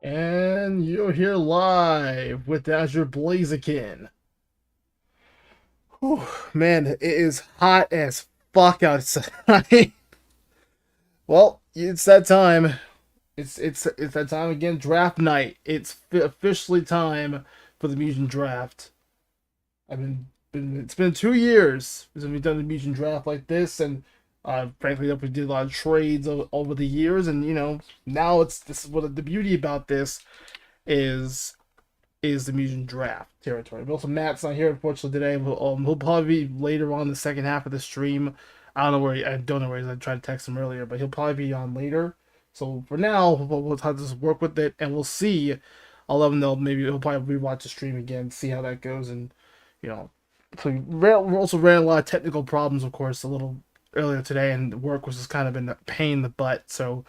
And you're here live with AzureBlaziken. Whew, man, it is hot as fuck outside. Well, it's that time. It's that time again. Draft night. It's officially time for the Mugen Draft. It's been 2 years since we've done the Mugen Draft like this, and frankly, we did a lot of trades over the years, and now this is what the beauty about this is is the Mugen Draft territory. But also, Matt's not here unfortunately today. He'll probably be later on the second half of the stream. I don't know where he's. I tried to text him earlier, but he'll probably be on later. So for now, we'll have to just work with it, and we'll see. I'll let him know. Maybe he'll probably rewatch the stream again, see how that goes, and you know. So we also ran a lot of technical problems, of course, a little earlier today, and work was just kind of in a pain in the butt. So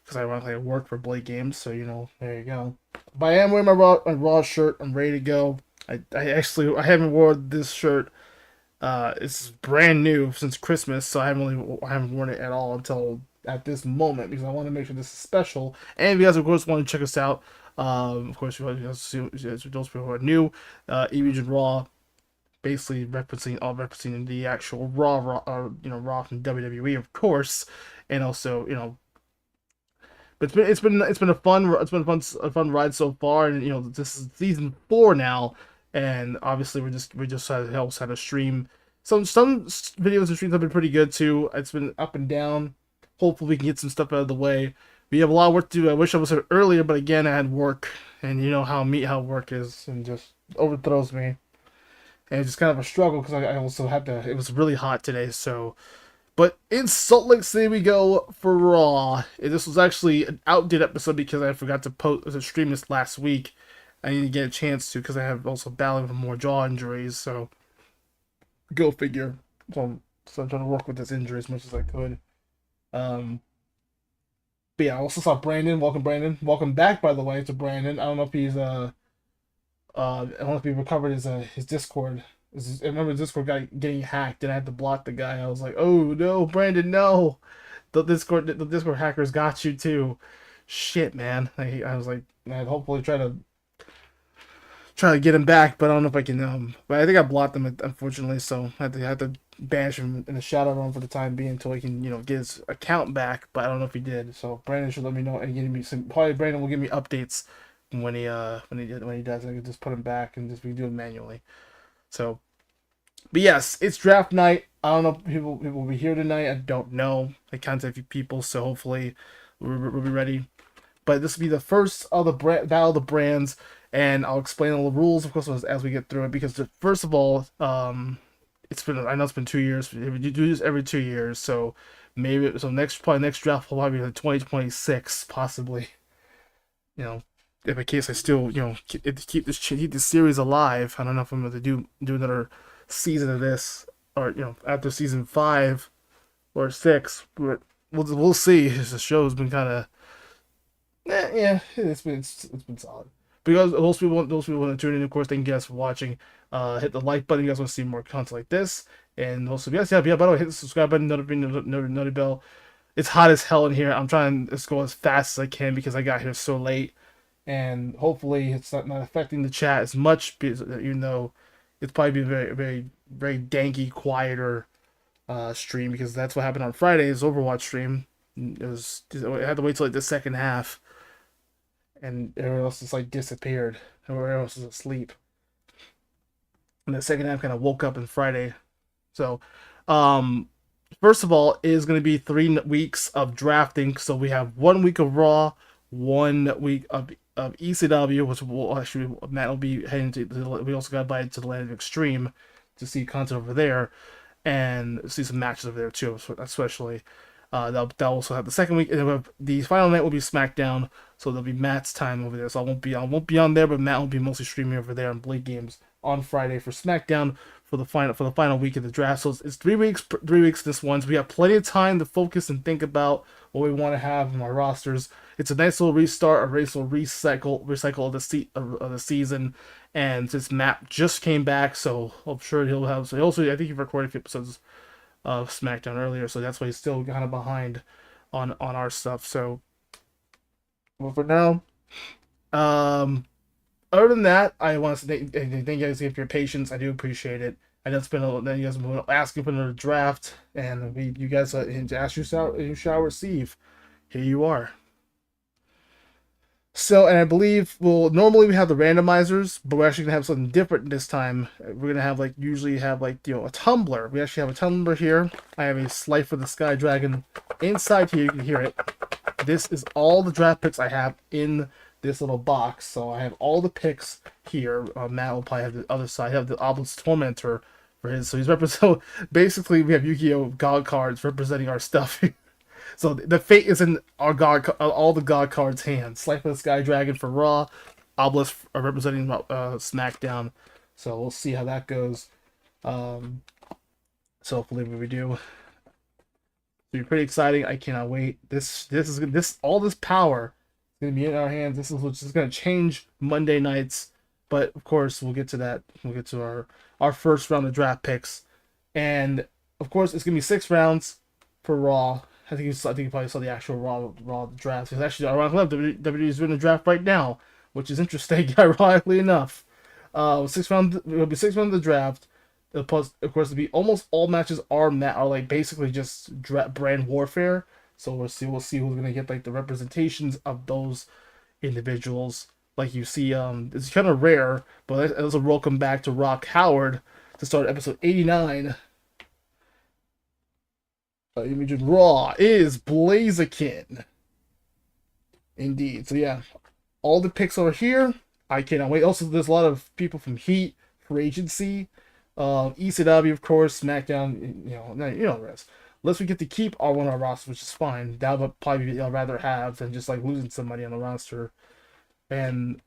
because ironically I work for Blade Games, so there you go. But I am wearing my raw shirt. I'm ready to go. I haven't worn this shirt. It's brand new since Christmas, so I haven't worn it at all until at this moment because I want to make sure this is special. And if you guys of course want to check us out, of course you guys those people who are new, AB Mugen RAW, basically referencing the actual Raw from WWE of course, and also but it's been a fun ride so far, and this is season 4 now, and obviously we just had a stream. Some videos and streams have been pretty good too. It's been up and down. Hopefully we can get some stuff out of the way. We have a lot of work to do. I wish I was here earlier, but again I had work, and you know how work is, and just overthrows me. And it's just kind of a struggle because I also had to. It was really hot today, so but in Salt Lake City we go for Raw. This was actually an outdated episode because I forgot to stream this last week. I need to get a chance to because I have also battling with more jaw injuries. So go figure. So I'm trying to work with this injury as much as I could. Um, but yeah, I also saw Brandon. Welcome, Brandon. Welcome back, by the way, to Brandon. I don't know if he's I don't know if he recovered his Discord. I remember the Discord guy getting hacked, and I had to block the guy. I was like, "Oh no, Brandon, no! The Discord hackers got you too." Shit, man. I was like, I'd hopefully try to get him back, but I don't know if I can. But I think I blocked him unfortunately, so I had to banish him in the shadow realm for the time being until he can get his account back. But I don't know if he did. So Brandon should let me know and give me some. Probably Brandon will give me updates when he does. I can just put him back and just redo it manually. So, but yes, it's draft night. I don't know if people will be here tonight. I don't know. I contacted a few people, so hopefully we'll be ready. But this will be the first of the battle of the brands, and I'll explain all the rules, of course, as we get through it. Because first of all, I know it's been 2 years. You do this every 2 years, so next draft will probably be like 2026, possibly. You know, if in case I still keep this series alive. I don't know if I'm going to do another season of this, or after season 5 or 6, but we'll see. The show's been kind of yeah, it's been solid. Because those people want to tune in, of course, thank you guys for watching. Hit the like button if you guys want to see more content like this, and also yes, yeah. By the way, hit the subscribe button, notification bell. It's hot as hell in here. I'm trying to go as fast as I can because I got here so late, and hopefully it's not affecting the chat as much. Because even though it's probably been very very very danky, quieter stream because that's what happened on Friday's Overwatch stream. I had to wait till like the second half, and everyone else just like disappeared. Everyone else was asleep. And the second half kind of woke up on Friday. So, um, first of all, it is going to be 3 weeks of drafting. So we have 1 week of Raw, 1 week of ECW, which will actually Matt will be heading to. We also got invited to the Land of Extreme to see content over there and see some matches over there too, especially. They'll also have the second week, and then the final night will be SmackDown, so there'll be Matt's time over there. So I won't be on there, but Matt will be mostly streaming over there on Blade Games on Friday for SmackDown for the final week of the draft. So it's 3 weeks this one. So we have plenty of time to focus and think about what we want to have in our rosters. It's a nice little restart, a nice little recycle of the season. And since Matt just came back, so I'm sure he'll have. So also, I think he recorded a few episodes of SmackDown earlier, so that's why he's still kind of behind on our stuff. So, well, for now, Other than that, I want to thank you guys for your patience. I do appreciate it. I know it's been then you guys have been asking for another draft, and you guys asked you shall receive. Here you are. So, and I believe, well, normally we have the randomizers, but we're actually gonna have something different this time. We're gonna have usually have a tumbler. We actually have a tumbler here. I have a Slice for the Sky Dragon inside here. You can hear it. This is all the draft picks I have in this little box. So I have all the picks here. Matt will probably have the other side. I have the Obelisk Tormentor for his. So he's so basically we have Yu-Gi-Oh God cards representing our stuff. So the fate is in our god, all the god cards' hands. Slice for the Sky Dragon for Raw, Obelisk representing SmackDown. So we'll see how that goes. So hopefully we do. It'll be pretty exciting. I cannot wait. All this power is gonna be in our hands. This is what's just gonna change Monday nights. But of course we'll get to that. We'll get to our first round of draft picks, and of course it's gonna be 6 rounds for Raw. I think you probably saw the actual Raw draft. It's actually around WWE is doing a draft right now, which is interesting, ironically enough. 6 rounds. It'll be 6 rounds of the draft. Plus, of course, it'll be almost all matches are like basically just brand warfare. So we'll see who's gonna get the representations of those individuals. Like you see, it's kind of rare, but it's a welcome back to Rock Howard to start episode 89. Mugen RAW is Blaziken. Indeed. So yeah, all the picks are here. I cannot wait. Also, there's a lot of people from Heat, Free Agency, ECW, of course, SmackDown. You know the rest. Unless we get to keep one of our rosters, which is fine. That would probably be I'd rather have than just losing somebody on the roster. And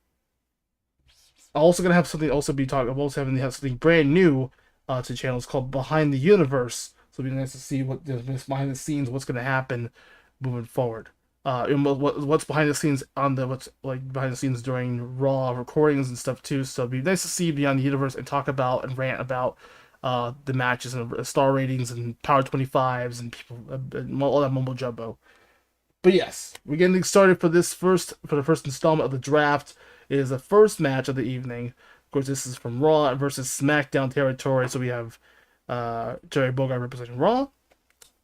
I'm also gonna have something also be talking. I'm also having to have something brand new to channels called Behind the Universe. So it'll be nice to see what behind the scenes, what's going to happen moving forward. And what's behind the scenes what's behind the scenes during Raw recordings and stuff too. So it'd be nice to see Beyond the Universe and talk about and rant about the matches and star ratings and Power 25s and people all that mumbo jumbo. But yes, we're getting started for the first installment of the draft. It is the first match of the evening. Of course, this is from Raw versus SmackDown territory. So we have Jerry Bogart representing Raw,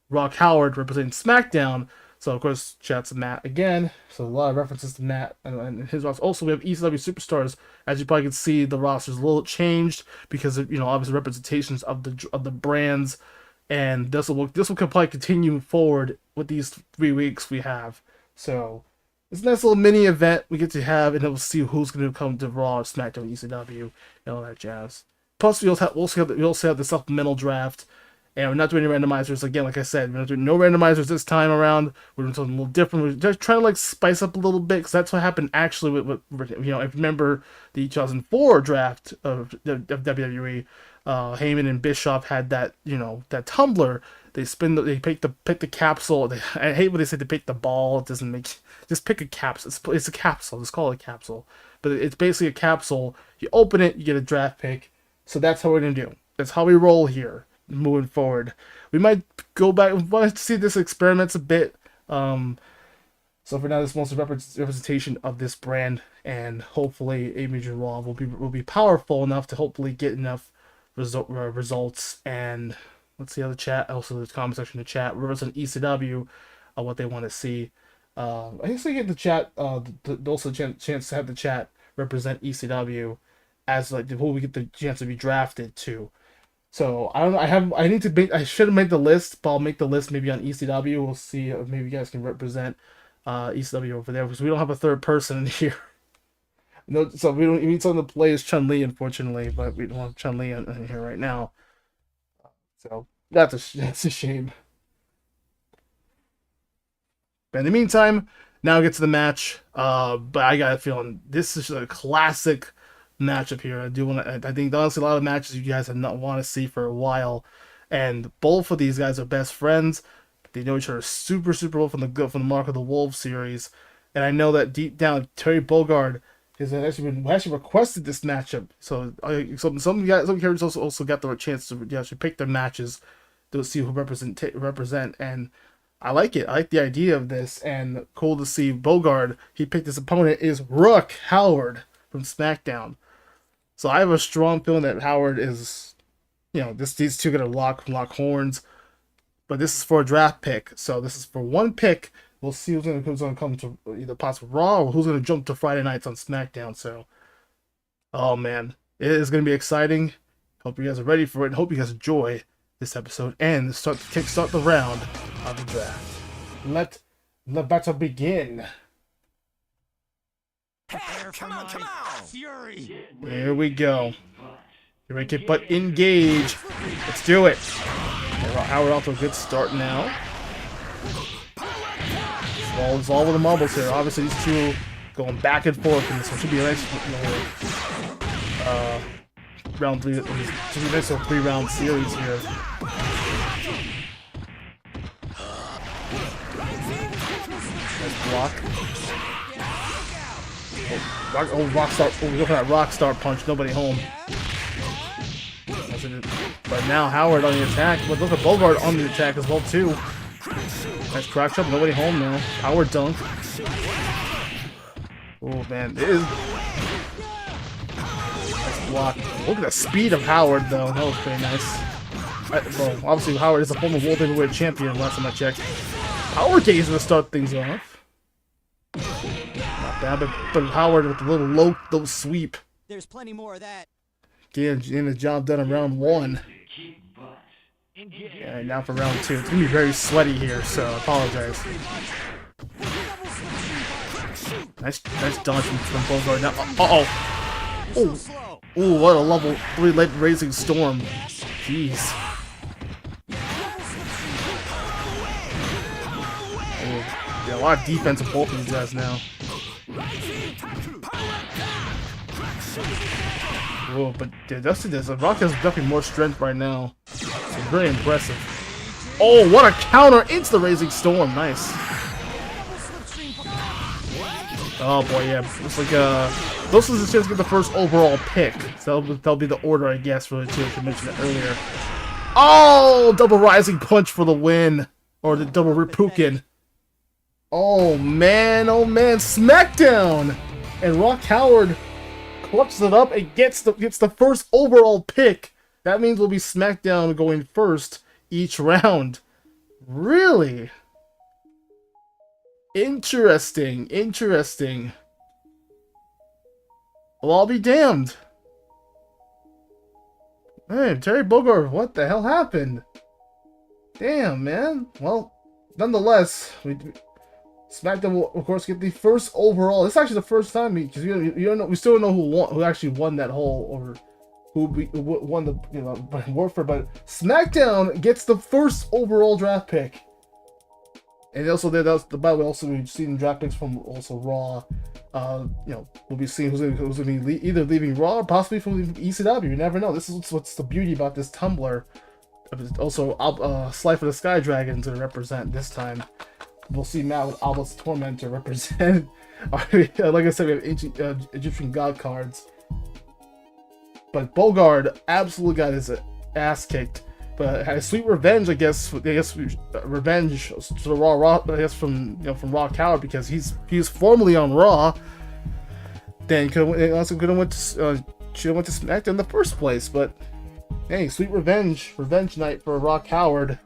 Rock Howard representing SmackDown. So of course, shouts to Matt again. So a lot of references to Matt and his roster. Also, we have ECW superstars. As you probably can see, the roster's a little changed because of obviously representations of the brands, and this will probably continue forward with these 3 weeks we have. So it's a nice little mini event we get to have, and then we'll see who's going to come to Raw, SmackDown, ECW, and all that jazz. Plus, we also have the supplemental draft, and we're not doing any randomizers. Again, like I said, we're not doing no randomizers this time around. We're doing something a little different. We're just trying to spice up a little bit, because that's what happened actually with if you remember the 2004 draft of WWE, Heyman and Bischoff had that that tumbler. They pick the capsule. I hate when they say they pick the ball. It doesn't make just pick a capsule. It's a capsule. Just call it a capsule. But it's basically a capsule. You open it, you get a draft pick. So that's how we're going to do. That's how we roll here, moving forward. We might go back, we want to see this experiments a bit. So for now, this is mostly representation of this brand, and hopefully AB Mugen RAW will be powerful enough to hopefully get enough results. And let's see how the chat, also the comment section of the chat, represent ECW, what they want to see. I think so get the chat, also chance to have the chat represent ECW as before we get the chance to be drafted too. So I don't know. I should have made the list, but I'll make the list maybe on ECW. We'll see if maybe you guys can represent ECW over there, because we don't have a third person in here. No, so we need someone to play as Chun-Li, unfortunately, but we don't have Chun-Li in here right now. So that's a shame. But in the meantime, now get to the match. But I got a feeling this is a classic matchup here. I think honestly a lot of matches you guys have not want to see for a while, and both of these guys are best friends. They know each other super well from the Mark of the Wolves series, and I know that deep down Terry Bogard has actually requested this matchup. So some characters also got the chance to actually pick their matches to see who represent, and I like it. I like the idea of this, and cool to see Bogard. He picked his opponent is Rook Howard from SmackDown. So I have a strong feeling that Howard is, these two gonna lock horns. But this is for a draft pick, so this is for one pick. We'll see who's gonna come to either possible Raw or who's gonna jump to Friday nights on SmackDown. So, oh man, it is gonna be exciting. Hope you guys are ready for it, and hope you guys enjoy this episode and kickstart the round of the draft. Let the battle begin. Hey, come on! Fury! Here we go. Here we get, but engage. Let's do it. Howard off to a good start now. It's all with the marbles here. Obviously, these two going back and forth, and this one should be a nice, round 3. Should be a nice 3-round series here. Nice block. Rockstar. Oh, we're looking at Rockstar punch. Nobody home. But now Howard on the attack. But look at Bogart on the attack as well too. Nice crack up. Nobody home now. Howard dunk. Oh man, it is. Nice block. Look at the speed of Howard though. That was pretty nice. Well, obviously Howard is a former World Heavyweight Champion. Last time I checked. Howard is gonna start things off. Not bad, but Howard with a little low sweep. There's plenty more of that. Getting the job done in round 1. Yeah, now for round 2. It's gonna be very sweaty here, so I apologize. Nice dodge from Bogart. Now, oh, what a level 3 Raising Storm. Jeez. Oh, yeah, a lot of defense of both of these guys now. Oh, but yeah, Rock has definitely more strength right now. It's very impressive. Oh, what a counter into the Raising Storm. Nice. Oh boy, yeah. Looks like this is a chance to get the first overall pick. So that'll be the order, I guess, really too, if you mentioned it earlier. Oh, double rising punch for the win. Or the double Ripuken. Oh man, SmackDown! And Rock Howard clutches it up and gets the first overall pick. That means we'll be SmackDown going first each round. Really? Interesting. Well, I'll be damned. Hey, Terry Bogard, what the hell happened? Damn, man. Well, nonetheless, SmackDown will, of course, get the first overall. This is actually the first time because you don't know. We still don't know who actually won that whole, or who won the Warfare. But SmackDown gets the first overall draft pick. And also, by the way, also we've seen draft picks from also Raw. We'll be seeing who's gonna be either leaving Raw or possibly from ECW. You never know. This is what's the beauty about this tumbler. Also, Slife of the Sky Dragon to represent this time. We'll see Matt with Albus Torment to represent. Like I said, we have Egyptian God cards. But Bogard absolutely got his ass kicked. But had a sweet revenge, I guess revenge to the Raw, I guess from Rock Howard, because he's formerly on Raw. Then should have went to SmackDown in the first place. But hey, sweet revenge night for Rock Howard.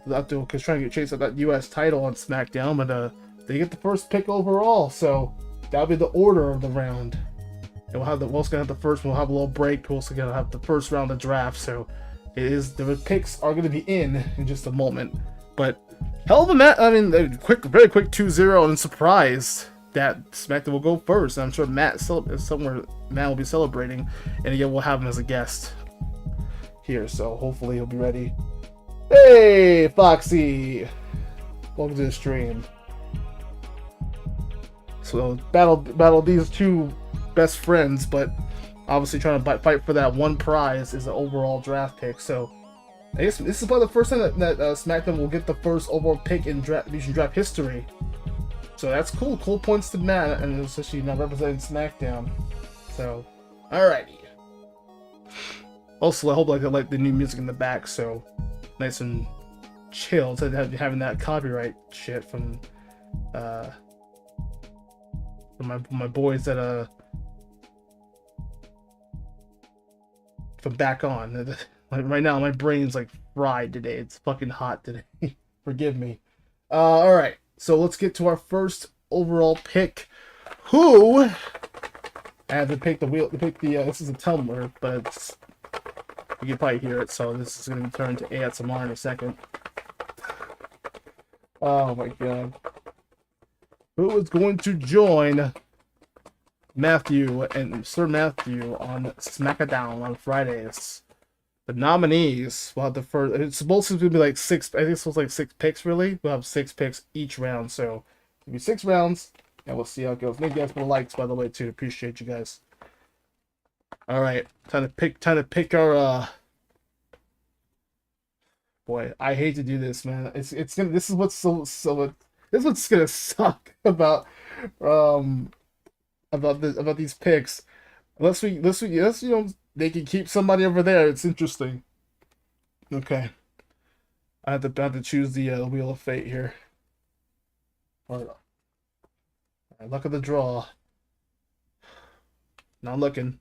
Because trying to chase up that U.S. title on SmackDown, but they get the first pick overall, so that'll be the order of the round. And we're also gonna have the first. We'll have a little break. We're also gonna have the first round of draft. So the picks are gonna be in just a moment. But hell of a match. I mean, very quick 2-0, and surprised that SmackDown will go first. I'm sure Matt will be celebrating, and again we'll have him as a guest here. So hopefully he'll be ready. Hey, Foxy! Welcome to the stream. So, battle these two best friends, but obviously trying to fight for that one prize is the overall draft pick. So, I guess this is probably the first time that SmackDown will get the first overall pick in Mugen Draft history. So that's cool. Cool points to Matt, and especially now representing SmackDown. So, alrighty. Also, I hope I like the new music in the back, so nice and chill to having that copyright shit from my boys that from back on. Like right now, my brain's like fried today. It's fucking hot today. Forgive me. All right, so let's get to our first overall pick. Who? I have to pick the wheel. To pick the. This is a tumbler, but it's, you can probably hear it. So this is going to be turned to ASMR in a second. Oh my god. Who is going to join Matthew and Sir Matthew on SmackDown on Fridays? The nominees will have the first. It's supposed to be like 6. I think it's supposed to be like 6 picks. Really, we'll have 6 picks each round. So it'll be 6 rounds, and we'll see how it goes. Thank you guys for the likes, by the way, too. Appreciate you guys. All right, time to pick our. Boy, I hate to do this, man. It's gonna. This is what's this is what's gonna suck about these picks. Unless you know, they can keep somebody over there. It's interesting. Okay, I have to choose the wheel of fate here. All right, luck of the draw. Not looking.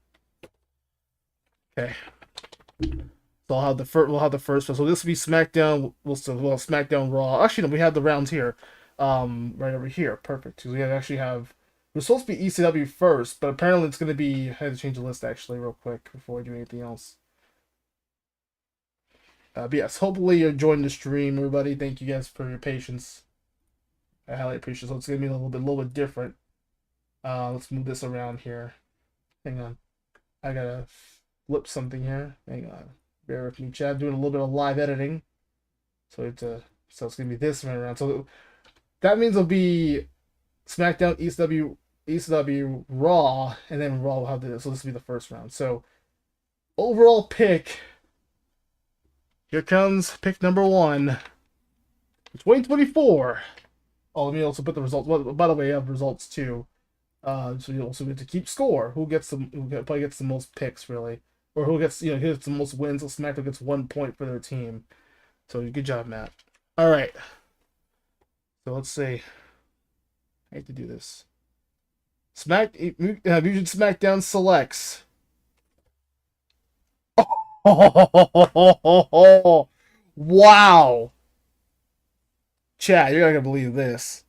Okay. So we'll have the first one. So this will be SmackDown. We'll have SmackDown Raw. Actually, no, we have the rounds here, right over here. Perfect. Because we actually have. We're supposed to be ECW first, but apparently it's going to be. I had to change the list actually real quick before I do anything else. But yes, hopefully you're enjoying the stream, everybody. Thank you guys for your patience. I highly appreciate it. So it's going to be a little bit different. Let's move this around here. Hang on. I gotta flip something here. Hang on. Bear with me, Chad. Doing a little bit of live editing. So it's gonna be this one around. So that means it'll be SmackDown, ECW, Raw, and then Raw will have this. So this will be the first round. So overall pick. Here comes pick number 1. 2024. Oh, let me also put the results. Well, by the way, I have results too. So you also get to keep score. Who probably gets the most picks, really, or who gets who gets the most wins? So SmackDown gets 1 point for their team. So good job, Matt. All right. So let's see. I hate to do this. Mugen SmackDown selects. Oh, wow. Chad, you're not gonna believe this.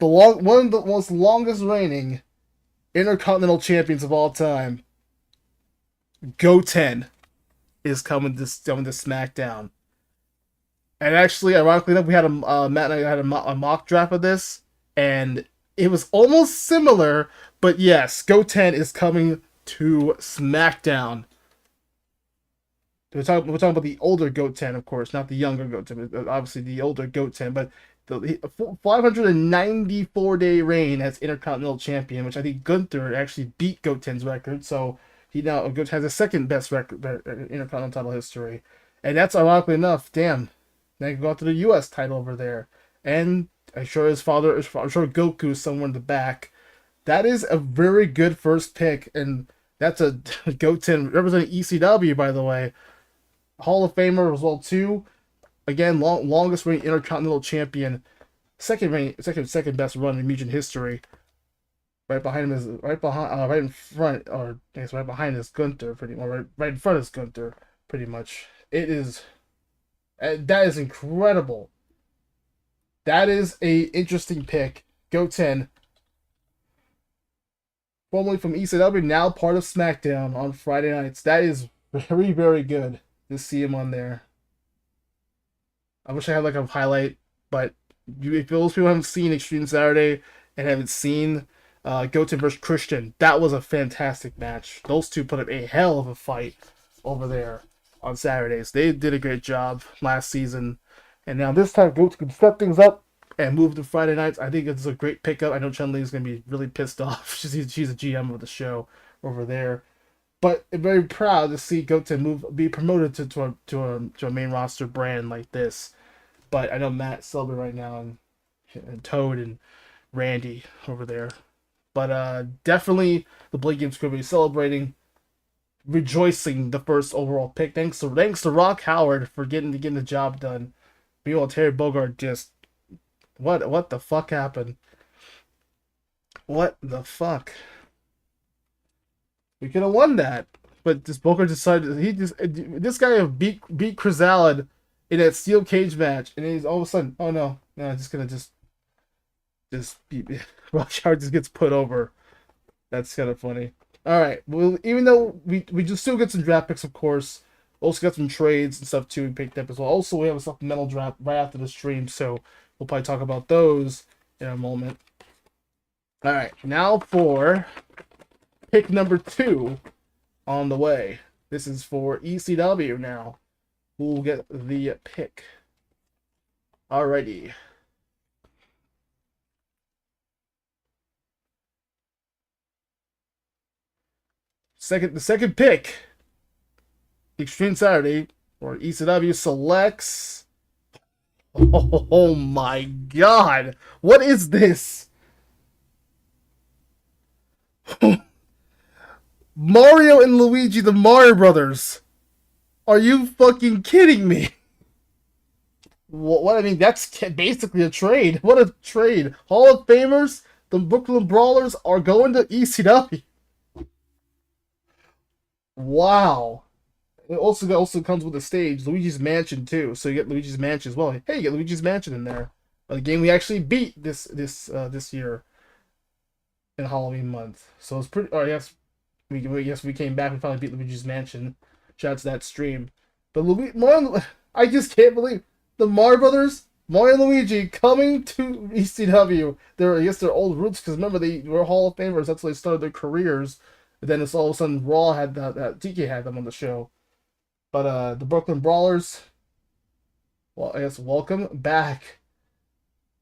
One of the most longest reigning Intercontinental Champions of all time, Goten, is coming to SmackDown. And actually, ironically enough, we had Matt and I had a mock draft of this, and it was almost similar. But yes, Goten is coming to SmackDown. We're talking about the older Goten, of course, not the younger Goten. Obviously, the older Goten, but the 594-day reign as Intercontinental Champion, which I think Gunther actually beat Goten's record, so he now has the second best record Intercontinental title history, and that's ironically enough. Damn, now he can go out to the U.S. title over there, and I'm sure I'm sure Goku is somewhere in the back. That is a very good first pick, and that's a Goten representing ECW, by the way. Hall of Famer as well too. Again, longest reigning Intercontinental Champion, second best run in Mugen history. Right behind him is right in front, or I guess right behind is Gunther, right in front is Gunther, pretty much. It is that is incredible. That is a interesting pick. Goten, formerly from ECW, now part of SmackDown on Friday nights. That is very, very good to see him on there. I wish I had like a highlight, but if those people haven't seen Extreme Saturday and haven't seen Goten versus Christian, that was a fantastic match. Those two put up a hell of a fight over there on Saturdays. They did a great job last season, and now this time Goten can step things up and move to Friday nights. I think it's a great pickup. I know Chun-Li is going to be really pissed off. She's a GM of the show over there. But I'm very proud to see Goten be promoted to a main roster brand like this. But I know Matt's celebrating right now, and Toad and Randy over there. But definitely the Blake Games crew will be celebrating, rejoicing the first overall pick. Thanks to Rock Howard for getting the job done Meanwhile, Terry Bogard just what the fuck happened? What the fuck? We could have won that, but this Bogard decided this guy beat Chrysalid in that steel cage match, and then he's all of a sudden, oh no, I'm just gonna just beat Rush Howard just gets put over. That's kind of funny. All right. Well, even though we just still get some draft picks, of course. Also got some trades and stuff too we picked up as well. Also, we have a supplemental draft right after the stream, so we'll probably talk about those in a moment. All right. Now for pick number 2 on the way. This is for ECW now. Who will get the pick? Alrighty. The second pick, Extreme Saturday, or ECW selects. Oh my god! What is this? Mario and Luigi, the Mario Brothers. Are you fucking kidding me? What? I mean, that's basically a trade. What a trade! Hall of Famers, the Brooklyn Brawlers, are going to ECW. Wow. It also comes with a stage, Luigi's Mansion too. So you get Luigi's Mansion as well. Hey, you get Luigi's Mansion in there. A game we actually beat this year in Halloween month. So it's pretty. Oh yes, we came back and finally beat Luigi's Mansion. Shout out to that stream. But I just can't believe the Mario Brothers, Mario and Luigi coming to ECW. I guess their old roots, because remember they were Hall of Famers. That's how they started their careers. And then it's all of a sudden Raw had that TK had them on the show. But the Brooklyn Brawlers, well, I guess welcome back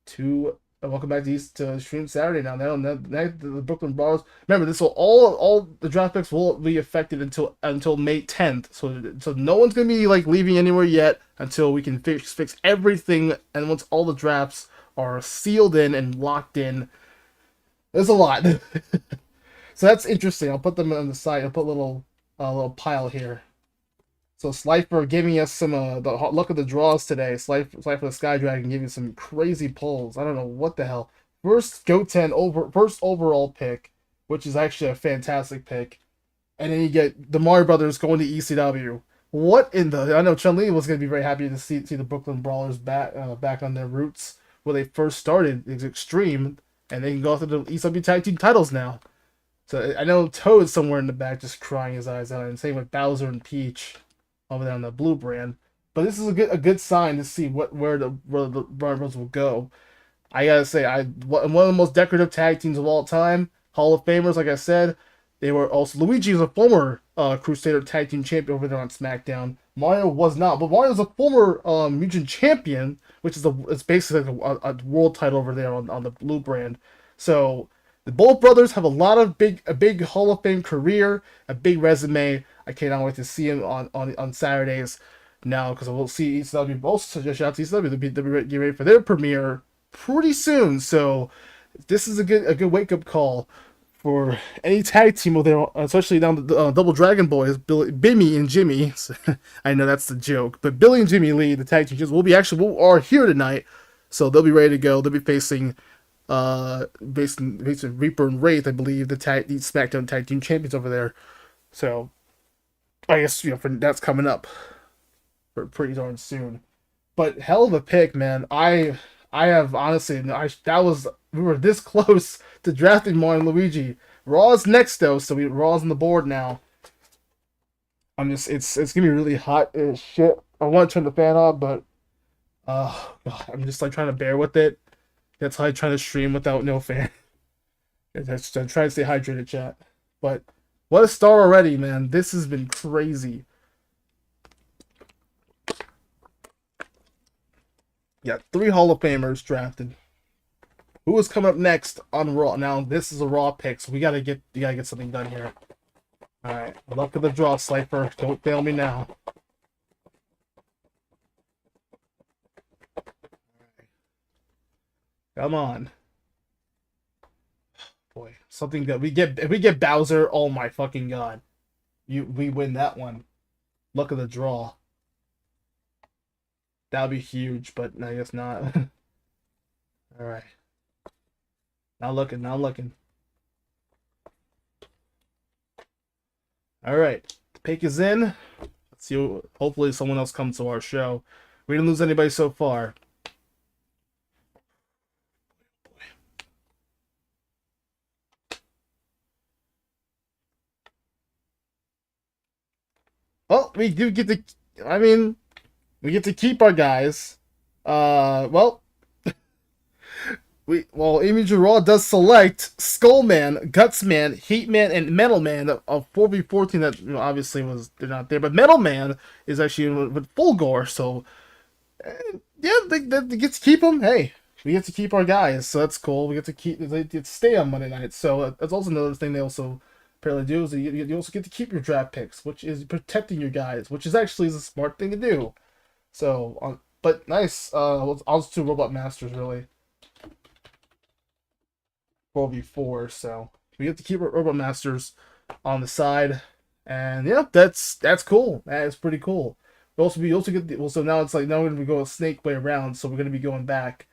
to Extreme Saturday now. The Brooklyn Brawlers. Remember, this will all the draft picks will be affected until May 10th. So no one's gonna be like leaving anywhere yet until we can fix everything. And once all the drafts are sealed in and locked in, there's a lot. So that's interesting. I'll put them on the side. I'll put a little pile here. So Slifer giving us some the luck of the draws today. Slifer the Sky Dragon giving some crazy pulls. I don't know what the hell. First first overall pick, which is actually a fantastic pick, and then you get the Mario Brothers going to ECW. What in the? I know Chun-Li was gonna be very happy to see the Brooklyn Brawlers back on their roots where they first started. It's Extreme, and they can go after the ECW Tag Team titles now. So I know Toad's somewhere in the back just crying his eyes out, and same with Bowser and Peach over there on the blue brand. But this is a good sign to see where the Brothers will go. I gotta say, one of the most decorative tag teams of all time, Hall of Famers, like I said. They were also Luigi is a former Crusader tag team champion over there on SmackDown. Mario was not, but Mario is a former Mugen champion, which is it's basically a world title over there on the blue brand. So the both brothers have a big Hall of Fame career, a big resume. I cannot wait to see him on Saturdays now, because we'll see ECW. Also, just shout out to ECW. They'll be getting ready for their premiere pretty soon. So this is a good wake up call for any tag team over there, especially down the Double Dragon Boys, Bimmy and Jimmy. I know that's the joke, but Billy and Jimmy Lee, the tag team champions, are here tonight, so they'll be ready to go. They'll be facing basically Reaper and Wraith, I believe, the SmackDown tag team champions over there. So I guess that's coming up for pretty darn soon. But hell of a pick, man. I have honestly, we were this close to drafting Mario and Luigi. Raw's next though, so Raw's on the board now. It's gonna be really hot as shit. I want to turn the fan off, but God, I'm just like trying to bear with it. That's how I try to stream without no fan. I'm trying to stay hydrated, chat. But what a start already, man. This has been crazy. Yeah, 3 Hall of Famers drafted. Who is coming up next on Raw? Now, this is a Raw pick, so you gotta get something done here. Alright, luck of the draw, Slifer. Don't fail me now. Come on. Boy, something good. If we get Bowser, oh my fucking god. We win that one. Luck of the draw. That would be huge, but I guess not. All right. Not looking, not looking. All right. The pick is in. Let's see. Hopefully someone else comes to our show. We didn't lose anybody so far. Well, we do get to, I mean, we get to keep our guys. Well, AB Mugen RAW does select Skullman, Gutsman, Heatman, and Metalman of 4v14 that obviously they're not there, but Metalman is actually with full gore, so yeah, they get to keep them. Hey, we get to keep our guys, so that's cool. We get to they get to stay on Monday night, so that's also another thing they also apparently do is you also get to keep your draft picks, which is protecting your guys, which is actually a smart thing to do. So, but nice. I'll just do Robot Masters really. 4v4, so we get to keep our Robot Masters on the side, and yeah, that's cool. That is pretty cool. We also get so now it's like now we're gonna go a snake way around, so we're gonna be going back.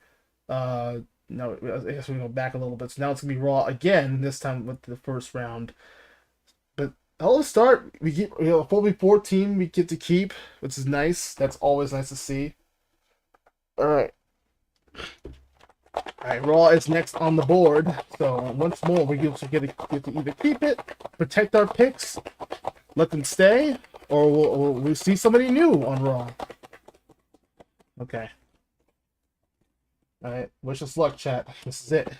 No, I guess we're gonna go back a little bit. So now it's gonna be Raw again. This time with the first round. But I'll start. We keep a 4v4 team. We get to keep, which is nice. That's always nice to see. All right. Alright, Raw is next on the board, so once more we get to either keep it, protect our picks, let them stay, or we'll see somebody new on Raw. Okay. Alright, wish us luck, chat. This is it.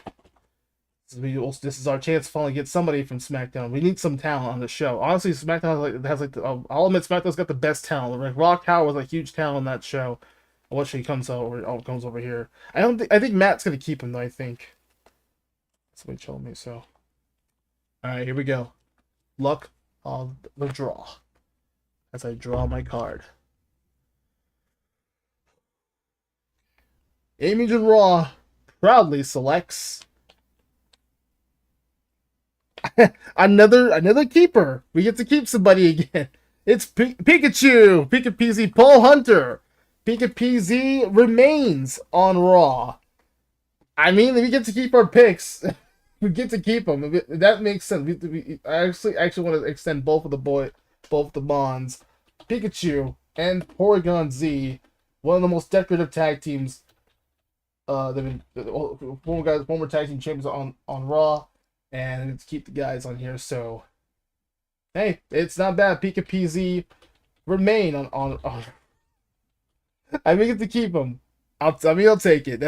This is our chance to finally get somebody from SmackDown. We need some talent on the show. Honestly, SmackDown has I'll admit SmackDown's got the best talent. Like Rock Howard was a huge talent on that show. Watch he comes over here. I think Matt's gonna keep him though, I think. Somebody told me so. Alright, here we go. Luck of the draw. As I draw my card. AB Mugen RAW proudly selects another keeper. We get to keep somebody again. It's Pikachu, Pika PZ, Paul Hunter. Pika PZ remains on Raw. I mean, we get to keep our picks. We get to keep them. That makes sense. I actually want to extend both of the bonds. Pikachu and Porygon Z, one of the most decorative tag teams. They've been former tag team champions on Raw, and let's keep the guys on here. So, hey, it's not bad. Pika PZ remain on. I may get to keep them. I'll take it.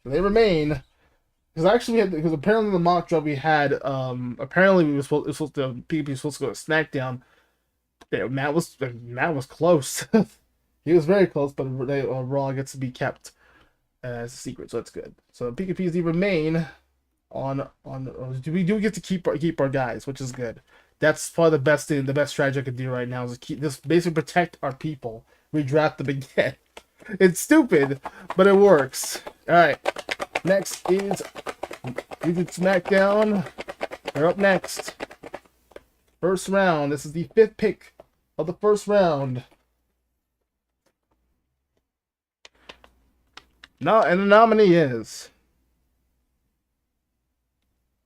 They remain. Because apparently the mock draft we had, apparently we were supposed to PvP was supposed to go to SmackDown. Yeah, Matt was close. He was very close, but Raw gets to be kept as a secret, so that's good. So PvPs remain on. We do get to keep our guys, which is good. That's probably the best thing, the best strategy I could do right now is basically protect our people. Redraft them again. It's stupid, but it works. Alright. Next is we did SmackDown. They're up next. First round. This is the 5th pick of the first round. No, and the nominee is.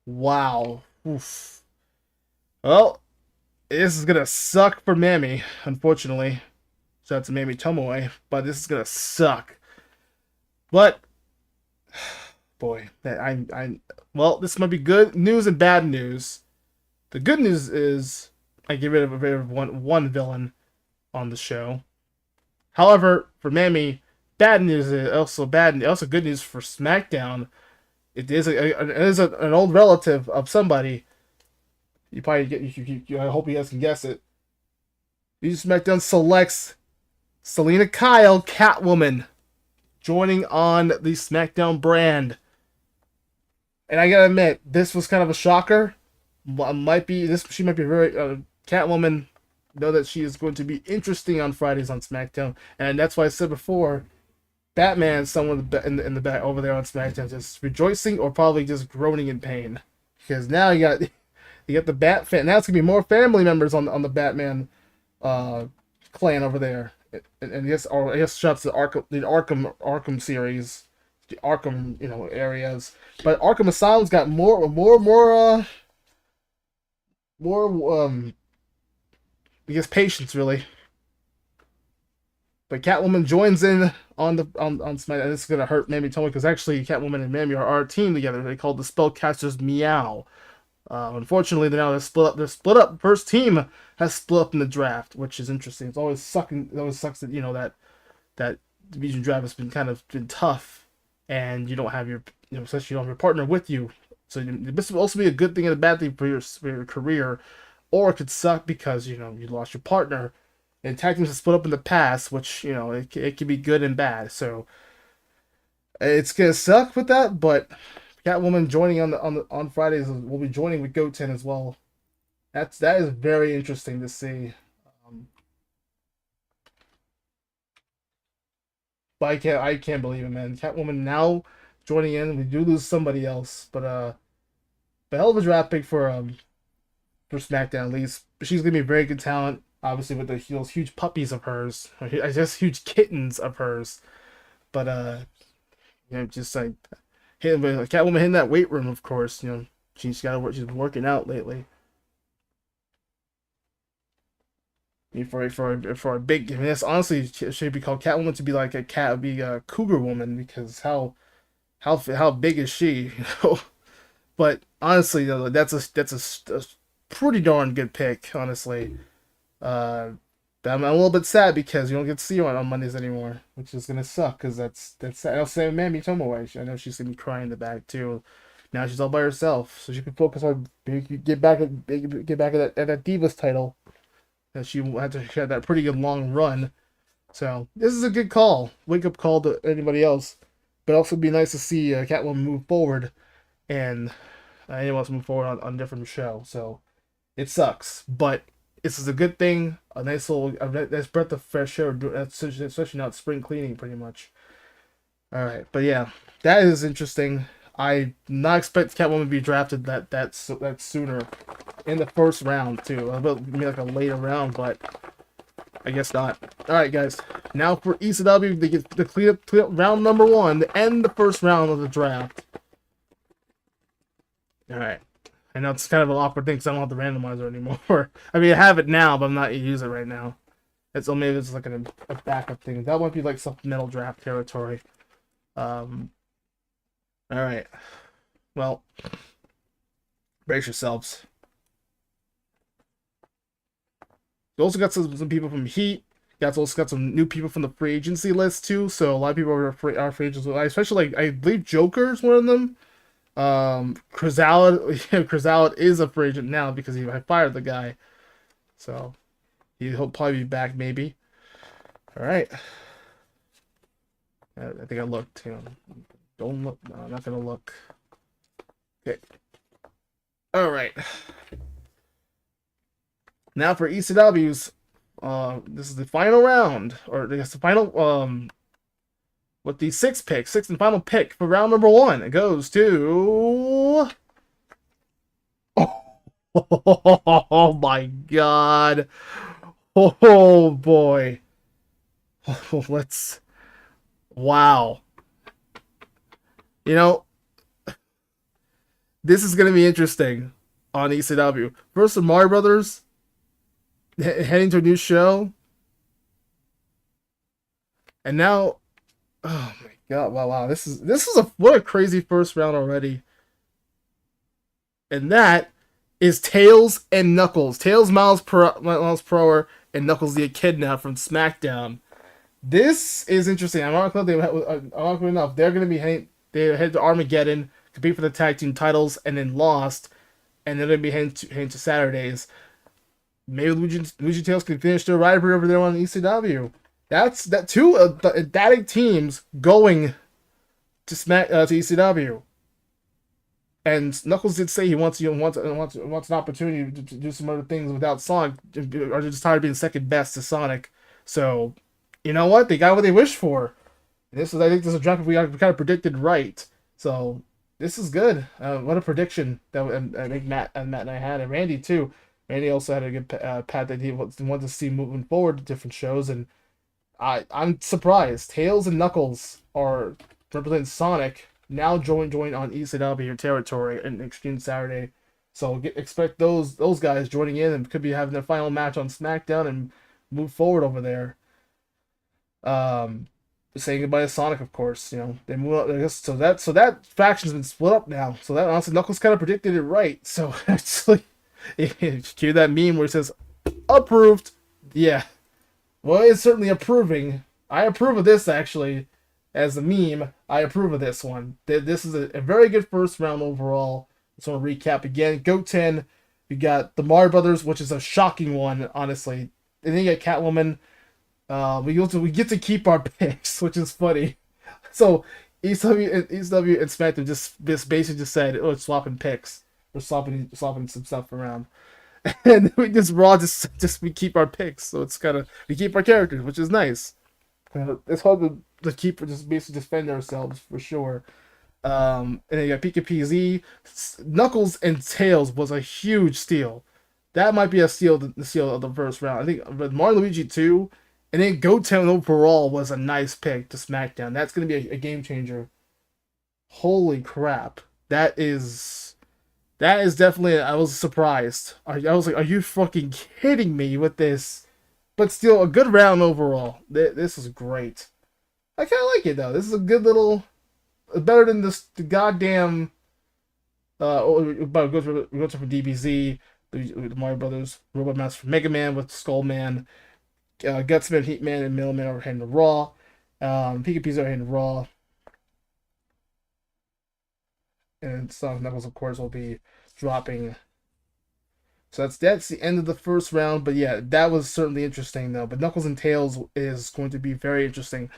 Wow. Oof. Well, this is gonna suck for Mammy, unfortunately. Shout out to Mammy Tomoe, but this is gonna suck. But boy, well, this might be good news and bad news. The good news is I get rid of one villain on the show. However, for Mammy, bad news is also good news for SmackDown. It is an old relative of somebody. You probably I hope you guys can guess it. SmackDown selects Selena Kyle, Catwoman, joining on the SmackDown brand. And I gotta admit, this was kind of a shocker. She might be very Catwoman. Know that she is going to be interesting on Fridays on SmackDown, and that's why I said before, Batman, someone in the back over there on SmackDown, just rejoicing or probably just groaning in pain because now you got the Bat fan. Now it's gonna be more family members on the Batman clan over there, and yes, or I guess shots the Arkham series, the Arkham areas. But Arkham Asylum's got more I guess patience really. But Catwoman joins in on SmackDown. This is gonna hurt Mammy Tomo because actually Catwoman and Mammy are a team together. They call the Spellcasters Meow. Unfortunately, they're split up. They're split up. First team has split up in the draft, which is interesting. It's always sucking. It always sucks that that division draft has been tough, and you don't have your especially you don't have your partner with you. So this will also be a good thing and a bad thing for your career, or it could suck because you lost your partner. And tag teams have split up in the past, which it can be good and bad. So it's gonna suck with that, but Catwoman joining on Fridays will be joining with Goten as well. That is very interesting to see. But I can't believe it, man. Catwoman now joining in. We do lose somebody else, but hell of a draft pick for SmackDown at least. She's gonna be a very good talent, obviously with those huge puppies of hers, I guess huge kittens of hers. But just like Catwoman hitting that weight room, of course. She's got to work. She's been working out lately. For a big, that's honestly should be called Catwoman to be like a cat, would be a cougar woman because how big is she? But honestly, that's a pretty darn good pick, honestly. I'm a little bit sad because you don't get to see her on Mondays anymore, which is gonna suck because that's sad. I'll say Mammy Tomo. I know she's gonna be crying in the back too. Now she's all by herself, so she can focus on get back at that Divas title. And she had that pretty good long run. So this is a good call, wake up call to anybody else, but also be nice to see Catwoman move forward, and anyone else move forward on a different show. So it sucks, but this is a good thing. A nice breath of fresh air, especially not spring cleaning, pretty much. All right, but yeah, that is interesting. I not expect Catwoman to be drafted that sooner in the first round too. Maybe like a later round, but I guess not. All right, guys. Now for ECW, they get the clean up round number 1 to end the first round of the draft. All right. I know it's kind of an awkward thing because I don't have the randomizer anymore. I mean, I have it now, but I'm not using it right now. So maybe it's like a backup thing. That might be like supplemental draft territory. All right. Well, brace yourselves. You also got some people from Heat. You also got some new people from the free agency list too. So a lot of people are free agents. Especially like I believe Joker's one of them. Chrysalid is a free agent now because I fired the guy. So he'll probably be back maybe. All right. I think I looked. Don't look. No, I'm not gonna look. Okay. All right. Now for ECW's, this is the final round, or I guess the final with the sixth and final pick for round number 1. It goes to. Oh my God! Oh boy! Let's. Wow. This is gonna be interesting on ECW. First, the Mario Brothers heading to a new show, and now, oh my God! Wow! This is what a crazy first round already, and that is Tails and Knuckles. Tails Miles Prower and Knuckles the Echidna from SmackDown. This is interesting. Ironically enough, they're going to be they head to Armageddon, compete for the tag team titles, and then lost, and they're going to be heading to Saturdays. Maybe Luigi Tails can finish their rivalry over there on ECW. That's two Datic teams going to ECW. And Knuckles did say he wants an opportunity to do some other things without Sonic, or just tired of being second best to Sonic. So, you know what? They got what they wished for. I think this is a draft we kind of predicted right. So this is good. What a prediction that I think Matt and I had, and Randy too. Randy also had a good pat that he wanted to see moving forward to different shows, and I'm surprised. Tails and Knuckles are representing Sonic now join on ECW territory in Extreme Saturday. So expect those guys joining in and could be having their final match on SmackDown and move forward over there. Um, Saying goodbye to Sonic, of course. You know they move up. I guess, so that faction's been split up now. So that honestly, Knuckles kind of predicted it right. So actually, cue that meme where it says approved. Yeah, well, it's certainly approving. I approve of this actually, as a meme. I approve of this one. This is a very good first round overall. So I'll recap again. Go 10. You got the Mario Brothers, which is a shocking one, honestly. And then you got Catwoman. We get to keep our picks, which is funny. So ECW and SmackDown just basically just said, "Oh, it's swapping picks. We're swapping some stuff around." And we just we keep our picks, so it's kind of we keep our characters, which is nice. It's hard to keep just basically defend ourselves for sure. And then you got Pika PZ, Knuckles and Tails was a huge steal. That might be a steal, the steal of the first round. I think with Mario Luigi 2, and then Goten overall was a nice pick to SmackDown. That's going to be a game changer. Holy crap! That is definitely. I was surprised. I was like, "Are you fucking kidding me with this?" But still, a good round overall. This is great. I kind of like it though. This is a good little, better than the goddamn. But we go to from DBZ, the Mario Brothers, Robot Master, Mega Man with Skullman, Gutsman, Heatman, and Middleman are heading to Raw. Pika P's are heading to Raw. And Sonic Knuckles, of course, will be dropping. So that's the end of the first round. But yeah, that was certainly interesting though. But Knuckles and Tails is going to be very interesting.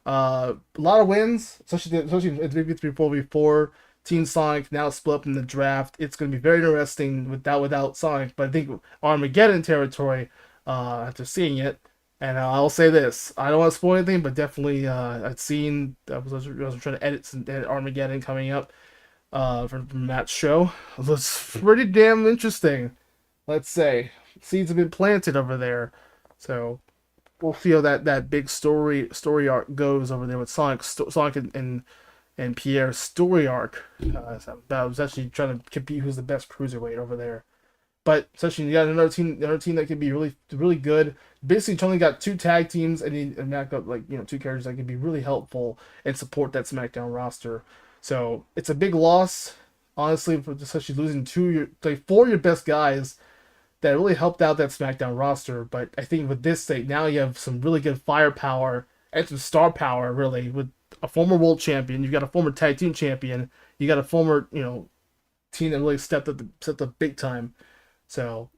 A lot of wins, especially in 3v3, 4v4. Team Sonic now split up in the draft. It's going to be very interesting without Sonic. But I think Armageddon territory, after seeing it, and I'll say this: I don't want to spoil anything, but definitely I've seen. I was trying to edit Armageddon coming up. From that show. It was pretty damn interesting. Let's say seeds have been planted over there, so we'll see how that big story arc goes over there with Sonic and Pierre's story arc. I was actually trying to compete who's the best cruiserweight over there, but essentially you got another team that could be really good. Basically, you only got 2 tag teams and back up 2 characters that could be really helpful and support that SmackDown roster. So it's a big loss, honestly, for especially losing 4 of your best guys that really helped out that SmackDown roster. But I think with this state, now you have some really good firepower and some star power, really, with a former world champion. You've got a former tag team champion. You got a former, team that really stepped up big time. So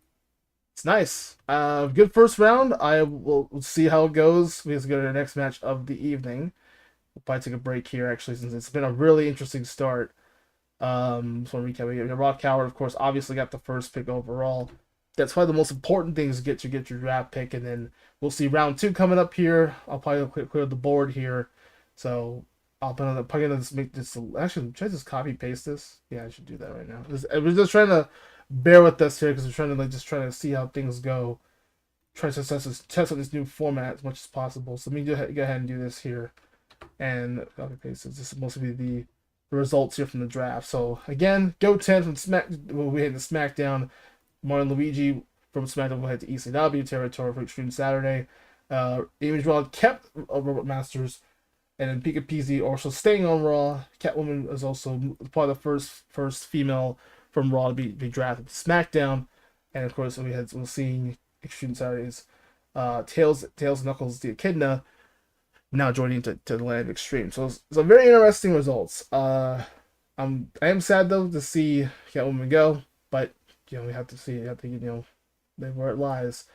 it's nice. Good first round. I will see how it goes. We have to go to the next match of the evening. We'll probably take a break here, actually, since it's been a really interesting start. So recap, we got Rock Howard, of course, obviously got the first pick overall. That's probably the most important thing is get your draft pick, and then we'll see round 2 coming up here. I'll probably clear the board here, so I'll probably gonna make this. Actually, should I just copy paste this? Yeah, I should do that right now. We're just trying to bear with us here because we're trying to see how things go. Try to test out this new format as much as possible. So let me go ahead and do this here. And copy paste. This is supposed to be the results here from the draft. So again, Go 10 from we had the SmackDown. Mario Luigi from SmackDown will head to ECW territory for Extreme Saturday. AB Mugen kept Robot Masters, and then Pika PZ also staying on Raw. Catwoman is also probably the first female from Raw to be drafted to SmackDown, and of course we'll see Extreme Saturdays. Tails Knuckles the Echidna now joining to the land of Extreme. So it's a very interesting results. I am sad though to see Catwoman go, but we have to see where it lies.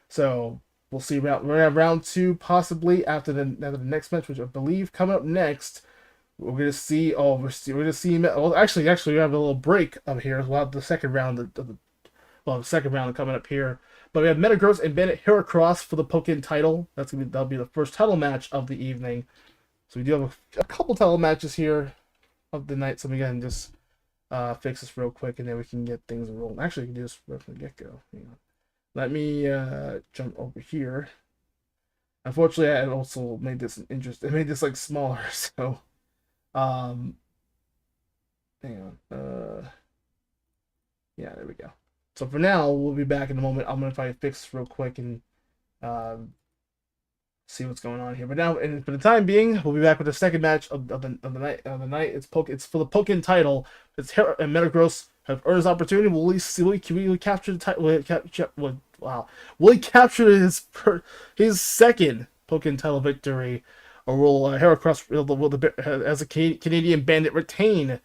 So we'll see. We're gonna have round 2 possibly after the next match, which I believe coming up next. We're gonna see. We're gonna see. Well, actually, we have a little break up here. We'll have the second round the second round coming up here. But we have Metagross and Bennett Heracross for the Pokken title. That'll be the first title match of the evening. So we do have a couple title matches here of the night. So again, just fix this real quick, and then we can get things rolling. Actually, we can do this right from the get-go. Hang on. Let me jump over here. Unfortunately, I also made this I made this like smaller, so hang on. Yeah, there we go. So for now, we'll be back in a moment. I'm gonna try to fix this real quick and see what's going on here. But now, and for the time being, we'll be back with the second match of the night. It's for the Pokken title. It's Hera and Metagross have earned his opportunity. Will he capture the title? Wow. Will he capture his second Pokken title victory, or will Heracross as a Canadian bandit retain,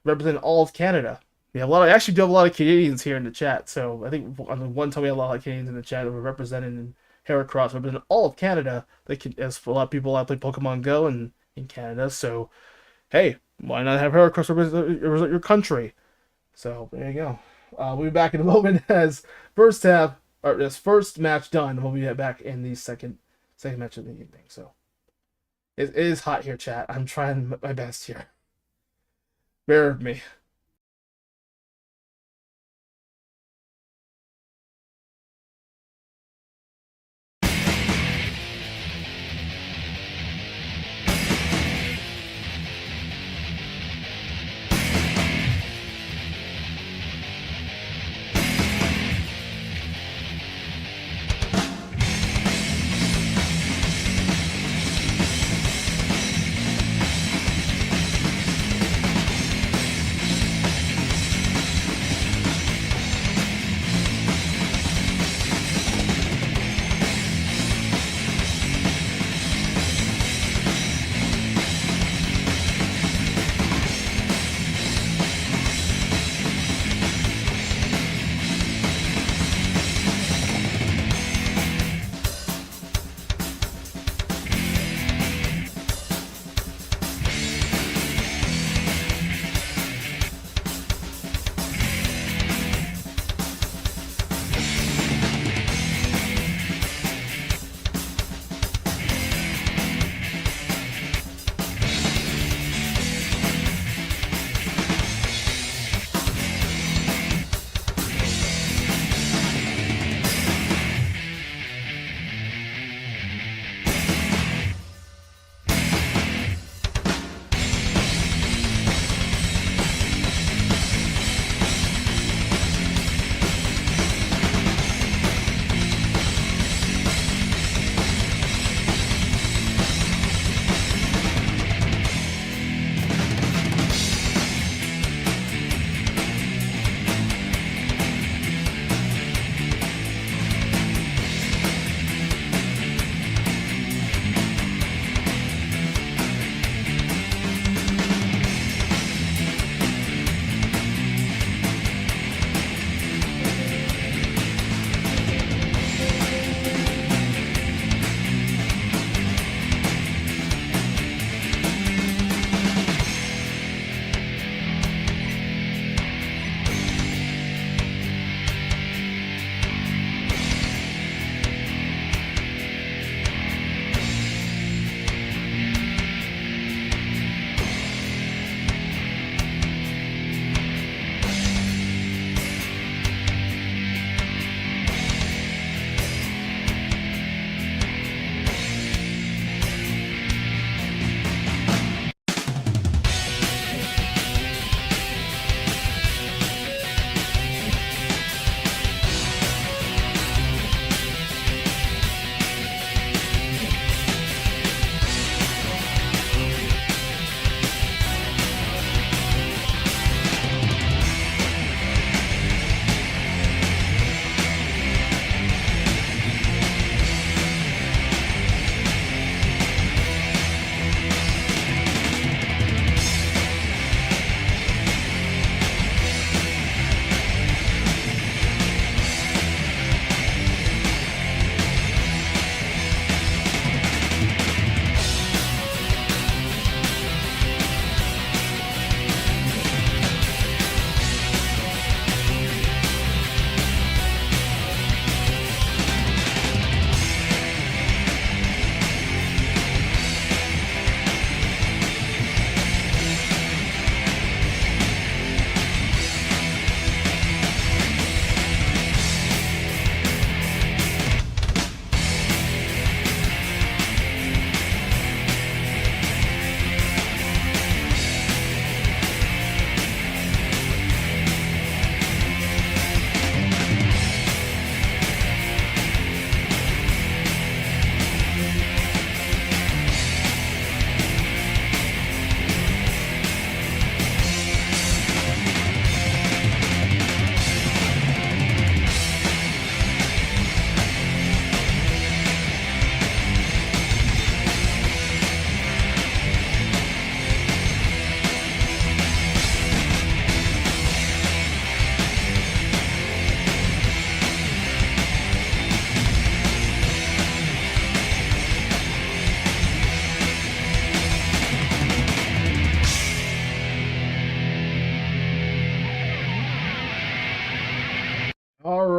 representing all of Canada? We have actually do have a lot of Canadians here in the chat. So I think on one time we had a lot of Canadians in the chat who were representing Heracross, representing all of Canada. They can, as for a lot of people that play Pokemon Go in Canada. So hey, why not have Heracross represent your country? So there you go. We'll be back in a moment as first match done. We'll be back in the second match of the evening. So it is hot here, chat. I'm trying my best here. Bear with me.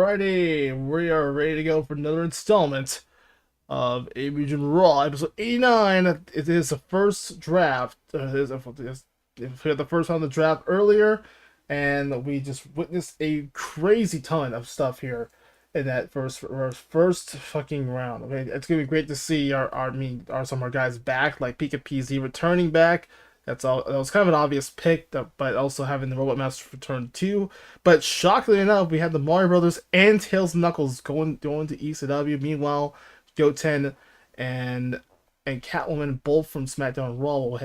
Friday. We are ready to go for another installment of AB Mugen RAW, episode 89. It is the first draft. We had the first round of the draft earlier, and we just witnessed a crazy ton of stuff here in that first fucking round. Okay, it's gonna be great to see some of our guys back, like Pika PZ returning back. That's all. That was kind of an obvious pick, but also having the Robot Master return too. But shockingly enough, we had the Mario Brothers and Tails and Knuckles going to ECW. Meanwhile, Goten and Catwoman both from SmackDown and Raw.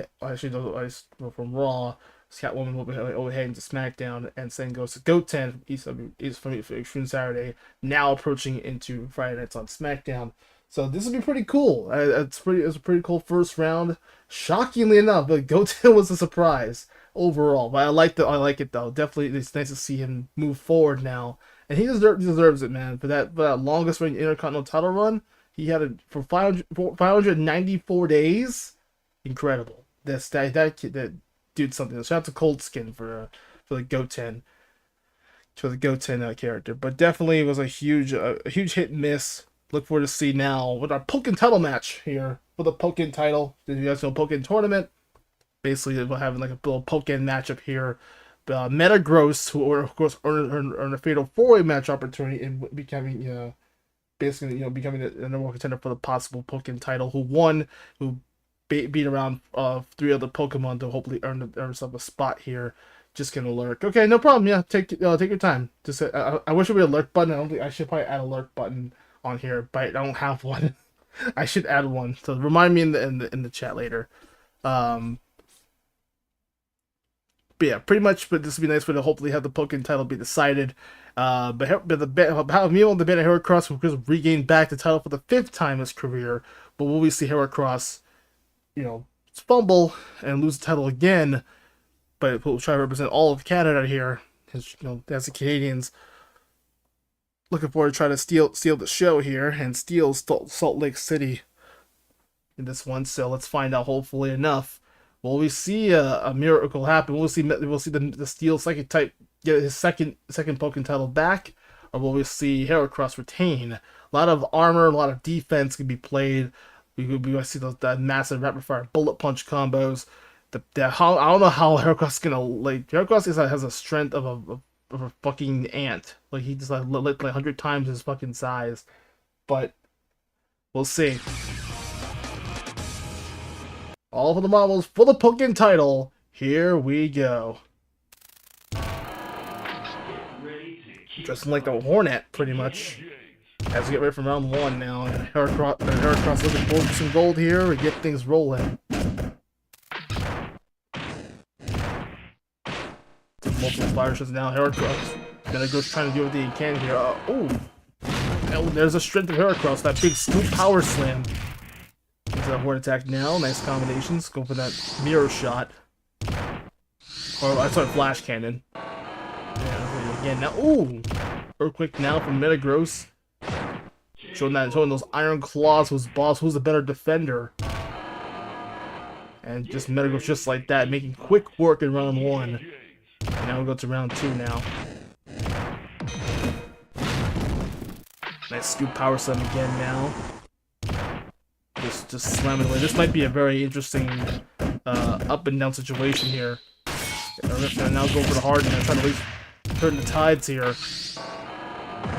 From Raw. Catwoman will be heading to SmackDown, and same goes to Goten from ECW from Extreme Saturday. Now approaching into Friday nights on SmackDown. So this would be pretty cool. It's a pretty cool first round. Shockingly enough, but Goten was a surprise overall. But I like it though. Definitely, it's nice to see him move forward now, and he deserves it, man. For that longest running Intercontinental title run, he had it for 594 days. Incredible. That dude something. Shout out to Cold Skin for the Goten. For the Goten character, but definitely it was a huge hit and miss. Look forward to see now with our Pokken title match here for the Pokken title. Did you guys know Pokken tournament? Basically, we're having like a little Pokken matchup here. Metagross, who of course earned a fatal 4-way match opportunity in becoming becoming the number one contender for the possible Pokken title. Who beat around 3 other Pokemon to hopefully earn himself a spot here. Just gonna lurk. Okay, no problem. Yeah, take your time. Just I wish there would be a lurk button. I don't think I should probably add a lurk button on here, but I don't have one. I should add one. So remind me in the chat later. But yeah, pretty much. But this would be nice for to hopefully have the Pokken title be decided. But meanwhile, the band of Heracross will regain back the title for the 5th time in his career. But will we see Heracross, fumble and lose the title again? But we'll try to represent all of Canada here, as the Canadians. Looking forward to try to steal the show here and steal Salt Lake City in this one. So let's find out. Hopefully enough. Will we see a miracle happen? We'll see the Steel Psychic type get his second Pokken title back, or will we see Heracross retain? A lot of armor, a lot of defense can be played. We might see that massive rapid fire bullet punch combos. I don't know how Heracross is gonna Heracross has a strength of a fucking ant. Like he just like 100 times his fucking size. But we'll see. All for the marbles for the Pokken title. Here we go. Dressing like the Hornet, pretty much. As we get ready for round 1 now. Heracross looking forward to some gold here. We get things rolling. Multiple fire shots now. Heracross gonna go trying to do everything he can here. Oh, there's a strength of Heracross. That big scoop power slam. There's a horde attack now. Nice combinations. Go for that mirror shot. Or I sorry, flash cannon. Yeah, again now. Ooh, earthquake now from Metagross. Showing those iron claws. Who's the better defender? And just Metagross just like that, making quick work in round 1. Now we'll go to round 2 now. Nice scoop power slam again now. Just slamming away. This might be a very interesting up and down situation here. Gonna now go for the hard and trying to at least turn the tides here.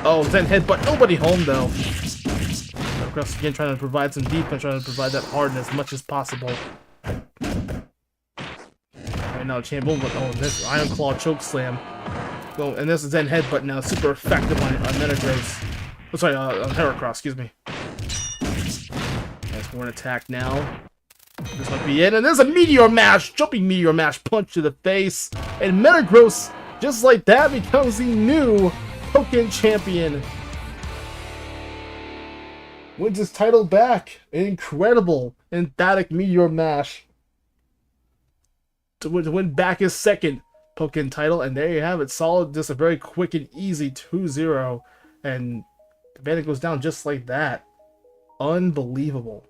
Oh, then headbutt. Nobody home though. Heracross again trying to provide some defense, trying to provide that hardness as much as possible. Now champion, this Iron Claw choke slam. And this is then headbutt now, super effective on Metagross. Oh, sorry, on Heracross, excuse me. Nice one attack now. This might be it, and there's a Meteor Mash, jumping Meteor Mash punch to the face, and Metagross, just like that, becomes the new Pokken champion. Wins his title back. Incredible, emphatic Meteor Mash. To win back his 2nd Pokken title, and there you have it. Solid, just a very quick and easy 2-0, and the bandit goes down just like that. Unbelievable.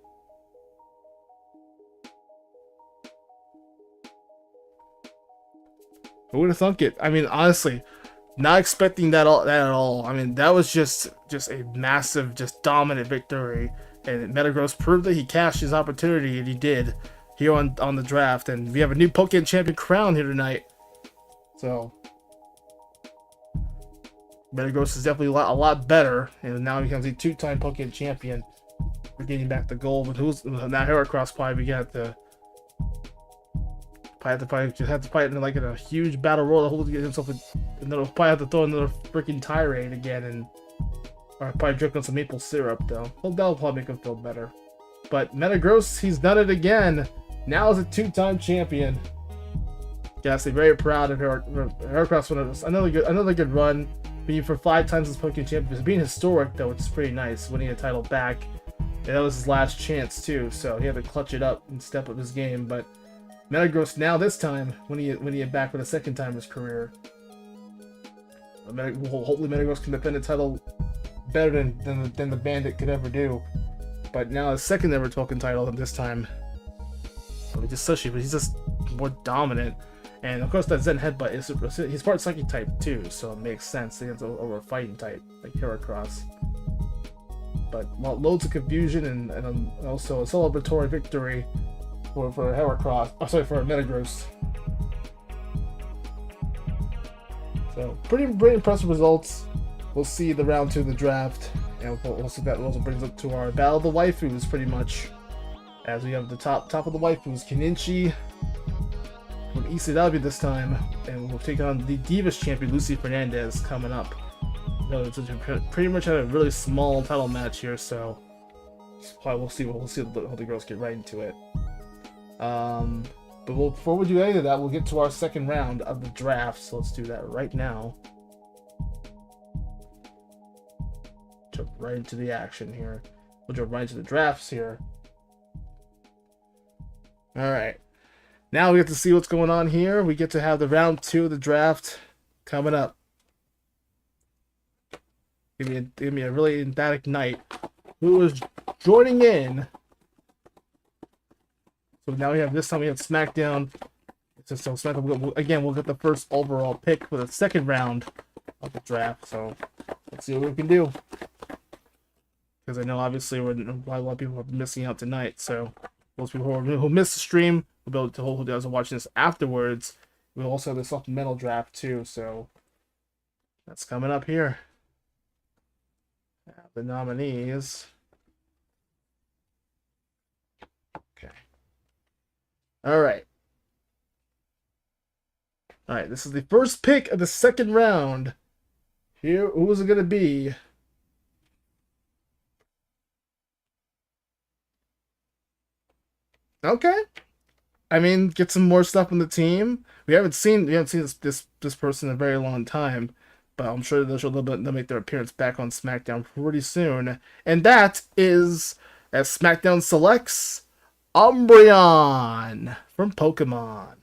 Who would have thunk it? I mean, honestly, Not expecting that at all. I mean, that was just a massive, just dominant victory, and Metagross proved that he cashed his opportunity, and he did here on the draft. And we have a new Pokemon Champion crown here tonight. So Metagross is definitely a lot better, and now he becomes a two-time Pokemon Champion. We're getting back to gold, but who's now Heracross probably we got to. Probably have to fight in like in a huge battle royal to get himself and then probably have to throw another freaking tirade again and or probably drink on some maple syrup though. Well, that'll probably make him feel better. But Metagross, he's done it again. Now is a two-time champion. Yes, I'm very proud of Heracross. Another good run. Being for 5 times as Pokemon champion, being historic though, it's pretty nice. Winning a title back, and that was his last chance too. So he had to clutch it up and step up his game, but. Metagross now this time when he get back for the second time in his career. Hopefully Metagross can defend the title better than the Bandit could ever do. But now his second ever token title this time. He's just more dominant. And of course that Zen Headbutt he's part Psychic type too, so it makes sense against over a fighting type like Heracross. But loads of confusion and also a celebratory victory. For Heracross, for Metagross. So pretty impressive results. We'll see the round 2 of the draft, and we'll see that also brings up to our battle of the waifus pretty much. As we have the top of the waifus, Keninchi from ECW this time, and we'll take on the Divas champion Lucy Fernandez coming up. It's pretty much had a really small title match here, so we'll see how the girls get right into it. But before we do any of that, we'll get to our second round of the draft. So let's do that right now. Jump right into the action here. We'll jump right into the drafts here. All right. Now we get to see what's going on here. We get to have the round 2 of the draft coming up. Give me a really emphatic night. Who is joining in? So now we have this time we have SmackDown. So SmackDown again we'll get the first overall pick for the second round of the draft. So let's see what we can do. Because I know obviously a lot of people are missing out tonight. So those people who missed the stream will be able to hold who are watching this afterwards. We'll also have the supplemental draft too. So that's coming up here. The nominees. Okay. All right, this is the first pick of the second round. Here, who is it going to be? Okay. I mean, get some more stuff on the team. We haven't seen this person in a very long time, but I'm sure they'll make their appearance back on SmackDown pretty soon. And that is as SmackDown selects Umbreon from Pokemon.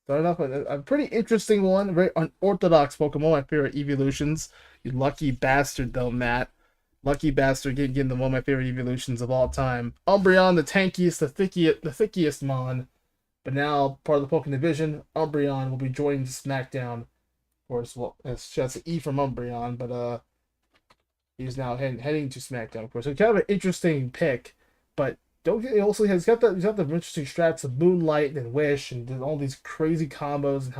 Starting off with a pretty interesting one, a very unorthodox Pokemon, my favorite evolutions. You lucky bastard though, Matt. Lucky bastard getting one of my favorite evolutions of all time. Umbreon, the tankiest, the thickiest mon. But now, part of the Pokemon division, Umbreon will be joining SmackDown. Of course, well, it's just an E from Umbreon, but he's now heading to SmackDown, of course. So kind of an interesting pick, but he's got the interesting strats of Moonlight and Wish and all these crazy combos and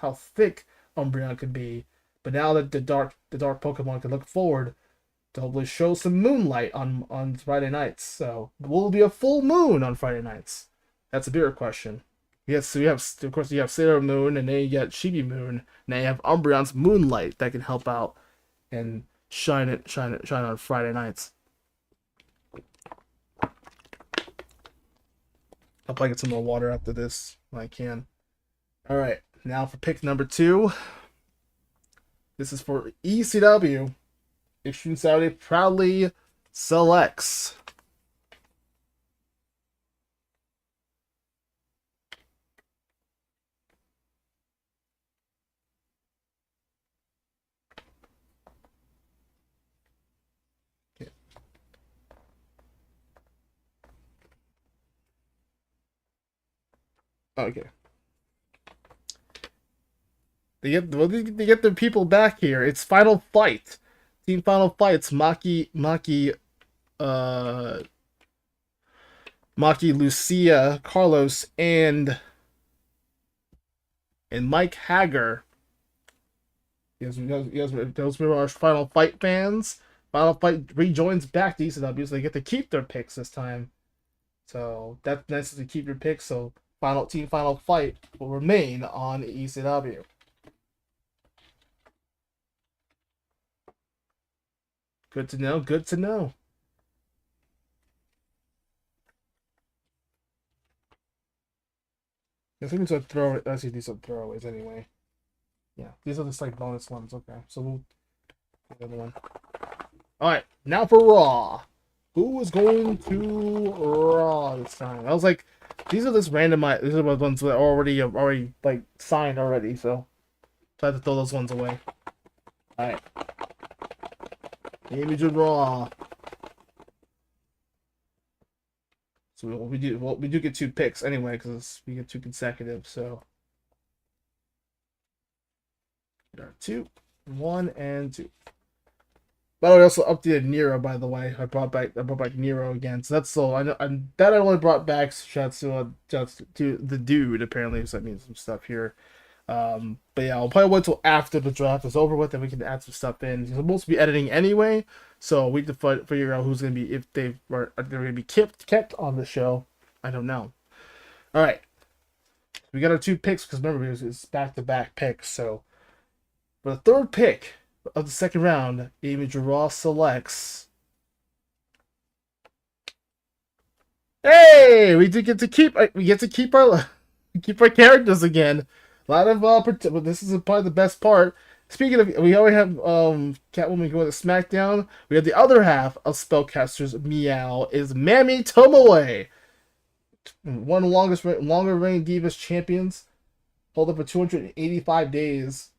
how thick Umbreon could be. But now that the dark Pokemon can look forward to hopefully show some Moonlight on Friday nights. So will it be a full moon on Friday nights? That's a bigger question. Yes, so you have Sailor Moon, and then you got Chibi Moon. Now you have Umbreon's Moonlight that can help out and shine on Friday nights. I'll probably get some more water after this when I can. All right, now for pick number 2. This is for ECW. Extreme Saturday proudly selects Okay. They get their people back here. It's Final Fight. Team Final Fights. Uh Maki, Lucia, Carlos, and Mike Hager. Those were our Final Fight fans. Final Fight rejoins back to ECW, so they get to keep their picks this time. So that's nice to keep your picks. So Final Fight will remain on ECW. Good to know. Good to know. I think it's throw. I see these are throwaways anyway. Yeah, these are just like bonus ones. Okay, so we'll the other one. All right, now for Raw. Who is going to Raw this time? I was like, these are just randomized. These are the ones that are already like signed already. So I had to throw those ones away. All right, AB Mugen Raw. So we do get 2 picks anyway because we get 2 consecutive. So there are 2, 1, and 2. By the way, I also updated Nero. By the way, I brought back Nero again. So that's so I only brought back shots to the dude apparently. So that means some stuff here. But yeah, I'll probably wait till after the draft is over with, and we can add some stuff in. We're supposed to be editing anyway, so we have to figure out who's gonna be if they're gonna be kept on the show. I don't know. All right, we got our 2 picks because remember it's back-to-back picks. So for the 3rd pick of the 2nd round, AB Mugen RAW selects. Hey, we get to keep our keep our characters again. A lot of but this is probably the best part. Speaking of, we already have Catwoman going to SmackDown. We have the other half of Spellcasters Meow is Mammy Tomoe, one of the longer reigning Divas champions, hold up for 285 days.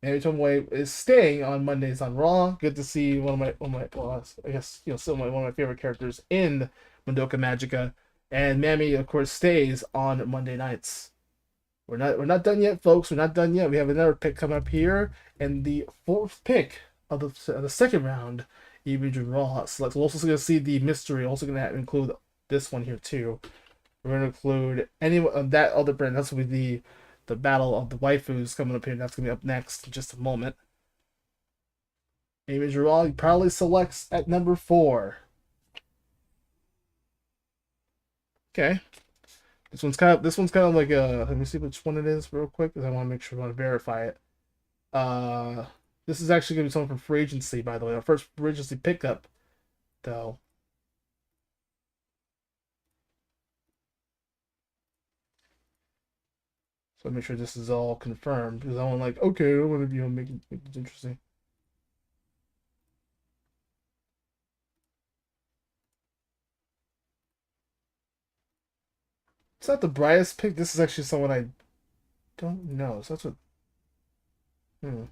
Mammy Tomoe is staying on Mondays on Raw. Good to see one of my well, I guess still one of my favorite characters in Madoka Magica, and Mammy of course stays on Monday nights. We're not done yet, folks. We're not done yet. We have another pick coming up here, and the 4th pick of the 2nd round, AB Mugen RAW selects. We're also going to see the mystery. Also going to include this one here too. We're going to include any of that other brand. That's going to be the battle of the waifus coming up here. That's going to be up next in just a moment. AB Mugen RAW proudly selects at number 4. Okay. This one's kind of like a. Let me see which one it is real quick because I want to make sure I want to verify it. This is actually gonna be something from free agency, by the way. Our first free agency pickup, though. So make sure this is all confirmed because I want okay, I want to make it interesting. It's not the brightest pick. This is actually someone I don't know. So that's what. Hmm.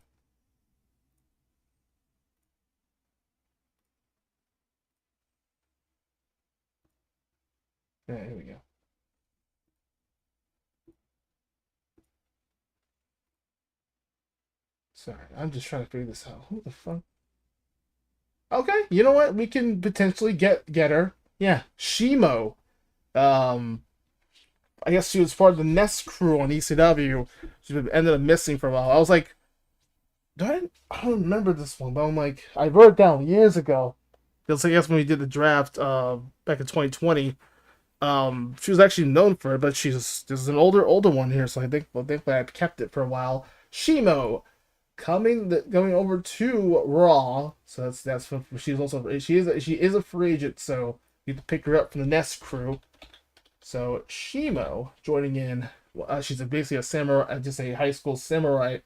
Yeah, here we go. Sorry, I'm just trying to figure this out. Who the fuck? Okay, you know what? We can potentially get her. Yeah, Shimo. Um, I guess she was part of the Nest crew on ECW. She ended up missing for a while. I was like, I don't remember this one, but I'm like, I wrote it down years ago. Because I guess when we did the draft back in 2020, she was actually known for it, but there's an older one here, so I think I kept it for a while. Shimo going over to Raw, so that's she is a free agent, so you have to pick her up from the Nest crew. So Shimo joining in. She's basically a samurai, just a high school samurai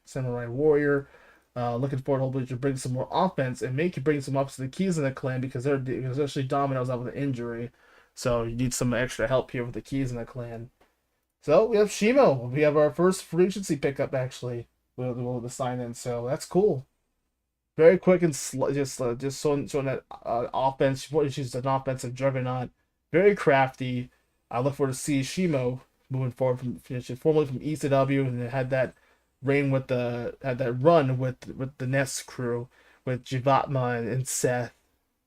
warrior. Looking forward, hopefully, to bring some more offense and make you bring some up to the keys in the clan because especially Domino's out with an injury, so you need some extra help here with the keys in the clan. So we have Shimo. We have our first free agency pickup actually. We'll sign in, so that's cool. Very quick and just showing that offense. She's an offensive juggernaut. Very crafty. I look forward to see Shimo moving forward formerly from ECW, and it had that reign with had that run with the Nest crew with Jivatma and Seth.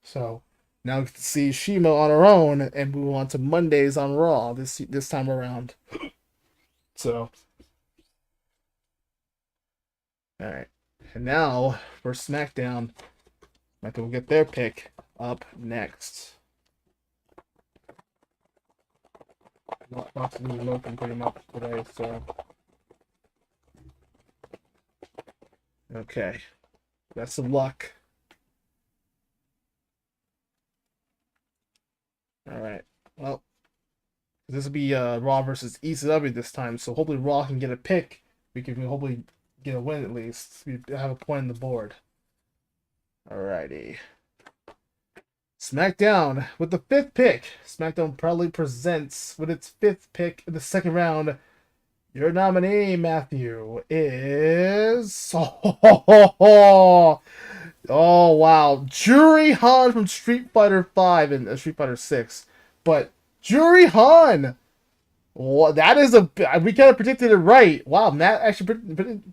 So now we get to see Shima on her own and move on to Mondays on Raw this time around. So all right, and now for SmackDown, I think we'll get their pick up next. Lots of news open pretty much today, so okay. Best of luck. Alright. Well, this will be Raw versus ECW this time, so hopefully Raw can get a pick. We can hopefully get a win at least. We have a point on the board. Alrighty. SmackDown with the 5th pick. SmackDown proudly presents with its 5th pick in the second round. Your nominee, Matthew, is oh wow, Juri Han from Street Fighter 5 and Street Fighter 6. But Juri Han, well, that is we kind of predicted it right. Wow, Matt actually predicted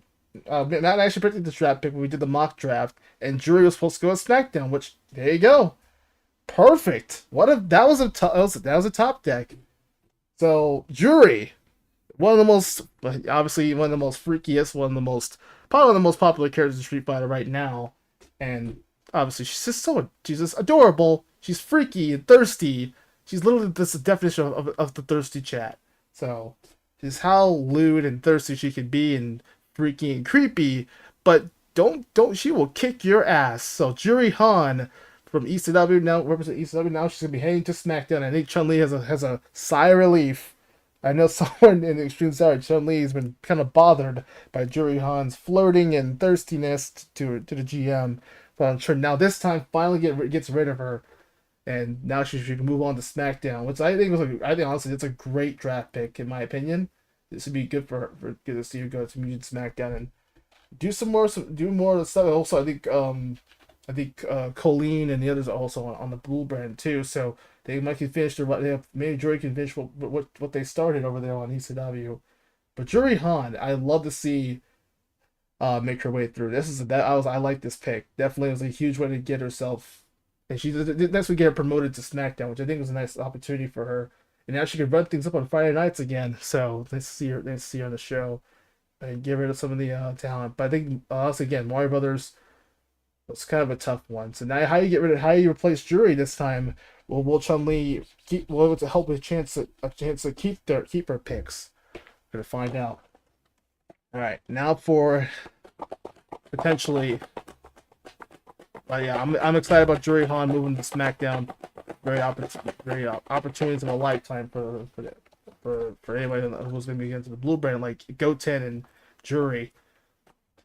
this draft pick when we did the mock draft, and Juri was supposed to go to SmackDown. Which there you go, perfect. What if that was that was a top deck? So Juri, one of the most, obviously one of the most freakiest, probably one of the most popular characters in Street Fighter right now. And obviously she's just adorable. She's freaky and thirsty. She's literally this definition of the thirsty chat. So she's how lewd and thirsty she can be and freaky and creepy. But don't she will kick your ass. So Juri Han from ECW now represent ECW now. She's gonna be heading to SmackDown. I think Chun-Li has a sigh of relief. I know someone in Extreme Side, Chun-Li, has been kind of bothered by Juri Han's flirting and thirstiness to the GM. But I'm sure now this time finally gets rid of her, and now she can move on to SmackDown, which I think honestly it's a great draft pick in my opinion. This would be good for her, good to see her go to Mugen SmackDown and do more stuff. Also, I think Colleen and the others are also on the Blue brand too, so they might can finish maybe Juri can finish what they started over there on ECW. But Juri Han, I love to see make her way through. I like this pick. Definitely was a huge way to get herself, and that's what get her promoted to SmackDown, which I think was a nice opportunity for her. And now she can run things up on Friday nights again. So let's see her on the show and get rid of some of the talent. But I think also again Mario Brothers. It's kind of a tough one. So now, how you replace Juri this time? Well, will Chun-Li will to help a chance to keep her picks? Gonna find out. All right, now for potentially. But yeah, I'm excited about Juri Han moving to SmackDown. Very opportunities of a lifetime for anybody who's gonna be into the Blue brand like Goten and Juri.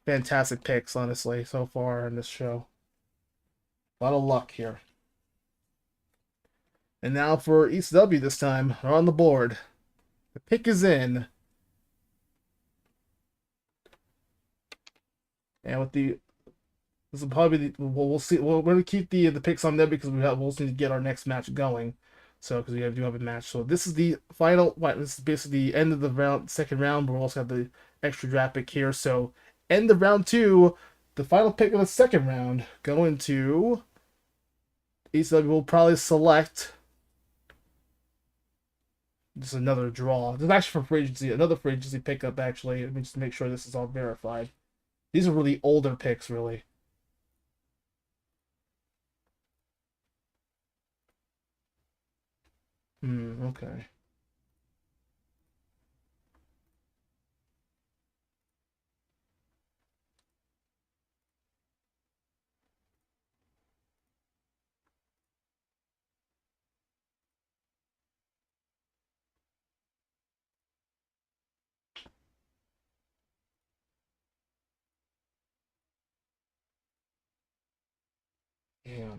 Fantastic picks, honestly, so far in this show. A lot of luck here. And now for ECW this time, they're on the board. The pick is in. And with this will probably be we'll see. We're going to keep the picks on there because we'll need to get our next match going. So because we do have a match. So this is the final. This is basically the end of the second round. But we also have the extra draft pick here. So end of round 2, the final pick of the second round going to ECW will probably select just another draw. This is actually for free agency, another free agency pickup actually. Let me just make sure this is all verified. These are really older picks, really. Okay. Yeah.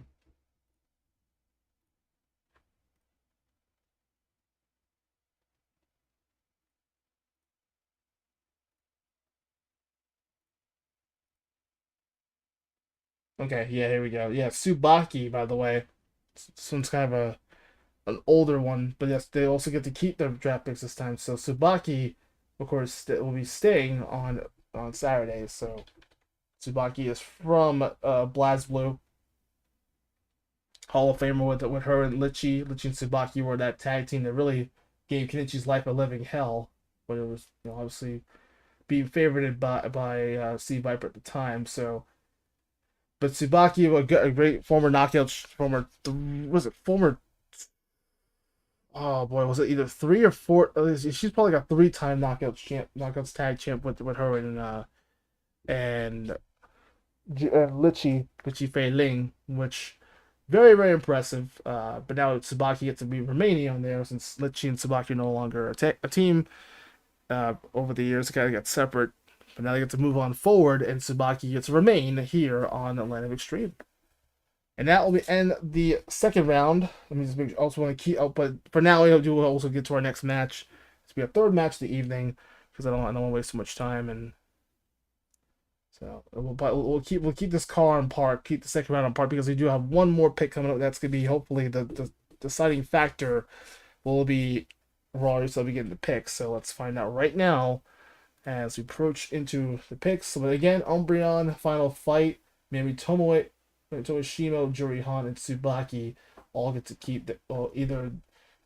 Okay, yeah, here we go. Yeah, Tsubaki, by the way. This one's kind of an older one, but yes, they also get to keep their draft picks this time. So Tsubaki, of course, will be staying on on Saturday. So Tsubaki is from BlazBlue, Hall of Famer with her and Lichi. Lichi and Tsubaki were that tag team that really gave Kenichi's life a living hell, but it was, you know, obviously being favorited by C Viper at the time. So, but Tsubaki, a great former knockout, former. Oh boy, was it either 3 or 4? She's probably got 3-time knockouts tag champ with her and Lichi Fei Ling, which very, very impressive. But now Tsubaki gets to be remaining on there since Lichi and Tsubaki are no longer a team. Over the years, kind of got separate, but now they get to move on forward, and Tsubaki gets to remain here on Atlantic Extreme. And that will end the second round. Let me just also want to keep up, but for now we'll also get to our next match. It's be a third match of the evening because I don't want to waste too much time, and so we'll keep this car on par, keep the second round on par because we do have one more pick coming up. That's gonna be hopefully the deciding factor. Will be Raw, so we get the picks. So let's find out right now as we approach into the picks. So again, Umbreon final fight. Maybe Tomoe Shimo, Juri Han, and Tsubaki all get to keep either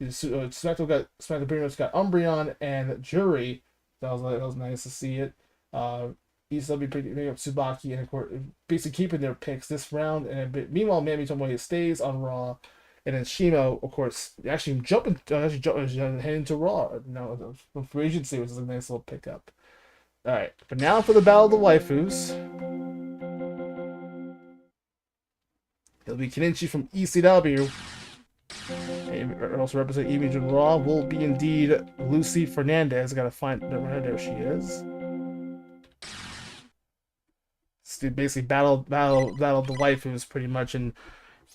SmackDown got Umbreon and Juri. That was nice to see it. ECW picking up Tsubaki and of course basically keeping their picks this round. And meanwhile, Mami Tomoe stays on Raw, and then Shimo, of course, actually heading to Raw now from free agency, which is a nice little pickup. All right, but now for the Battle of the Waifus. It'll be Kenichi from ECW. And also representing AB Mugen RAW will be indeed Lucy Fernandez. I gotta find her. There she is. It's basically battle of the waifus pretty much, and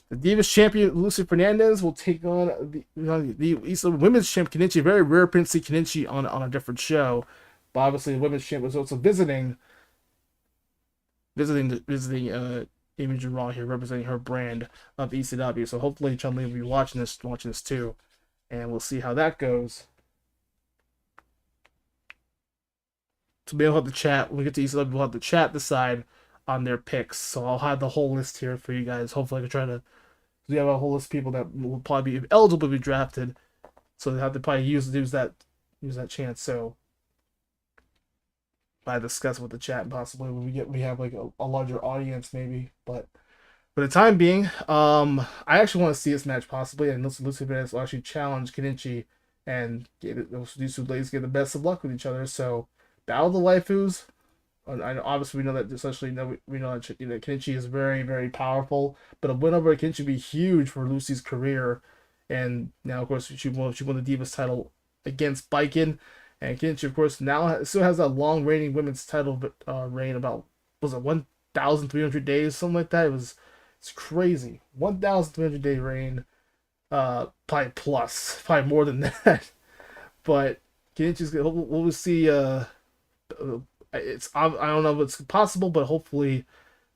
the Divas champion Lucy Fernandez will take on the women's champ Kenichi. Very rare to see Kenichi on a different show, but obviously the women's champ was also visiting Image Raw here, representing her brand of ECW. So hopefully Chun-Li will be watching this too, and we'll see how that goes. So we'll have the chat. When we get to ECW, we'll have the chat decide on their picks. So I'll have the whole list here for you guys. Hopefully I can try to. We have a whole list of people that will probably be eligible to be drafted, so they have to probably use that chance. So I discuss with the chat possibly when we have like a larger audience maybe, but for the time being, I actually want to see this match possibly, and Lucy Fernandez will actually challenge Kenichi and these two ladies get the best of luck with each other. So Battle of the Waifus. Obviously, we know that, especially we know that Kenichi is very, very powerful, but a win over Kenichi would be huge for Lucy's career. And now, of course, she won the Divas title against Biken. And Kenichi, of course, now still has that long reigning women's title reign, about, was it 1,300 days, something like that? It's crazy. 1,300 day reign, probably more than that. But Kenichi's we'll see. I don't know if it's possible, but hopefully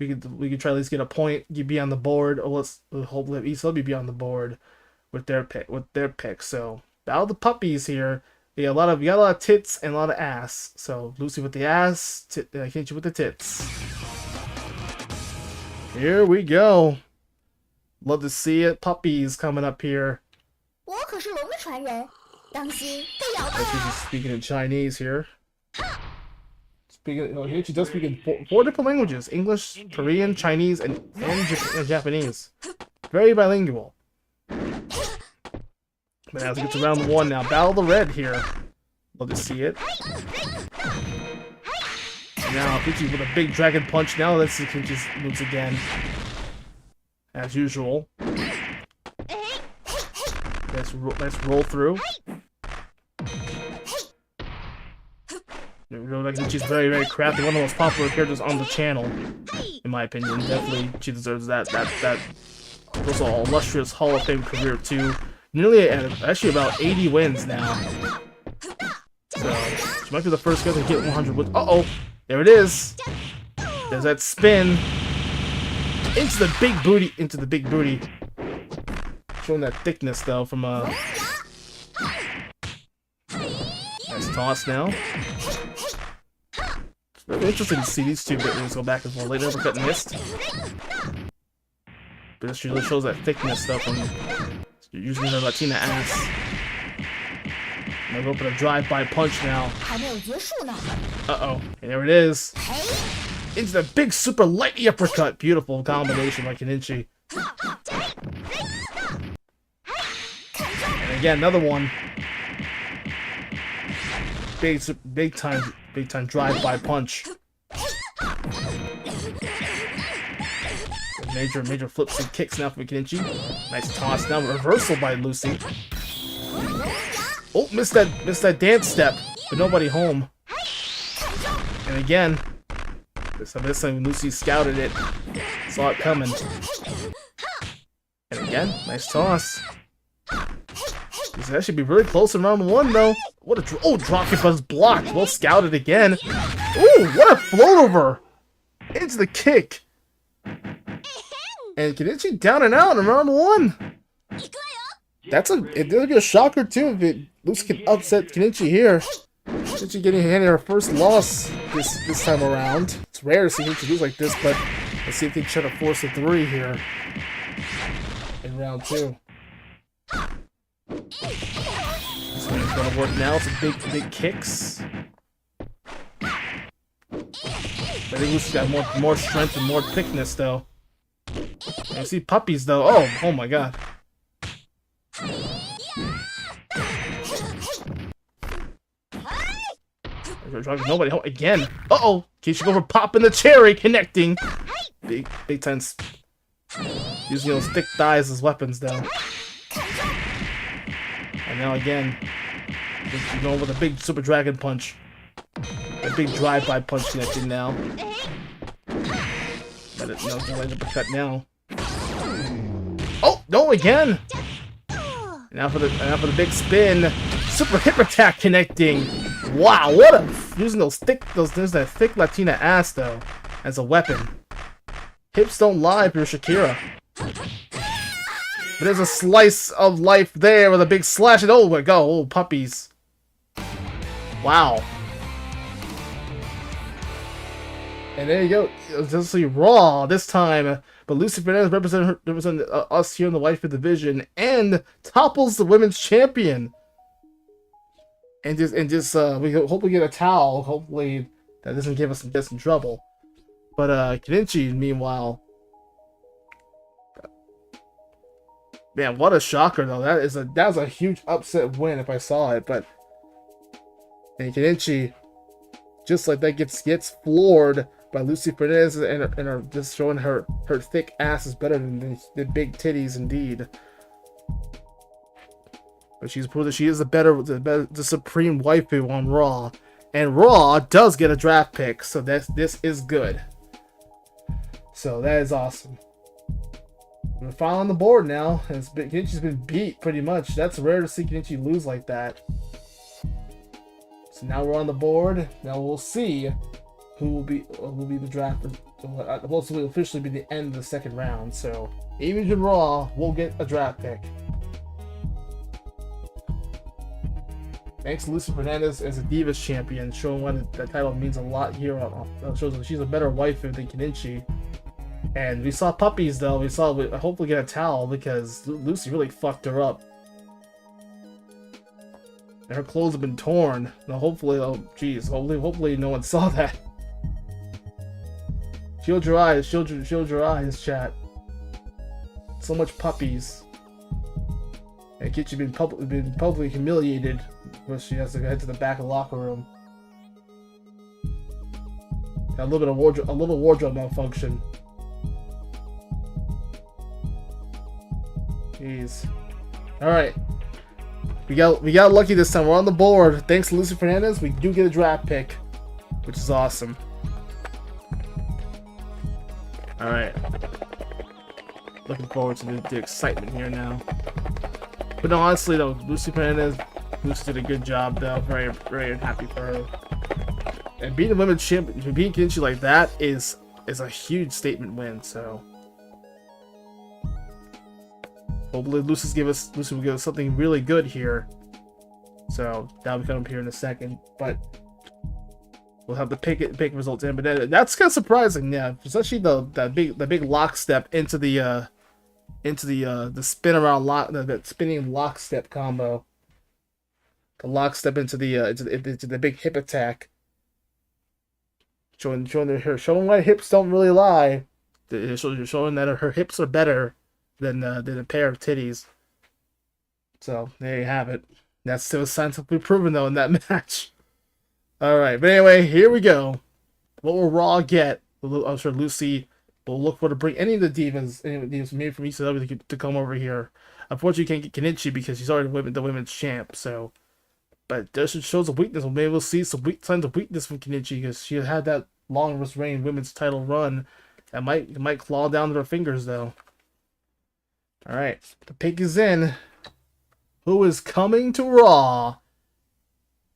we could try at least get a point. You be on the board, or let's hopefully have ECW be on the board with their pick. So Battle of the Puppies here. We got a lot of tits and a lot of ass. So Lucy with the ass, Kenichi with the tits. Here we go. Love to see it. Puppies coming up here. She's speaking in Chinese here. Here she does speak in four different languages: English, Korean, Chinese, and Japanese. Very bilingual. But as we get to round one now, Battle of the Red here. Love to see it. Now Kenichi with a big dragon punch. Now let's see Kenichi's moves again, as usual. Let's roll through. She's very, very crafty. One of the most popular characters on the channel, in my opinion. Definitely, she deserves that also illustrious Hall of Fame career too. Nearly, actually about 80 wins now. So she might be the first guy to get 100 wins. There it is. There's that spin into the big booty. Showing that thickness though from nice toss now. Really interesting to see these two victims go back and forth. Late uppercut missed. But this really shows that thickness stuff from using the Latina ass. I'm gonna go for the drive-by punch now. Uh-oh. And there it is. Into the big super light uppercut. Beautiful combination by Kenichi. And again, another one. Big time drive-by punch. Major flips and kicks now from Kenichi. Nice toss now. Reversal by Lucy. Oh, missed that dance step, but nobody home. And again, this time Lucy scouted it, saw it coming. And again, nice toss. That should be really close in round 1, though. What a drop kick was blocked. Well scouted again. Ooh, what a float over into the kick. And Kenichi down and out in round 1. It'd be a shocker too if Lucy can upset Kenichi here. Kenichi getting handed her first loss this time around. It's rare to see Kenichi lose like this, but let's see if they try to force a 3 here in round 2. This one's gonna work now. Some big kicks. I think Lucy's got more strength and more thickness though. I see puppies though. Oh my god. Nobody home again. Uh-oh. Keisha go for popping the cherry, connecting. Big time. Using those thick thighs as weapons though. And now again, you're going with a big super dragon punch. A big drive-by punch connecting now. But it no uppercut now. Oh no again! And now for the big spin, super hip attack connecting. Wow, what a using there's that thick Latina ass though as a weapon. Hips don't lie if you're Shakira. But there's a slice of life there with a big slash and oh my god, oh puppies. Wow. And there you go. It's essentially Raw this time. But Lucy Fernandez represents us here in the White Fit division and topples the women's champion. And we hopefully get a towel. Hopefully that doesn't give us some trouble. But Kenichi, meanwhile, man, what a shocker though. That was a huge upset win if I saw it. But and Kenichi, just like that, gets floored by Lucy Fernandez and just showing her thick ass is better than the big titties indeed. But she's proved that she is the supreme waifu on Raw, and Raw does get a draft pick, so this is good. So that is awesome. We're finally on the board now. Kenichi's been beat pretty much. That's rare to see Kenichi lose like that. So now we're on the board. Now we'll see who will be the draft. Will officially be the end of the second round. So AB Mugen RAW will get a draft pick. Thanks to Lucy Fernandez as a Divas champion, showing why that title means a lot here. Shows that she's a better waifu than Kenichi. And we saw puppies though. We hopefully get a towel because Lucy really fucked her up. And her clothes have been torn. Now hopefully, oh geez, hopefully no one saw that. Shield your eyes, shield your eyes, chat. So much puppies. And Kenichi been publicly humiliated, where she has to head to the back of the locker room. Got a little bit of wardrobe malfunction. Jeez. All right. We got lucky this time. We're on the board. Thanks to Lucy Fernandez, we do get a draft pick, which is awesome. All right. Looking forward to the excitement here now. But no, honestly though, Lucy Fernandez did a good job though. Very, very happy for her. And beating the women's champion, beating Kenichi like that is a huge statement win. So hopefully Lucy will give us something really good here. So that'll be coming up here in a second. But we'll have the pick results in. But that's kind of surprising, yeah. Especially the big lockstep into the spin around lock the spinning lockstep combo. The lockstep into the big hip attack. Showing why hips don't really lie. Showing that her hips are better than a pair of titties. So there you have it. That's still scientifically proven though in that match. All right, but anyway, here we go. What will Raw get? I'm sure Lucy will look for to bring any of the divas maybe from ECW to come over here. Unfortunately, you can't get Kenichi because she's already the women's champ. So, but this shows a weakness. Maybe we'll see some signs of weakness from Kenichi because she had that longest reign women's title run. That might claw down to her fingers though. All right, the pick is in. Who is coming to Raw?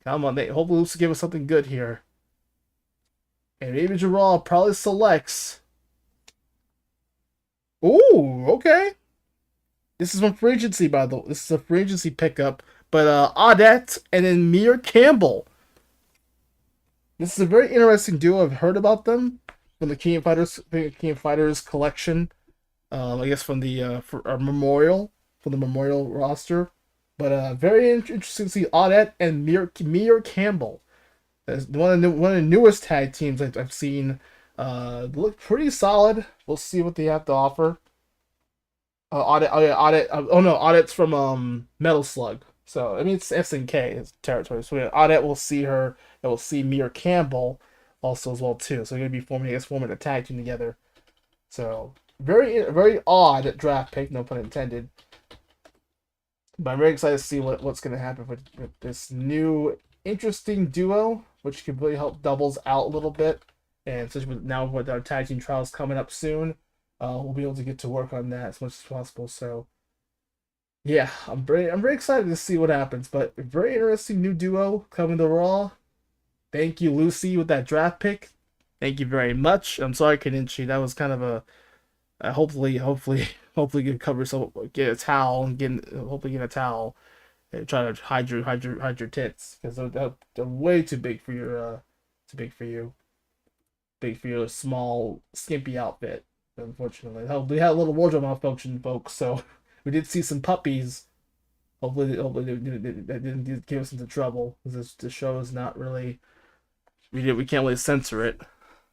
Come on, hopefully Lucy give us something good here. And AB Mugen RAW probably selects. Ooh, okay. This is from free agency, by the way. This is a free agency pickup. But Audette and then Mir Campbell. This is a very interesting duo. I've heard about them from the King of Fighters collection. I guess from the Memorial roster. But very interesting to see Audette and Mir Campbell. As one of the newest tag teams I've seen. Look pretty solid. We'll see what they have to offer. Audette's from Metal Slug. So I mean it's SNK territory. So Audette will see her, and we'll see Mir Campbell also as well too. So they're gonna be forming a tag team together. So very odd draft pick, no pun intended. But I'm very excited to see what's gonna happen with this new interesting duo, which can really help doubles out a little bit. And especially now with our tag team trials coming up soon, we'll be able to get to work on that as much as possible. So yeah, I'm very excited to see what happens. But a very interesting new duo coming to Raw. Thank you, Lucy, with that draft pick. Thank you very much. I'm sorry, Kenichi. That was kind of a hopefully get cover get a towel and hopefully get a towel and try to hide your tits because they're way too big for your big for your small skimpy outfit. Unfortunately, we had a little wardrobe malfunction, folks. So we did see some puppies. Hopefully that didn't give us into trouble because the show is not really we can't really censor it.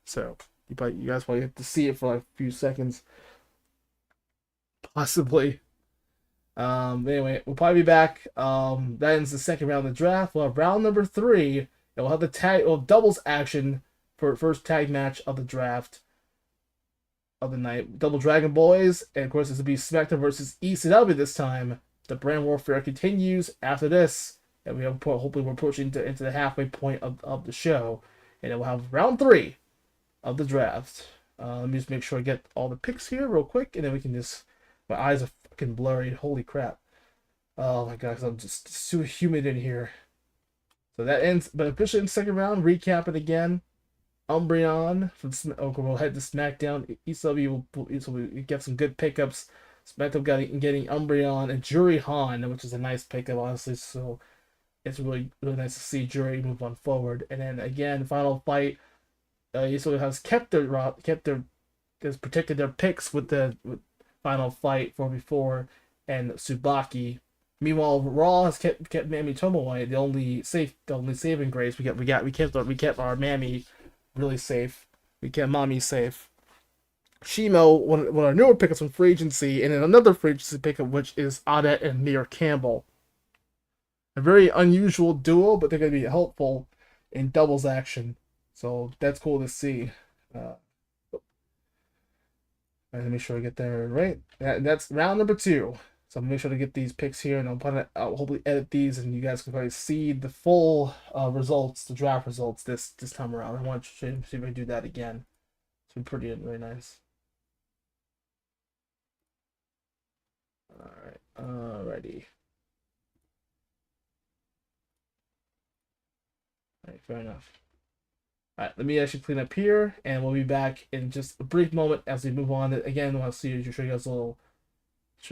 So you guys probably have to see it for like a few seconds, possibly. Anyway, we'll probably be back. That ends the second round of the draft. We'll have round number 3, and we'll have the doubles action for first tag match of the draft of the night. Double Dragon Boys, and of course this will be SmackDown versus ECW this time. The brand warfare continues after this, and hopefully we're pushing into the halfway point of the show, and then we'll have round 3 of the draft. Let me just make sure I get all the picks here real quick, and then we can just. My eyes are fucking blurry. Holy crap! Oh my god, I'm just too humid in here. So that ends, but officially in the second round. Recap it again. Umbreon from we'll head to SmackDown. ECW will get some good pickups. SmackDown getting Umbreon and Juri Han, which is a nice pickup, honestly. So it's really nice to see Juri move on forward. And then again, final fight. ECW has protected their picks with final fight 4v4 and Tsubaki. Meanwhile, Raw has kept Mammy Tomoe the only saving grace. We kept our Mammy really safe. We kept Mommy safe. Shimo, one of our newer pickups from free agency, and then another free agency pickup, which is Audette and Mir Campbell. A very unusual duo, but they're going to be helpful in doubles action. So that's cool to see. Let me make sure I get there right. That's round number 2. So I'm gonna make sure to get these picks here, and I'll hopefully edit these, and you guys can probably see the full results, the draft results this time around. I want to see if I can do that again. It's been pretty really nice. All right, alrighty. All right, fair enough. All right, let me actually clean up here, and we'll be back in just a brief moment as we move on. Again, I'll show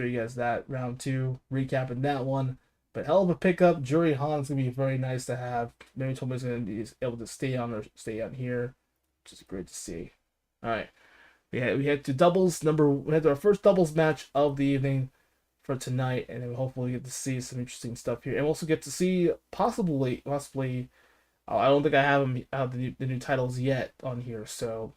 you guys that round 2 recapping that one. But hell of a pickup. Jury Han's gonna be very nice to have. Maybe Tomo's gonna be able to stay on here, which is great to see. All right, we had two doubles. We had our first doubles match of the evening for tonight, and then hopefully get to see some interesting stuff here, and we'll also get to see possibly. I don't think I have the new titles yet on here, so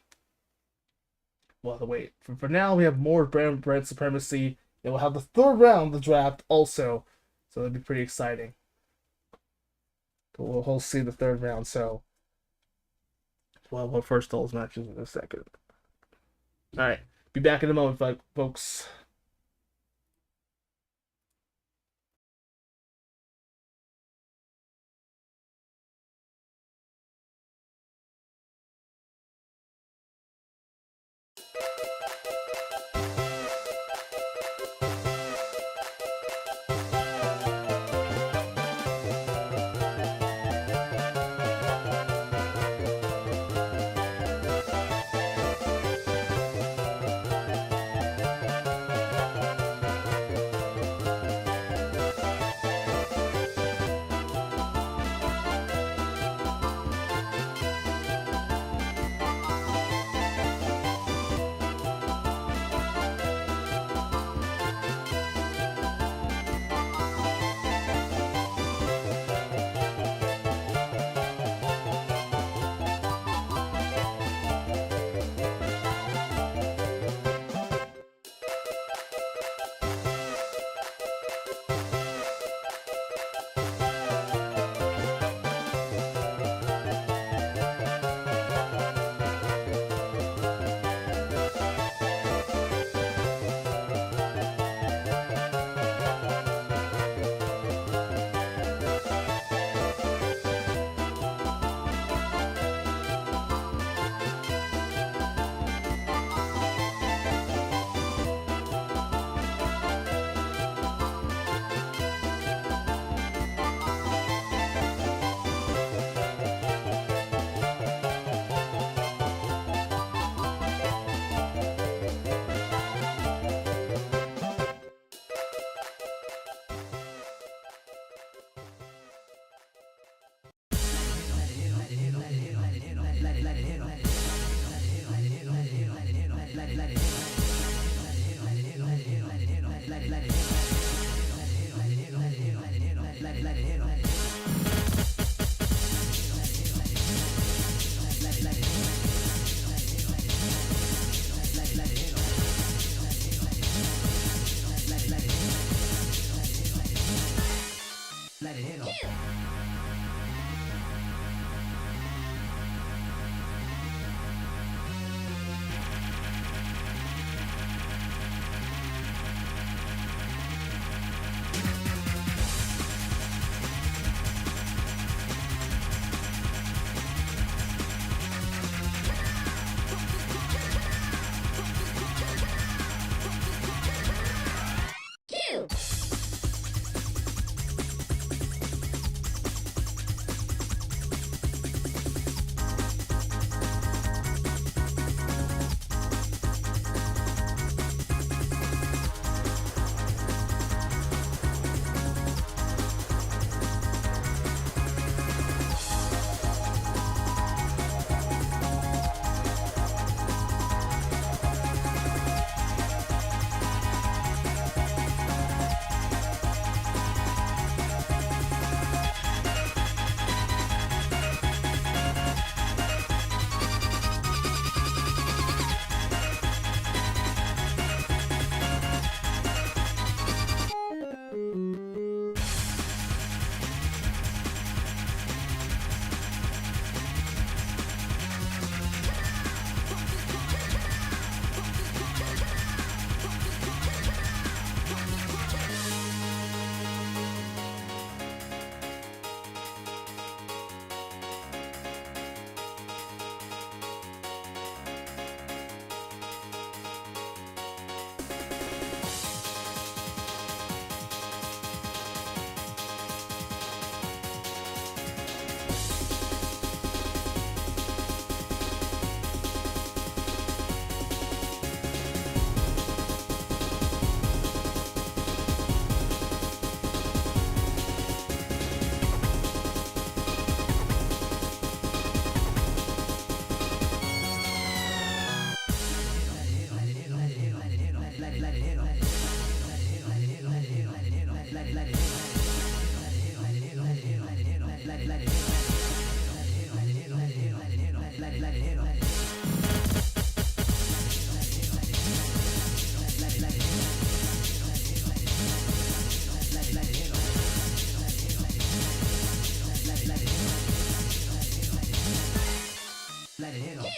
we'll have to wait. For now, we have more brand supremacy, and we'll have the third round of the draft also, so that'll be pretty exciting. But we'll see the third round, so we'll have our first doubles matches in a second. All right, be back in a moment, folks. Let it hit him.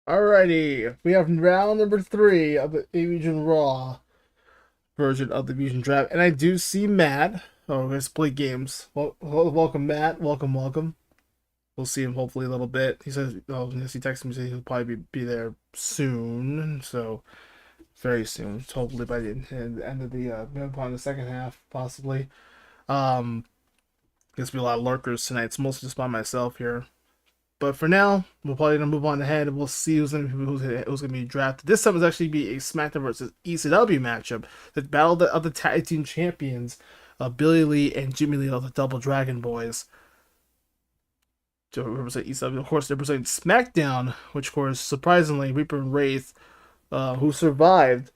Alrighty, we have round number 3 of the AB Mugen RAW version of the Mugen Draft, and I do see Matt. Oh, let's play games. Welcome, Matt. Welcome. We'll see him hopefully a little bit. He says, oh, yes, he texted me saying he'll probably be there soon, so very soon. Hopefully by the end of the upon the second half, possibly. There's gonna be a lot of lurkers tonight. It's mostly just by myself here. But for now, we're probably gonna move on ahead, and we'll see who's gonna be drafted. This time is actually be a SmackDown versus ECW matchup. The battle of the tag team champions, Billy Lee and Jimmy Lee of the Double Dragon Boys. To represent ECW, of course, they're representing SmackDown, which, of course, surprisingly, Reaper and Wraith, who survived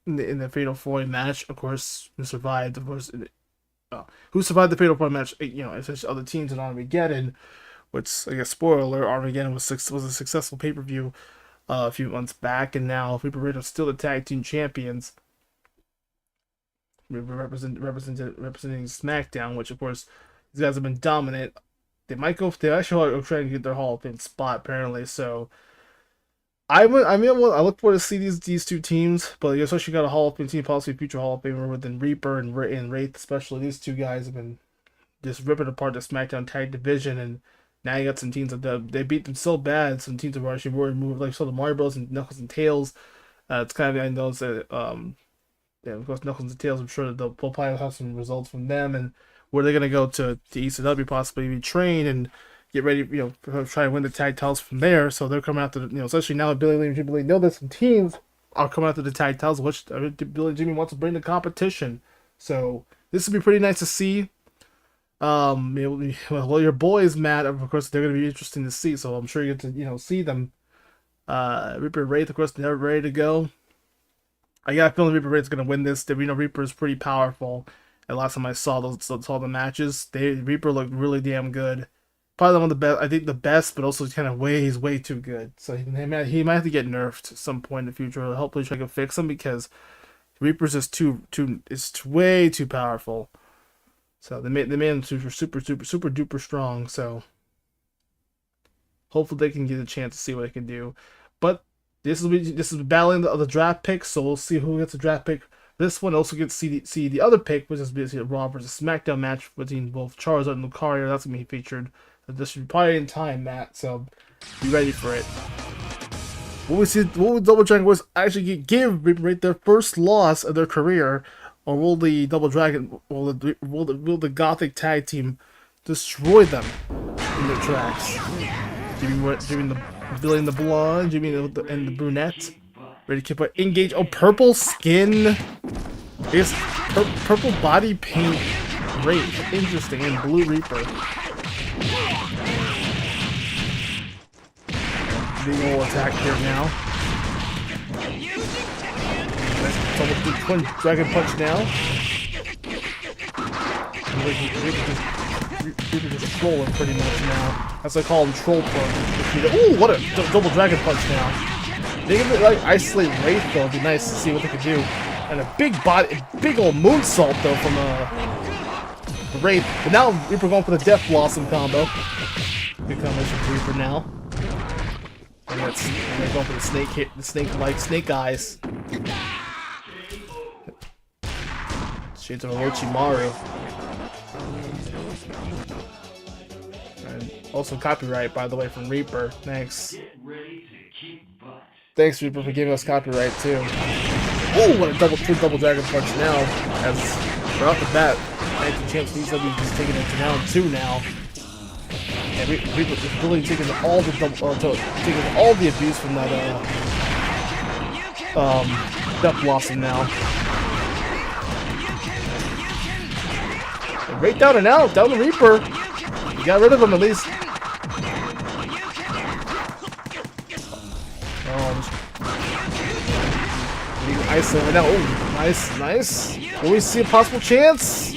in the Fatal 4 match, of course, who survived the Fatal 4 match, essentially other teams in Armageddon. Which, I guess, spoiler alert, Armageddon was a successful pay-per-view a few months back, and now Reaper Raid are still the tag team champions. Representing SmackDown, which, of course, these guys have been dominant. They actually are trying to get their Hall of Fame spot, apparently, so I look forward to see these two teams, but you especially got a Hall of Fame team, possibly future Hall of Famer within Reaper and Wraith, especially. These two guys have been just ripping apart the SmackDown tag division, and now you got some teams that they beat them so bad. Some teams are actually more removed, like the Mario Bros. And Knuckles and Tails. It's kind of, I know that of course Knuckles and Tails. I'm sure that they'll probably have some results from them, and where they're gonna go to ECW, possibly be trained and get ready, try to win the tag titles from there. So they're coming after especially now that Billy Lee and Jimmy Lee know that some teams are coming after the tag titles, which Billy and Jimmy wants to bring the competition. So this would be pretty nice to see. Well, your boys, Matt, of course, they're going to be interesting to see, so I'm sure you get to, see them. Reaper and Wraith, of course, they're ready to go. I got a feeling Reaper Wraith's going to win this. Reaper is pretty powerful. And last time I saw the matches, Reaper looked really damn good. Probably one of the best, I think the best, but also kind of he's way too good. So he might have to get nerfed at some point in the future. Hopefully try to fix him, because Reaper's just it's way too powerful. So they made him super duper strong. So hopefully they can get a chance to see what they can do. But this is battling the draft picks, so we'll see who gets a draft pick. This one also gets to see the other pick, which is basically a Raw versus SmackDown match between both Charizard and Lucario. That's gonna be featured. This should be probably in time, Matt. So be ready for it. Will Double Dragon Boys actually give Reaper their first loss of their career? Or will the Double Dragon, will the Gothic tag team destroy them in their tracks? Jimmy the Billy and the blonde, Jimmy and the brunette, ready to keep engage. Oh, purple skin. I guess purple body paint. Great, interesting, and blue Reaper. Big ol' attack here now. Double twin dragon punch now. Reaper just trolling pretty much now. That's what I call him, troll pro. Ooh, what a double dragon punch now. They can isolate Wraith though. It'd be nice to see what they could do. And a big old moonsault though from Wraith. But now Reaper going for the Death Blossom combo. Good combination for Reaper now. And they're going for the snake eyes. Shades of Orochimaru. And also copyright, by the way, from Reaper. Thanks. Thanks, Reaper, for giving us copyright, too. Oh, what a double dragon punch now. As right off the bat, thank you, Champs ECW is taking it to round 2 now. And Reaper is really taking all the abuse from that Death Blossom now. Right down and out, down the Reaper. You got rid of him at least. Ice over now. Oh, nice. Will we see a possible chance?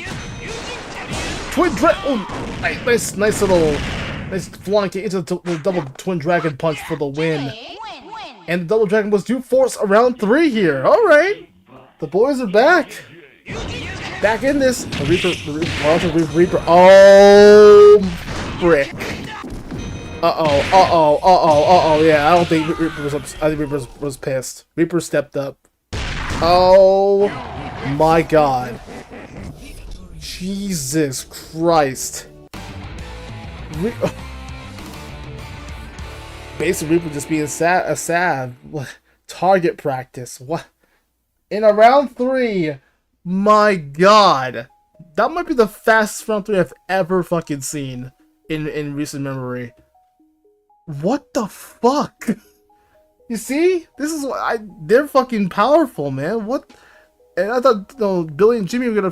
Twin Dragon. Oh, nice flanking into the double Twin Dragon punch for the win. And the Double Dragon was due force around 3 here. All right, the boys are back. Back in this. The Reaper. Oh, frick. Yeah, I don't think Reaper was I think Reaper was pissed. Reaper stepped up. Oh my god. Jesus Christ. Basically, Reaper just being a sad. Target practice. What? In a round 3, my god. That might be the fastest round 3 I've ever fucking seen in recent memory. What the fuck? You see? This is what they're fucking powerful, man. What? And I thought, Billy and Jimmy were gonna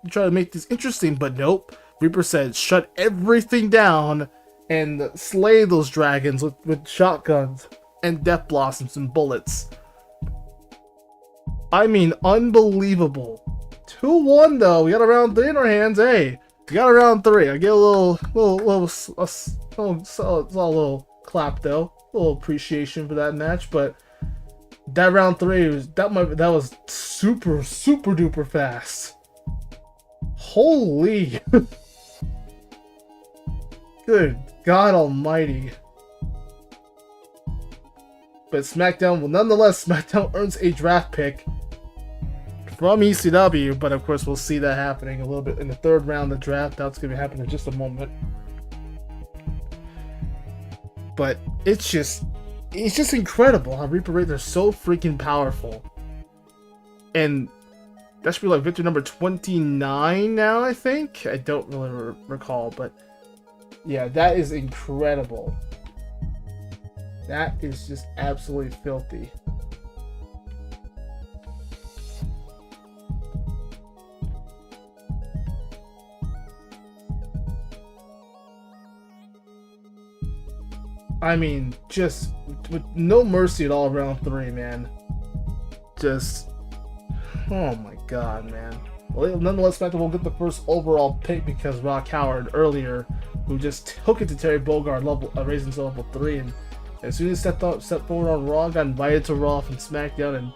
try to make this interesting, but nope. Reaper said, shut everything down and slay those dragons with shotguns and death blossoms and bullets. I mean, unbelievable. 2-1 though. We got a round 3 in our hands. Hey, we got a round 3. I get a little clap though. A little appreciation for that match, but that round 3 was super duper fast. Holy. Good God Almighty. But SmackDown, nonetheless, SmackDown earns a draft pick from ECW, but of course we'll see that happening a little bit in the 3rd round of the draft. That's going to happen in just a moment. But it's just incredible how Reaper Wraith are so freaking powerful. And that should be like victory number 29 now, I think. I don't really recall, but yeah, that is incredible. That is just absolutely filthy. I mean, just with no mercy at all round 3, man. Just, oh my god, man. Well, nonetheless, SmackDown will get the first overall pick because Rock Howard earlier, who just took it to Terry Bogard, raising to level 3, and as soon as he stepped forward on Raw, got invited to Raw from SmackDown, and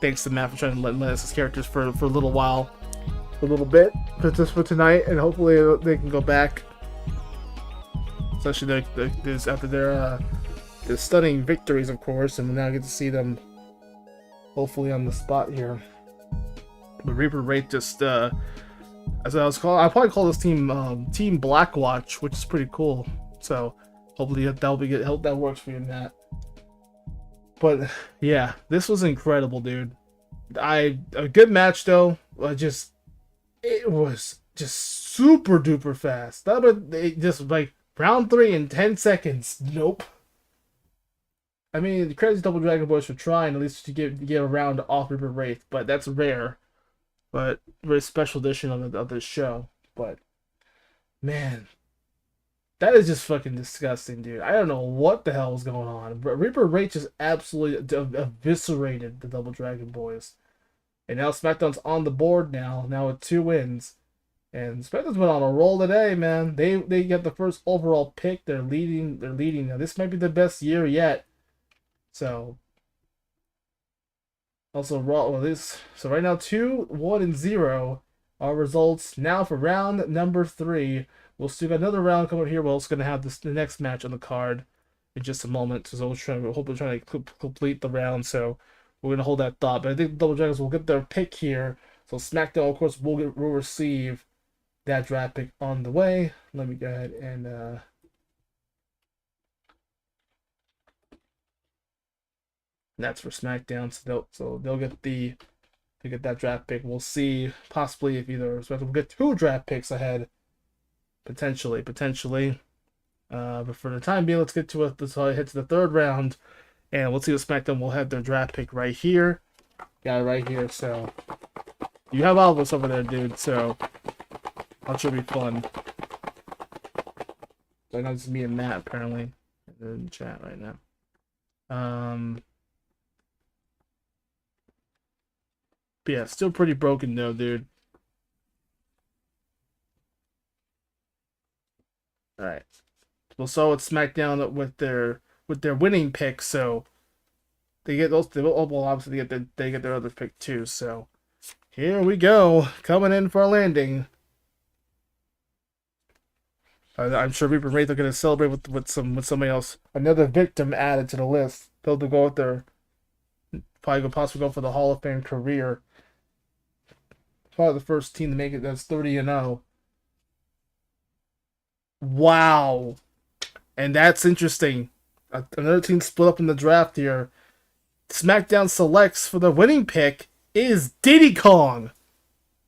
thanks to Matt for trying to let us his characters for a little while, a little bit, just for tonight, and hopefully they can go back. Especially after their stunning victories, of course, and we now get to see them hopefully on the spot here. But Reaper Wraith just, as I was calling, I'll probably call this team Team Blackwatch, which is pretty cool. So hopefully that'll be good. Hope that works for you, Matt. But yeah, this was incredible, dude. A good match though. It was just super duper fast. That was just like round 3 in 10 seconds. Nope. I mean, credit to Double Dragon Boys for trying at least to get a round off Reaper Wraith, but that's rare. But very special edition of this show. But man, that is just fucking disgusting, dude. I don't know what the hell is going on. But Reaper Wraith just absolutely eviscerated the Double Dragon Boys. And now SmackDown's on the board now with 2 wins. And SmackDown's been on a roll today, man. They get the first overall pick. They're leading now. This might be the best year yet. So also Raw so right now 2-1-0 are results now for round number 3. We'll still got another round coming here. We're also gonna have the next match on the card in just a moment. So we're hoping trying to complete the round. So we're gonna hold that thought. But I think the Double Dragons will get their pick here. So SmackDown, of course, will receive that draft pick on the way. Let me go ahead and that's for SmackDown. So they'll get that draft pick. We'll see possibly if either SmackDown will get 2 draft picks ahead. Potentially. But for the time being, let's head to the 3rd round, and we'll see if SmackDown will have their draft pick right here. Got it right here. So you have all of us over there, dude. So that should be fun. I know it's me and Matt apparently in the chat right now. But yeah, still pretty broken though, dude. All right. We'll start with SmackDown with their winning pick, so they get those. Well, obviously they get their other pick too. So here we go, coming in for a landing. I'm sure Reaper and Wraith are going to celebrate with somebody else. Another victim added to the list. They'll go with their probably possibly go for the Hall of Fame career. Probably the first team to make it that's 30-0. Wow. And that's interesting. Another team split up in the draft here. SmackDown selects for the winning pick is Diddy Kong.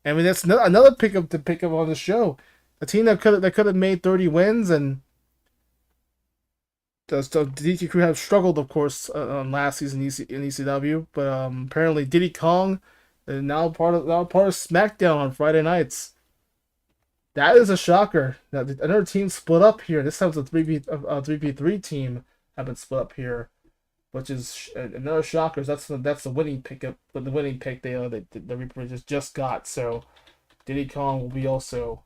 I mean, that's another pickup to pick up on the show. A team that could have made 30 wins, and the DT Crew have struggled, of course, on last season in ECW. But apparently, Diddy Kong is now part of SmackDown on Friday nights. That is a shocker. Now, another team split up here. This time it's a 3v3 team have been split up here, which is another shocker. That's the winning pickup, but the winning pick the Reaper just got. So Diddy Kong will be also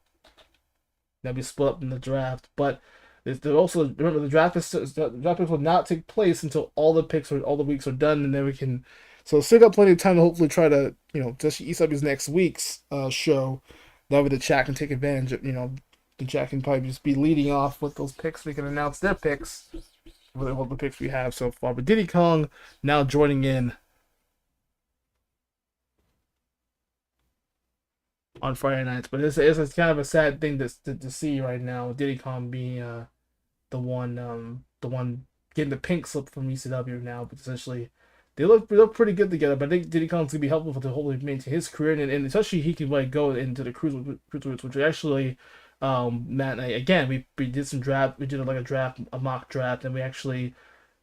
that'll be split up in the draft. But they're also remember the draft picks will not take place until all the weeks are done, and then we can. So still got plenty of time to hopefully try to just ECW's next week's show. That way the chat can take advantage of the chat can probably just be leading off with those picks. We can announce their picks. What the picks we have so far. But Diddy Kong now joining in on Friday nights. But it's kind of a sad thing to see right now. Diddy Kong being the one getting the pink slip from ECW now. But essentially, they look pretty good together. But I think Diddy Kong's gonna be helpful to hopefully maintain his career, and especially he can go into the cruiserweights, which actually. Matt and I, again, we did some draft. We did a mock draft, and we actually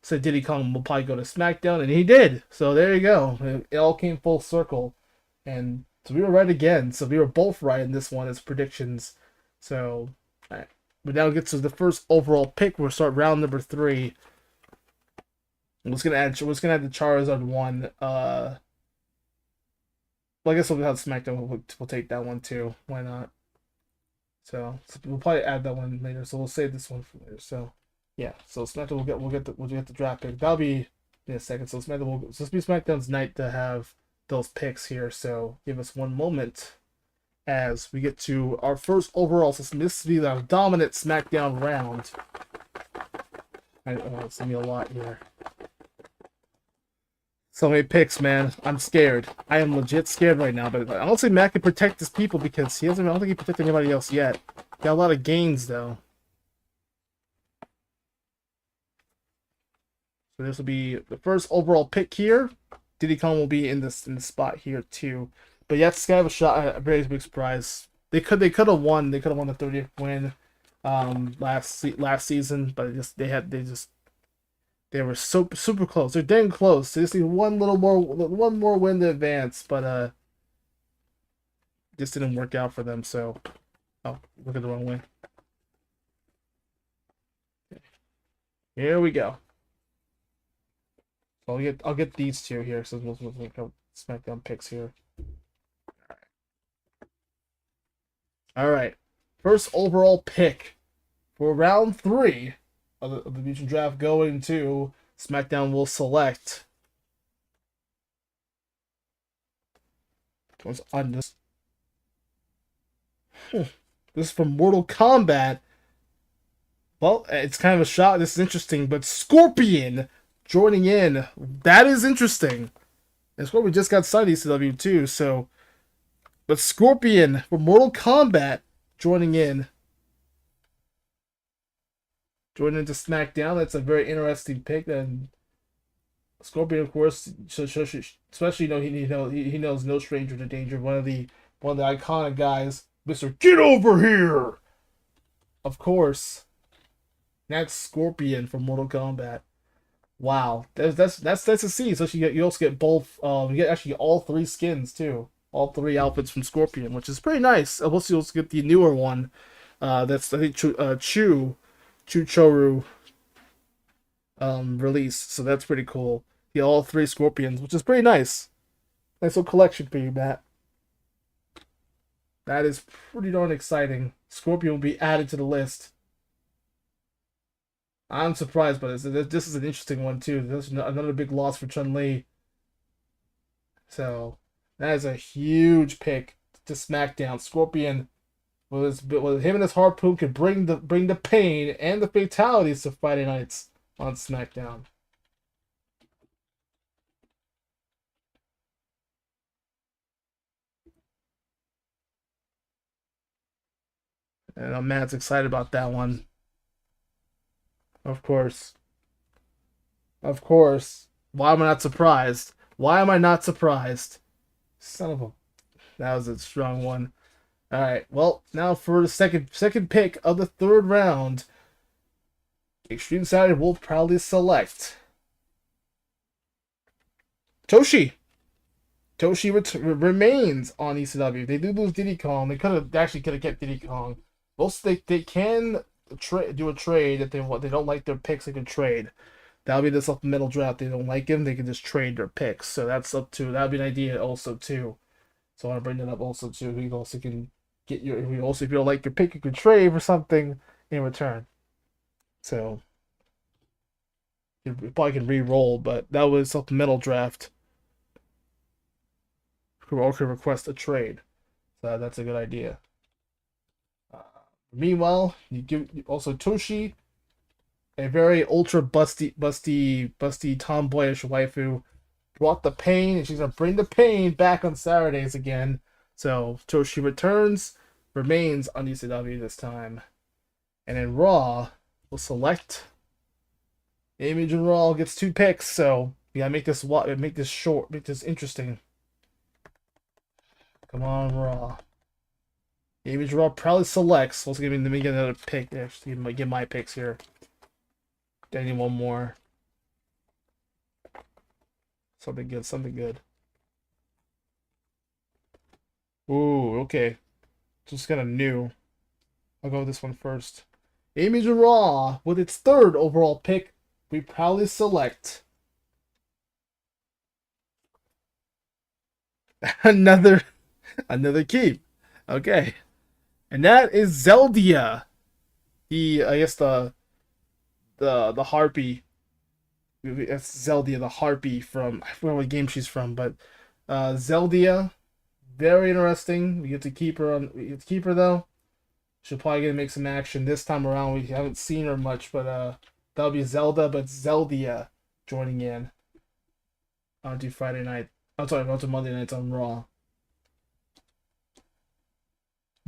said Diddy Kong will probably go to SmackDown, and he did. So there you go. It all came full circle, and so we were right again. So we were both right in this one as predictions. So, all right. We now get to the first overall pick. We'll start round number 3. We're just gonna add the Charizard one. Well, I guess we'll have SmackDown. We'll take that one too. Why not? So we'll probably add that one later. So we'll save this one for later. So yeah. So SmackDown we'll get the draft pick. That'll be in a second. So SmackDown this will be SmackDown's night to have those picks here. So give us one moment as we get to our first overall system. This will be the dominant SmackDown round. It's gonna be a lot here. So many picks, man. I'm scared. I am legit scared right now. But I don't think Matt can protect his people because I don't think he protected anybody else yet. Got a lot of gains though. So this will be the first overall pick here. Diddy Kong will be in the spot here too. But yeah, it's kind of a shot. A very big surprise. They could have won. They could have won the 30th win last season, but they were super close. They're dang close. They just need one more win to advance, but just didn't work out for them. So, oh, look at the wrong way. Okay. Here we go. So I'll get these two here. So we'll go SmackDown picks here. All right. First overall pick for round 3. Of the Mugen Draft going to SmackDown will select. On this. This is from Mortal Kombat. Well, it's kind of a shock. This is interesting, but Scorpion joining in. That is interesting. And Scorpion just got signed to ECW too, so. But Scorpion from Mortal Kombat joining in. Joining into SmackDown. That's a very interesting pick. And Scorpion, of course, especially he knows no stranger to danger. One of the iconic guys, Mr. Get Over Here. Of course, that's Scorpion from Mortal Kombat. Wow, that's a see. So you also get both. You get actually all 3 skins too. All 3 outfits from Scorpion, which is pretty nice. We'll also get the newer one. That's I think Chuchoru release, so that's pretty cool. Yeah, all 3 Scorpions, which is pretty nice. Nice little collection for you, Matt. That is pretty darn exciting. Scorpion will be added to the list. I'm surprised by this. This is an interesting one too. This is another big loss for Chun-Li. So that is a huge pick to SmackDown. Scorpion with him and his harpoon could bring the pain and the fatalities to Friday nights on SmackDown. And Matt's excited about that one. Of course. Of course. Why am I not surprised? Why am I not surprised? Son of a... That was a strong one. Alright, well, now for the second pick of the third round. Extreme Saturday will proudly select Toshi. Toshi remains on ECW. They do lose Diddy Kong. They could have kept Diddy Kong. Also, they can do a trade if they don't like their picks. They can trade. That'll be the supplemental draft. They don't like him. They can just trade their picks. So that's up to that'd be an idea also too. So I want to bring that up also too. You also can get your if you don't like your pick, you can trade for something in return. So you probably can re-roll, but that was supplemental draft. Or can request a trade. So that's a good idea. Meanwhile, you give also Toshi, a very ultra busty tomboyish waifu, brought the pain, and she's gonna bring the pain back on Saturdays again. So Toshi remains on ECW this time, and in Raw, we'll select. AB Mugen RAW gets 2 picks, so we gotta make this short, make this interesting. Come on, Raw. AB Mugen RAW probably selects. Let's let me get another pick. Actually, get my picks here. I need one more. Something good. Ooh, okay. Just kind of new. I'll go with this one first. AB Mugen RAW, with its 3rd overall pick, we proudly select another keep. Okay. And that is Zeldia. The harpy. It's Zeldia, the harpy from, I forget what game she's from, but Zeldia, very interesting. We get to keep her though. She'll probably gonna make some action this time around. We haven't seen her much, but that'll be Zelda, but Zeldia joining in onto Friday night. I'm sorry, onto Monday nights on Raw.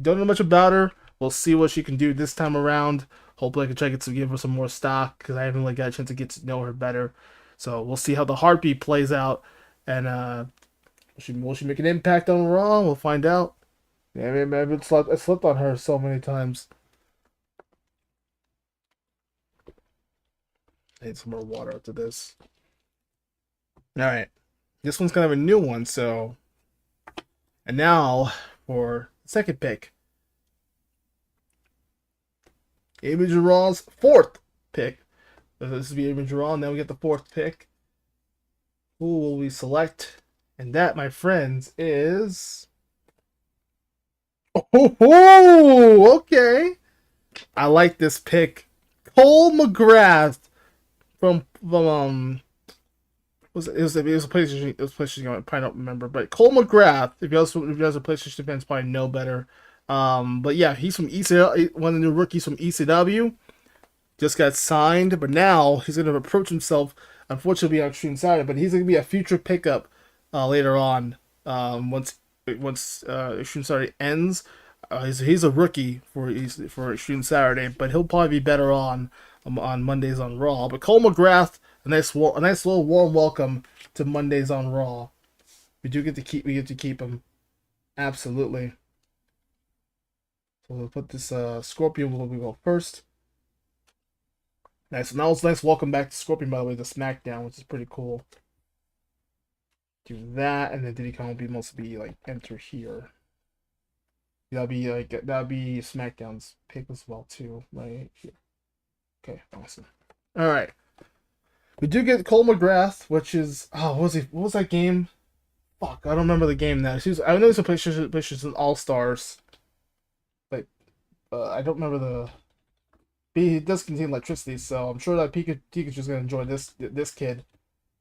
Don't know much about her. We'll see what she can do this time around. Hopefully I can try to give her some more stock, because I haven't really got a chance to get to know her better. So we'll see how the Harpy plays out. And will she make an impact on Raw? We'll find out. Yeah, maybe I slept on her so many times. I need some more water after this. Alright. This one's kind of a new one, so... And now, for the second pick. AB Mugen RAW's 4th pick. This will be AB Mugen RAW, and then we get the 4th pick. Who will we select? And that, my friends, is... Oh, okay. I like this pick. Cole McGrath from it was a PlayStation. It was PlayStation. I probably don't remember, but Cole McGrath. If you guys are PlayStation fans, probably know better. But yeah, he's from ECW. One of the new rookies from ECW. Just got signed, but now he's going to approach himself. Unfortunately, on Extreme Saturday, but he's going to be a future pickup later on. Once Extreme Saturday ends, he's a rookie for Extreme Saturday, but he'll probably be better on Mondays on Raw. But Cole McGrath, a nice little warm welcome to Mondays on Raw. We get to keep him, absolutely. So we'll put this Scorpion. We'll go first. Nice. Now it's nice. Welcome back to Scorpion, by the way, to SmackDown, which is pretty cool. Do that, and then Diddy Kong will mostly be like enter here. That'll be SmackDown's pick as well too, right here. Okay, awesome. All right, we do get Cole McGrath, which is what was that game? Fuck, I don't remember the game now. I know it's a PlayStation All Stars, but I don't remember the. He does contain electricity, so I'm sure that Pikachu's gonna enjoy this kid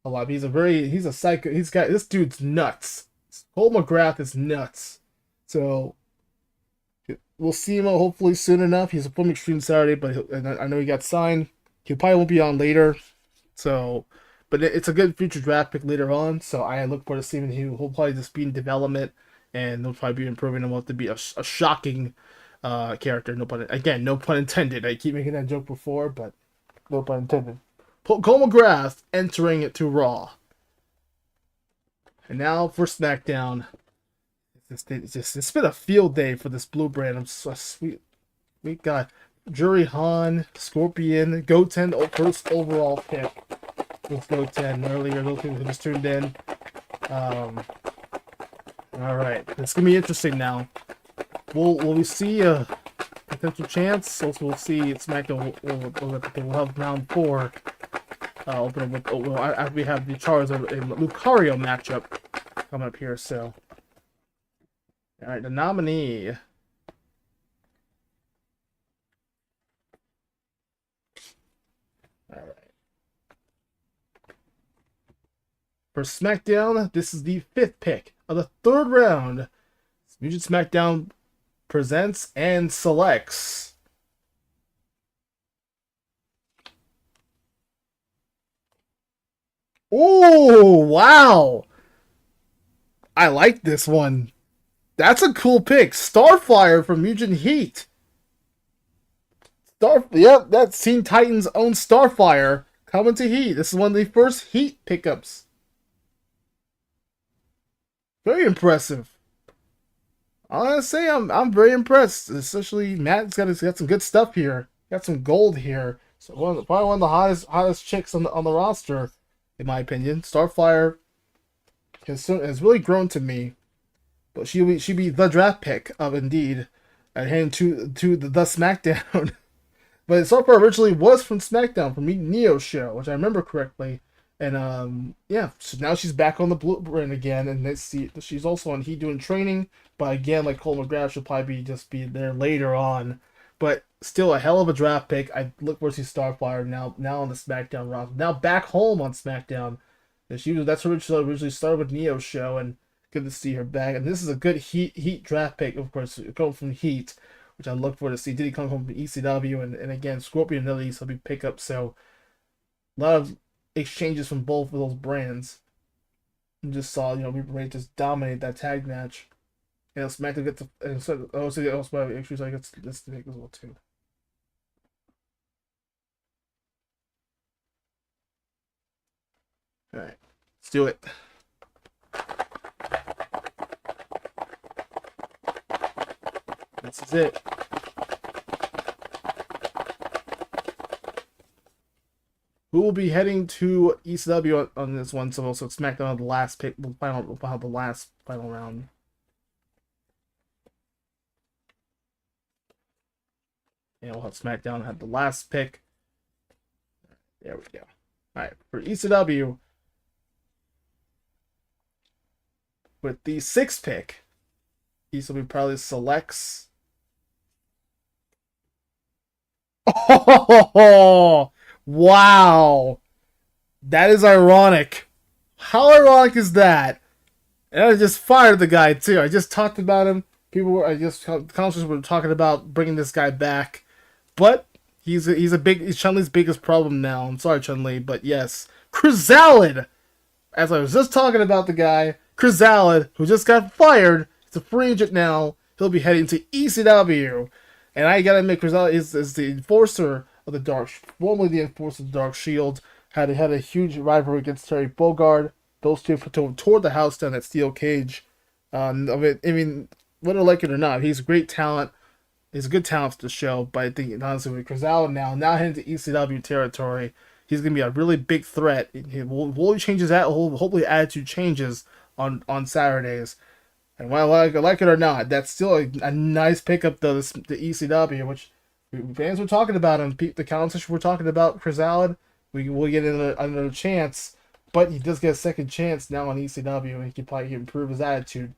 a lot. He's a psycho. This dude's nuts. Cole McGrath is nuts. So We'll see him hopefully soon enough. He's performing Extreme Saturday, but I know he got signed. He probably won't be on later. So, but it's a good future draft pick later on. So I look forward to seeing him. He'll probably just be in development, and they'll probably be improving him up to be a shocking character. No pun intended. I keep making that joke before, but no pun intended. Cole McGrath entering it to Raw. And now for SmackDown. It's been a field day for this blue brand. I'm so sweet. We got Jury Han, Scorpion, Goten, first overall pick with Goten earlier. Those people who just tuned in. All right, it's gonna be interesting now. Will we see a potential chance? Also, we'll see SmackDown. We'll have round 4. Open with after we have the Charizard and Lucario matchup coming up here. So, all right, the nominee. All right. For SmackDown, this is the 5th pick of the 3rd round. Mugen SmackDown presents and selects. Oh, wow. I like this one. That's a cool pick. Starfire from Mugen Heat. Yep, that's Teen Titans' own Starfire coming to Heat. This is one of the first Heat pickups. Very impressive. I gotta say, I'm very impressed. Especially Matt's got some good stuff here. Got some gold here. So probably one of the hottest chicks on the roster, in my opinion. Starfire has really grown to me. But she'll be the draft pick of Indeed, and heading to the SmackDown. But Starfire originally was from SmackDown, from Neo's show, which I remember correctly. And yeah, so now she's back on the blueprint again, and she's also on Heat doing training. But again, like Cole McGrath, she'll probably just be there later on. But still, a hell of a draft pick. I look forward to see Starfire now on the SmackDown roster, now back home on SmackDown. And that's where she originally started with Neo's show, and good to see her back. And this is a good Heat draft pick, of course, coming from Heat, which I look forward to see. Did he come from ECW? And again, Scorpion and Lily, so be pick up. So a lot of exchanges from both of those brands. You just saw, Reaper Ray just dominate that tag match. And SmackDown get to, and so also actually I guess this pick as well too. All right, let's do it. This is it. Who will be heading to ECW on this one? So also SmackDown on the last pick, the last final round. And we'll have SmackDown have the last pick. There we go. All right, for ECW, with the 6th pick, ECW probably selects. Oh, wow. That is ironic. How ironic is that? And I just fired the guy too. I just talked about him. Conscious were talking about bringing this guy back, but he's Chun-Li's biggest problem now. I'm sorry, Chun-Li, but yes, Chrysalid. As I was just talking about the guy, Chrysalid, who just got fired. He's a free agent now. He'll be heading to ECW, and I gotta admit, Chrysalid is the enforcer of the formerly the enforcer of the Dark Shield. Had a huge rivalry against Terry Bogard. Those two tore the house down at Steel Cage. I mean, whether I like it or not, he's a great talent. He's a good talent for the show. But I think, honestly, with Chrysalid now heading to ECW territory, he's going to be a really big threat. Will he change his hopefully attitude changes on Saturdays. And whether I like it or not, that's still a nice pickup, though, the ECW, which fans were talking about him. The comment section were talking about Chrysalid. We will get another chance. But he does get a second chance now on ECW, and he can probably improve his attitude.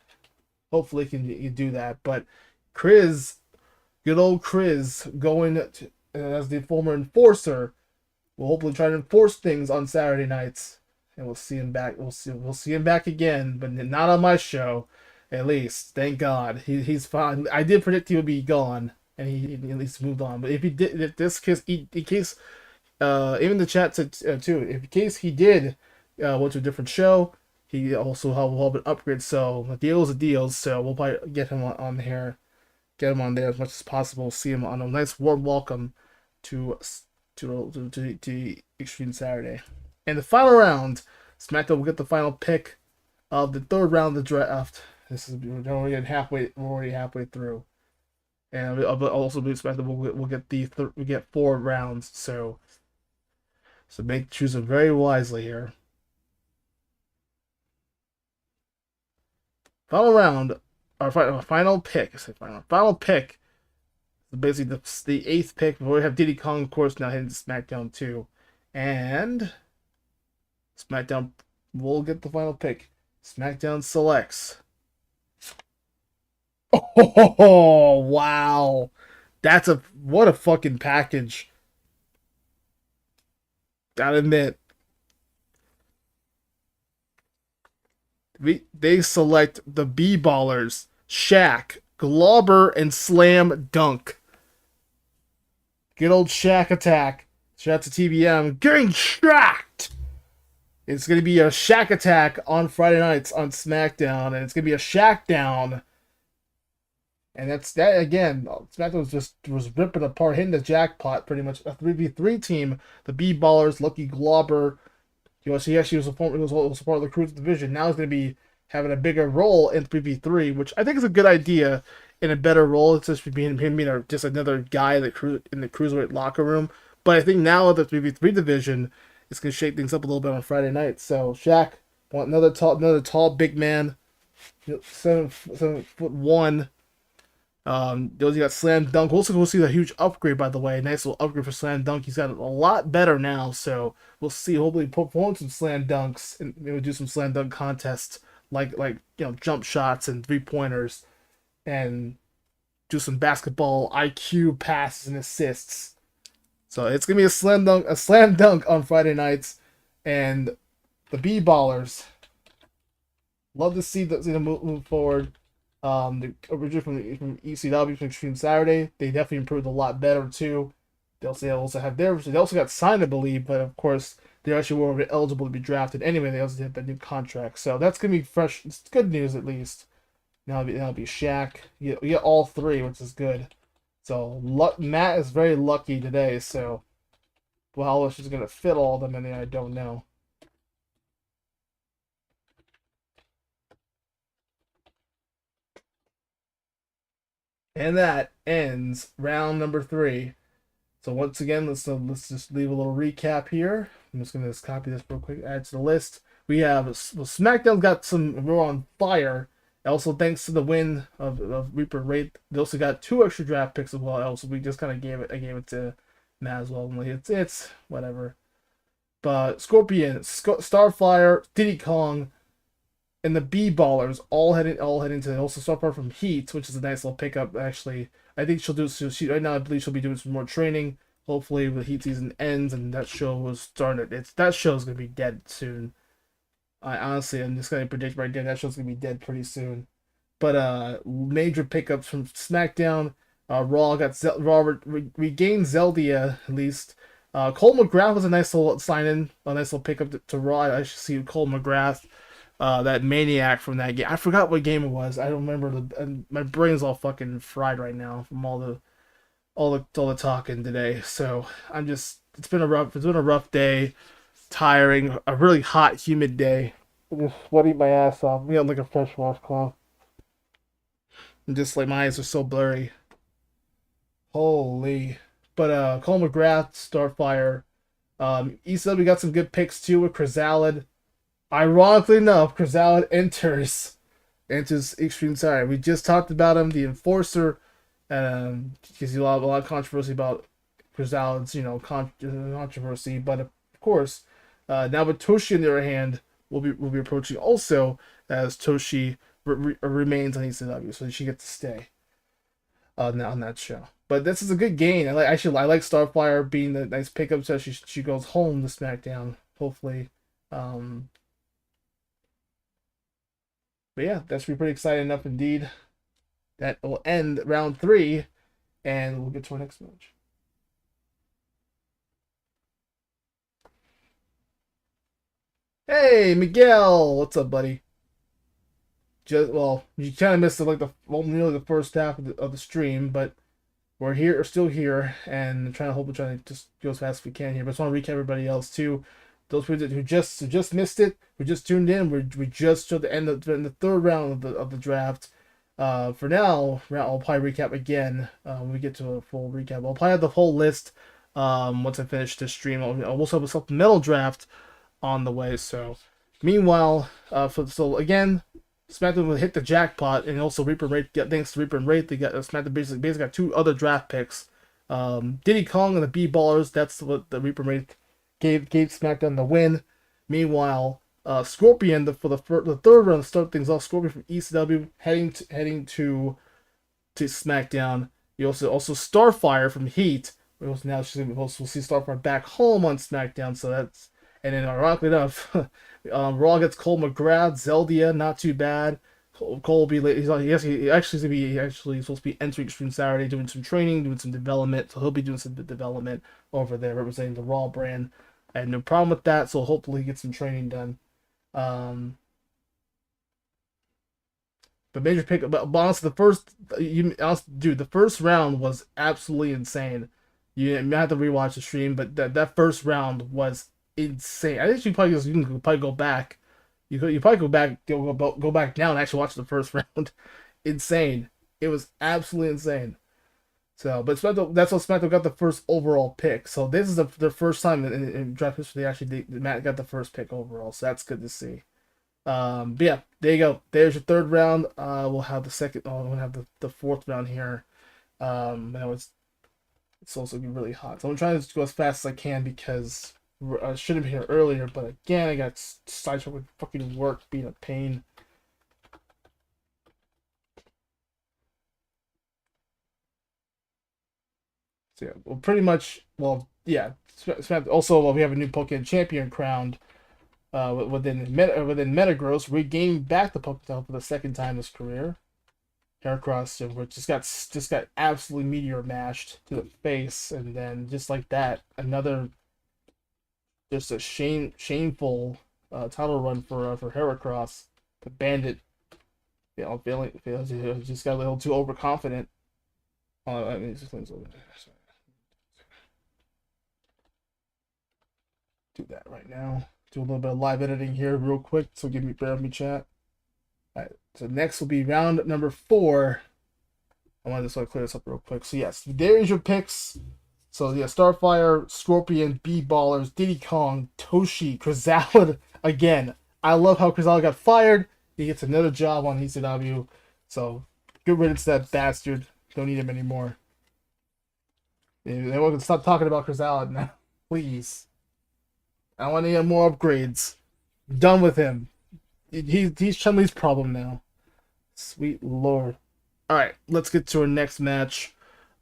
Hopefully, he can do that. But Chris, good old Chris, going as the former enforcer, will hopefully try to enforce things on Saturday nights, and we'll see him back. We'll see him back again, but not on my show. At least, thank God, he's fine. I did predict he would be gone, and he at least moved on. But if he did, if this case, in case, even the chat said too, if in case he did went to a different show, he also will have an upgrade. So a deal is a deal. So we'll probably get him on here, get him on there as much as possible. See him on a nice warm welcome to to Extreme Saturday. And the final round, SmackDown will get the final pick of the third round of the draft. This is we're already halfway through, and I'll also be expecting we'll get we get 4 rounds. So choose them very wisely here. Final round, our final pick. Final pick. Basically the 8th pick. We have Diddy Kong, of course, now heading to SmackDown too, and SmackDown will get the final pick. SmackDown selects. Oh wow, what a fucking package. Gotta admit, they select the B-Ballers, Shaq, Glauber, and Slam Dunk. Good old Shaq attack. Shout out to TBM. Getting shacked! It's going to be a Shaq attack on Friday nights on SmackDown, and it's going to be a Shaq down. And that's that again. SmackDown was ripping apart, hitting the jackpot pretty much. A 3v3 team. The B-Ballers, Lucky Glauber. He actually was a part of the Cruise division. Now he's going to be having a bigger role in 3v3, which I think is a good idea. In a better role, it's just being just another guy in the cruiserweight locker room. But I think now the 3v3 division is going to shake things up a little bit on Friday night. So Shaq, want another tall big man, 7'1". Those you got Slam Dunk. We'll also go see the huge upgrade, by the way. Nice little upgrade for Slam Dunk. He's got a lot better now, so we'll see. Hopefully, perform some Slam Dunks and maybe do some Slam Dunk contests, like jump shots and 3-pointers, and do some basketball IQ passes and assists. So it's gonna be a slam dunk on Friday nights, and the B-Ballers. Love to see them move forward. The originally from ECW from Extreme Saturday, they definitely improved a lot better too. They also got signed, I believe, but of course they actually were eligible to be drafted anyway. They also had a new contract, so that's gonna be fresh. It's good news at least. Now it'll be Shaq. You get all 3, which is good. So Matt is very lucky today. So how much is gonna fit all of them in there, I don't know. And that ends round number 3. So once again, let's just leave a little recap here. I'm just gonna copy this real quick, add to the list. We have SmackDown got we're on fire. Also, thanks to the win of Reaper Wraith, they also got 2 extra draft picks as well. Also, we just kind of gave it to Matt as well. It's whatever. But Scorpion, Starfire, Diddy Kong, and the B-Ballers all heading to also Starfire from Heat, which is a nice little pickup. Actually, I think right now I believe she'll be doing some more training. Hopefully, the Heat season ends and that show was started. That show's gonna be dead soon. I'm just gonna predict right there that show's gonna be dead pretty soon. But major pickups from SmackDown. Raw regained Zeldia at least. Cole McGrath was a nice little sign-in, a nice little pickup to Raw. I should see Cole McGrath, that maniac from that game. I forgot what game it was. I don't remember. My brain's all fucking fried right now from all the talking today. So it's been a rough day. Tiring, a really hot, humid day. I'm just sweating my ass off. I'm like a fresh washcloth. And just like my eyes are so blurry. Holy. But Cole McGrath, Starfire. ECW got some good picks too with Chrysalid. Ironically enough, Chrysalid enters Extreme Saturday. We just talked about him, the Enforcer. Gives you a lot of controversy about Chrysalid's, controversy. But of course, now with Toshi on the other hand, we'll be approaching also as Toshi remains on ECW, so she gets to stay on that show. But this is a good gain. I like Starfire being the nice pickup, so she goes home to SmackDown. Hopefully, But yeah, that should be pretty exciting enough indeed. That will end round 3, and we'll get to our next match. Hey, Miguel, what's up, buddy? Just well, you kind of missed like nearly the first half of the stream, but we're here, we're still here, and we're trying to just go as fast as we can here. But I just want to recap everybody else too. Those people who just missed it, who just tuned in, we just showed the end of the third round of the draft. For now, I'll probably recap again when we get to a full recap. I'll probably have the whole list once I finish this stream. I'll also have a supplemental draft on the way. So, meanwhile, so again, SmackDown will hit the jackpot, and also Reaper and Wraith. Thanks to Reaper and Wraith, they got SmackDown basically got 2 other draft picks. Diddy Kong and the B Ballers. That's what the Reaper and Wraith gave SmackDown the win. Meanwhile, Scorpion for the third round to start things off. Scorpion from ECW heading to SmackDown. You also Starfire from Heat. We'll see Starfire back home on SmackDown. So that's, and then ironically enough, Raw gets Cole McGrath, Zeldia, not too bad. Cole will be late. He actually supposed to be entering Extreme Saturday, doing some training, doing some development. So he'll be doing some development over there, representing the Raw brand. I had no problem with that. So hopefully he gets some training done. But major pick. But honestly, the first round was absolutely insane. You have to rewatch the stream, but that first round was insane. I think you can probably go back. You probably go back now and actually watch the first round. Insane. It was absolutely insane. So, but that's what SmackDown got the first overall pick. So this is the first time in draft history Matt got the first pick overall. So that's good to see. But yeah, there you go. There's your third round. We'll have the second. We'll have the fourth round here. Now it's also gonna be really hot. So I'm trying to go as fast as I can because I should have been here earlier. But again, I got sidetracked with fucking work being a pain. So yeah, well, pretty much. Well, yeah. Also, we have a new Pokemon champion crowned. Within Metagross, regaining back the Pokemon for the second time in his career. Heracross, which just got absolutely meteor mashed to the face, and then just like that, another just a shameful title run for Heracross. The Bandit, just got a little too overconfident. I mean, do that right now. Do a little bit of live editing here real quick, so bear with me, chat. Alright, so next will be round number 4. I wanted to sort of clear this up real quick. So yes, there's your picks. So yeah, Starfire, Scorpion, B-Ballers, Diddy Kong, Toshi, Chrysalid again. I love how Chrysalid got fired. He gets another job on ECW. So good riddance to that bastard. Don't need him anymore. They want to stop talking about Chrysalid now. Please. I want to get more upgrades. Done with him. He's Chun-Li's problem now. Sweet lord. Alright, let's get to our next match.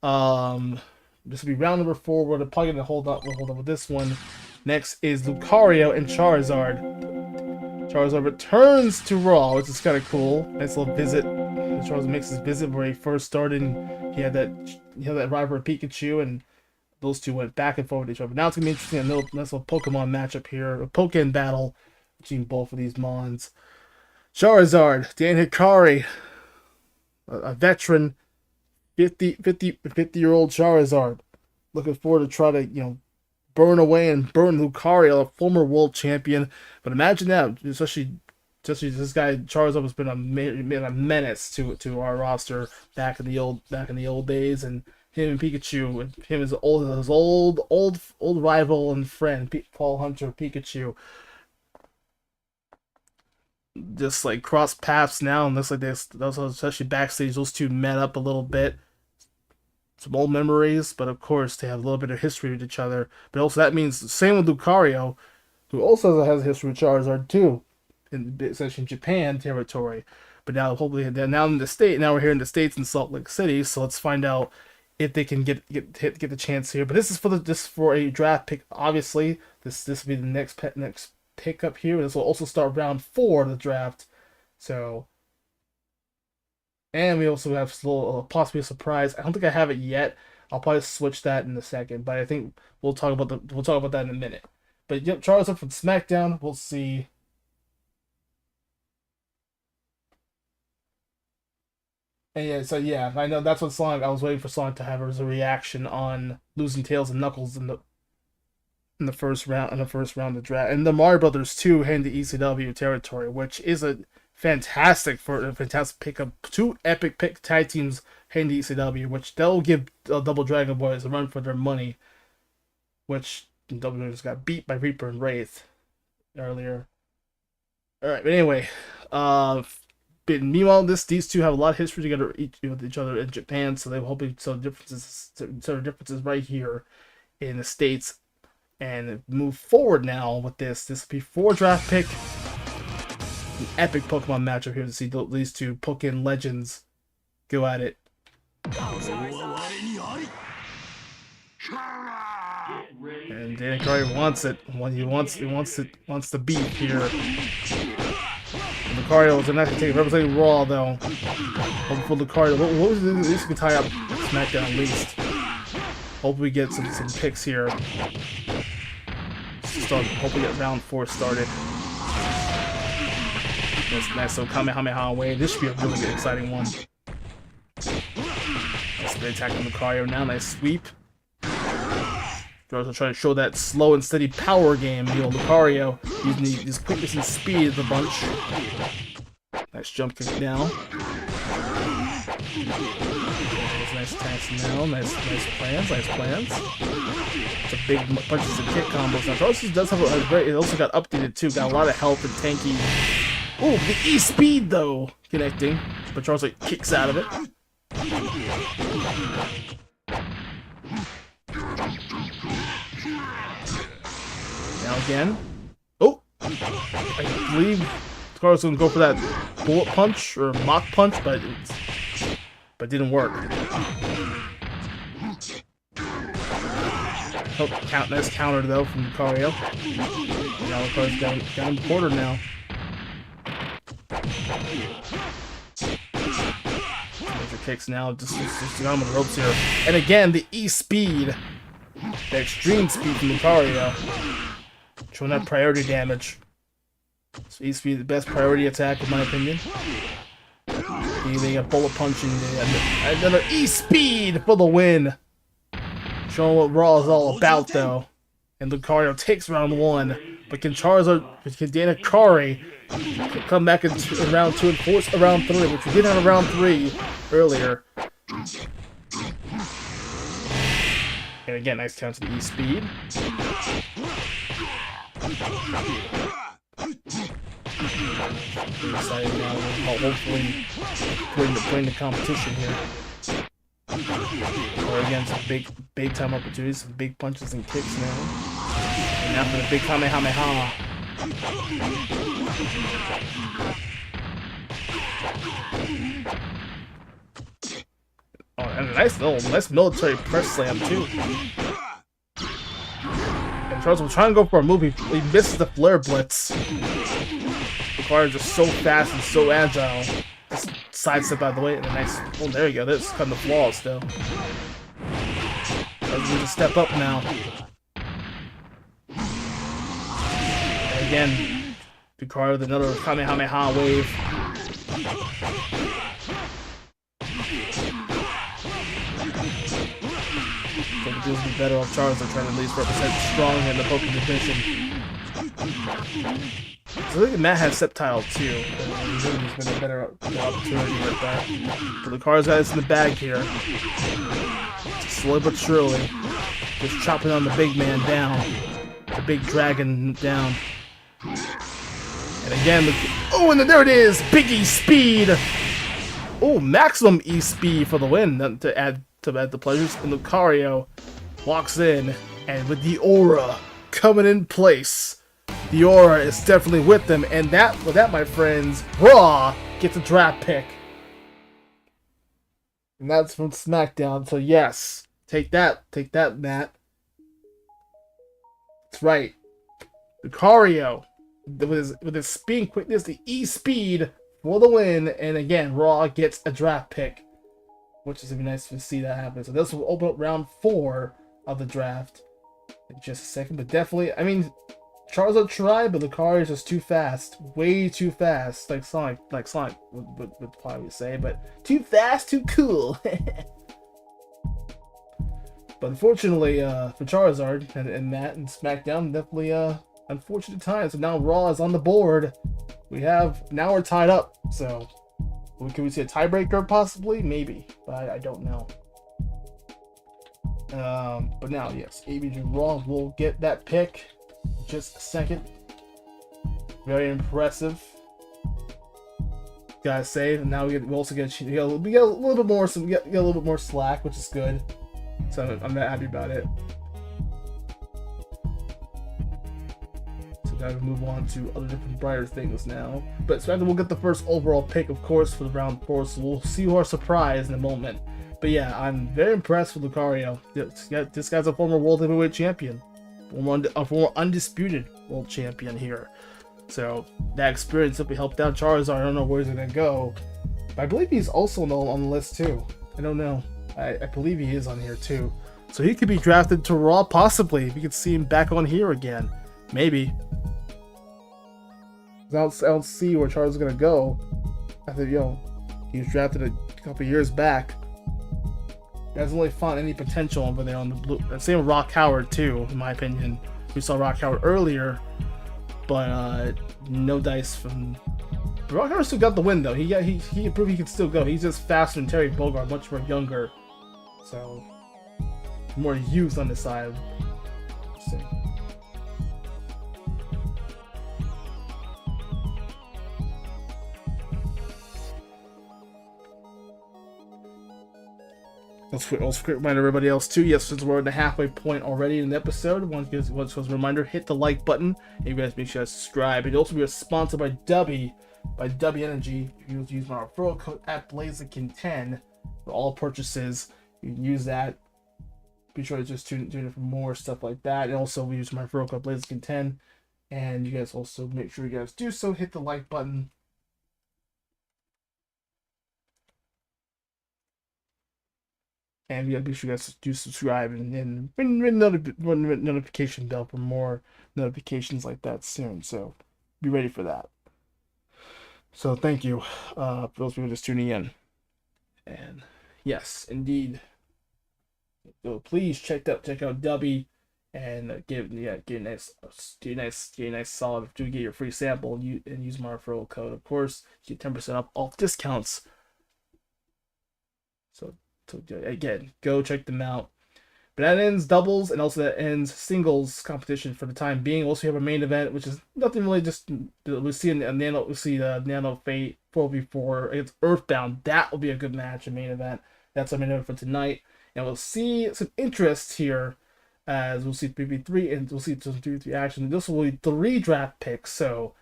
This will be round number 4. We're probably going to hold up with this one. Next is Lucario and Charizard. Charizard returns to Raw, which is kind of cool. Nice little visit. Charizard makes his visit where he first started. And he had that rival Pikachu, and those two went back and forth with each other. Now it's going to be interesting. A nice little Pokemon matchup here. A Pokemon battle between both of these Mons. Charizard, Dan Hikari, a veteran, 50-year-old Charizard. Looking forward to try to, burn away and burn Lucario, a former world champion. But imagine that, especially this guy Charizard has been a menace to our roster back in the old days, and him and Pikachu, and him his old rival and friend Paul Hunter Pikachu, just like cross paths now, and looks like those especially backstage, those two met up a little bit. Some old memories, but of course they have a little bit of history with each other. But also that means the same with Lucario, who also has a history with Charizard too, especially in Japan territory. But now hopefully now we're here in the States in Salt Lake City, so let's find out if they can get the chance here. But this is for a draft pick. Obviously, this will be the next pick up here. This will also start round 4 of the draft. So And we also have possibly a surprise. I don't think I have it yet. I'll probably switch that in a second, but I think we'll talk about that in a minute. But yep, Charles up from SmackDown. We'll see. And yeah, so yeah, I know that's what Sonic. I was waiting for Sonic to have as a reaction on losing Tails and Knuckles in the first round of the draft, and the Mario Brothers 2 heading to ECW territory, which is a fantastic pick up. Two epic pick tag teams heading to ECW, which they'll give Double Dragon Boys a run for their money. Which Double Dragon just got beat by Reaper and Wraith earlier. All right, but anyway, but meanwhile, these two have a lot of history together with each other in Japan, so they're hoping differences right here in the States. And move forward now with this. This will be 4 draft pick. An epic Pokemon matchup here to see these two Pokemon legends go at it. And Dan Curry wants it. He wants the beat here. And Lucario is not going to take it. Representing Raw though. Hoping for Lucario. What was it? At least we can tie up SmackDown at least. Hope we get some picks here. Hope we get round 4 started. That's nice. So Kamehameha away. This should be a really good, exciting one. Nice great attack on Lucario now. Nice sweep. They're also trying to show that slow and steady power game. You know, Lucario using his quickness and speed of the bunch. Nice jump kick down. Nice attacks now. Nice plans. It's a big punches and kick combos. Now Charles does have a great. It also got updated too. Got a lot of health and tanky. Oh, the E speed though connecting, but Charles like kicks out of it. Now again. Oh, I believe Charles gonna go for that bullet punch or mock punch, but it didn't work. Oh, nice counter though from Lucario. Now Lucario's got him quartered now. Major kicks now, just got him on the ropes here. And again, the E speed, the extreme speed from Lucario, showing that priority damage. So E speed, the best priority attack in my opinion. They got bullet punch and another E speed for the win. Showing what Raw is all about though. And Lucario takes round 1, but can Dana Kari come back in round 2 and force a round 3, which we did have a round 3 earlier. And again, nice counter to the E speed. Pretty excited now. Hopefully, playing the competition here. Or again, some big time opportunities, some big punches and kicks now. And now for the big Kamehameha. Oh, and a nice military press slam too. And Charles was trying to go for a move. He misses the flare blitz. Lucario just so fast and so agile. Just sidestep out of the way and a nice. Oh, there you go. That's cutting the flaws though. Charles needs to step up now. And again, Lucario with another Kamehameha wave. So the dudes be better off Charles. They're trying to at least represent strong in the Pokemon division. So I think Matt has Sceptile too. He's been a better opportunity with that. But Lucario's got this in the bag here. Slowly but surely. Just chopping on the big man down. The big dragon down. And again, oh, and there it is! Big E speed! Oh, maximum E speed for the win to add the pleasures. And Lucario walks in, and with the aura coming in place, the aura is definitely with them. And with that, my friends, Raw gets a draft pick. And that's from SmackDown. So yes, take that, Matt. That's right. Lucario, with his speed quickness, the E speed for the win. And again, Raw gets a draft pick, which is gonna be nice to see that happen. So this will open up round 4 of the draft in just a second. But definitely, I mean, Charizard tried, but Lucario is just too fast, way too fast. Like Sonic would probably say, but too fast, too cool. But unfortunately for Charizard and Matt and SmackDown, definitely unfortunate times. So now Raw is on the board. Now we're tied up. So can we see a tiebreaker possibly? Maybe, but I don't know. But now, yes, AB Mugen RAW will get that pick in just a second. Very impressive, gotta say. And now we also get a little bit more, we get a little bit more slack, which is good. So I'm not happy about it. So now we move on to other different brighter things now. But SmackDown will get the first overall pick, of course, for the round 4. So we'll see who are surprised in a moment. But yeah, I'm very impressed with Lucario. This guy's a former world heavyweight champion, a former undisputed world champion here. So that experience simply helped out Charizard. I don't know where he's gonna go, but I believe he's also on the list too. I don't know. I believe he is on here too. So he could be drafted to Raw possibly. We could see him back on here again. Maybe. I don't see where Charizard's gonna go. I think, he was drafted a couple years back. He hasn't really found any potential over there on the blue. Same with Rock Howard too, in my opinion. We saw Rock Howard earlier, but no dice from. Rock Howard still got the win though. He proved he can still go. He's just faster than Terry Bogard, much more younger. So more youth on the side. Let's quick remind everybody else too. Yes, since we're at the halfway point already in the episode, once a reminder, hit the like button. And you guys make sure to subscribe. And also, we are sponsored by W Energy. You use my referral code at Blaziken10 for all purchases. You can use that. Be sure to just tune in for more stuff like that. And also, we use my referral code Blaziken10. And you guys also make sure you guys do so. Hit the like button. And you gotta be sure you guys do subscribe and ring notification bell for more notifications like that soon. So be ready for that. So thank you for those people just tuning in. And yes, indeed. So please check out W and get a nice solid to get your free sample and use my referral code. Of course, you get 10% off discounts. So again, go check them out. But that ends doubles, and also that ends singles competition for the time being. Also, we have a main event, which is nothing really. Just we see the Nano Fate 4v4 against Earthbound. That will be a good match, a main event. That's our main event for tonight, and we'll see some interest here, as we'll see 3v3, and we'll see some 3v3 action. This will be 3 draft picks, so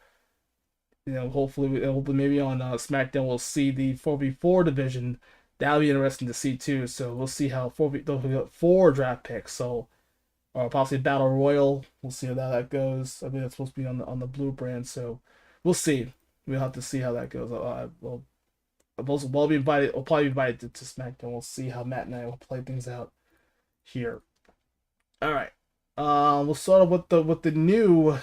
hopefully maybe on SmackDown we'll see the 4v4 division. That'll be interesting to see too. So we'll see how 4 draft picks. So, or possibly Battle Royal. We'll see how that goes. I think that's supposed to be on the blue brand. So we'll see. We'll have to see how that goes. We'll probably be invited to SmackDown. We'll see how Matt and I will play things out here. All right. We'll start off with the new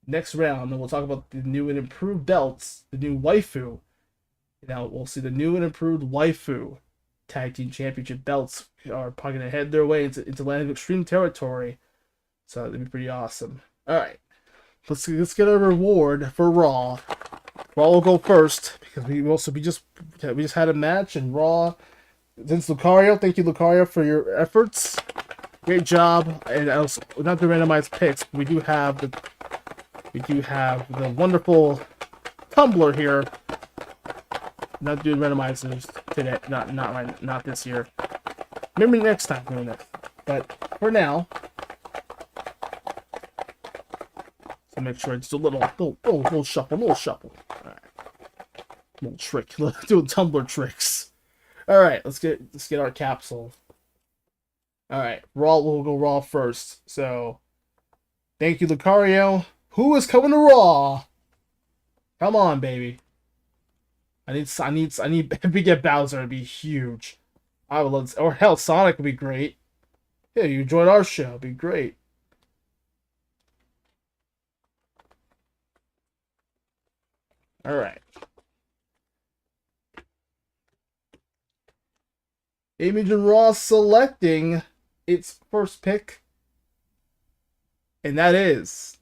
next round, and we'll talk about the new and improved belts, the new waifu. Now we'll see the new and improved waifu tag team championship belts are probably gonna head their way into land of extreme territory. So that'd be pretty awesome. All right, let's get a reward for Raw. Raw will go first because we just had a match, and Raw. Since Lucario, thank you Lucario for your efforts. Great job. And also, not to randomize picks, but we do have the wonderful tumbler here. Not doing randomizers today, not this year. Maybe next time doing it. But for now, so make sure it's a little shuffle. All right, little trick, doing tumbler tricks. All right, let's get our capsule. All right, Raw will go Raw first. So, thank you Lucario. Who is coming to Raw? Come on, baby. If we get Bowser, it'd be huge. I would love to, or hell, Sonic would be great. Yeah, you join our show, it'd be great. All right. AB Mugen RAW selecting its first pick, and that is.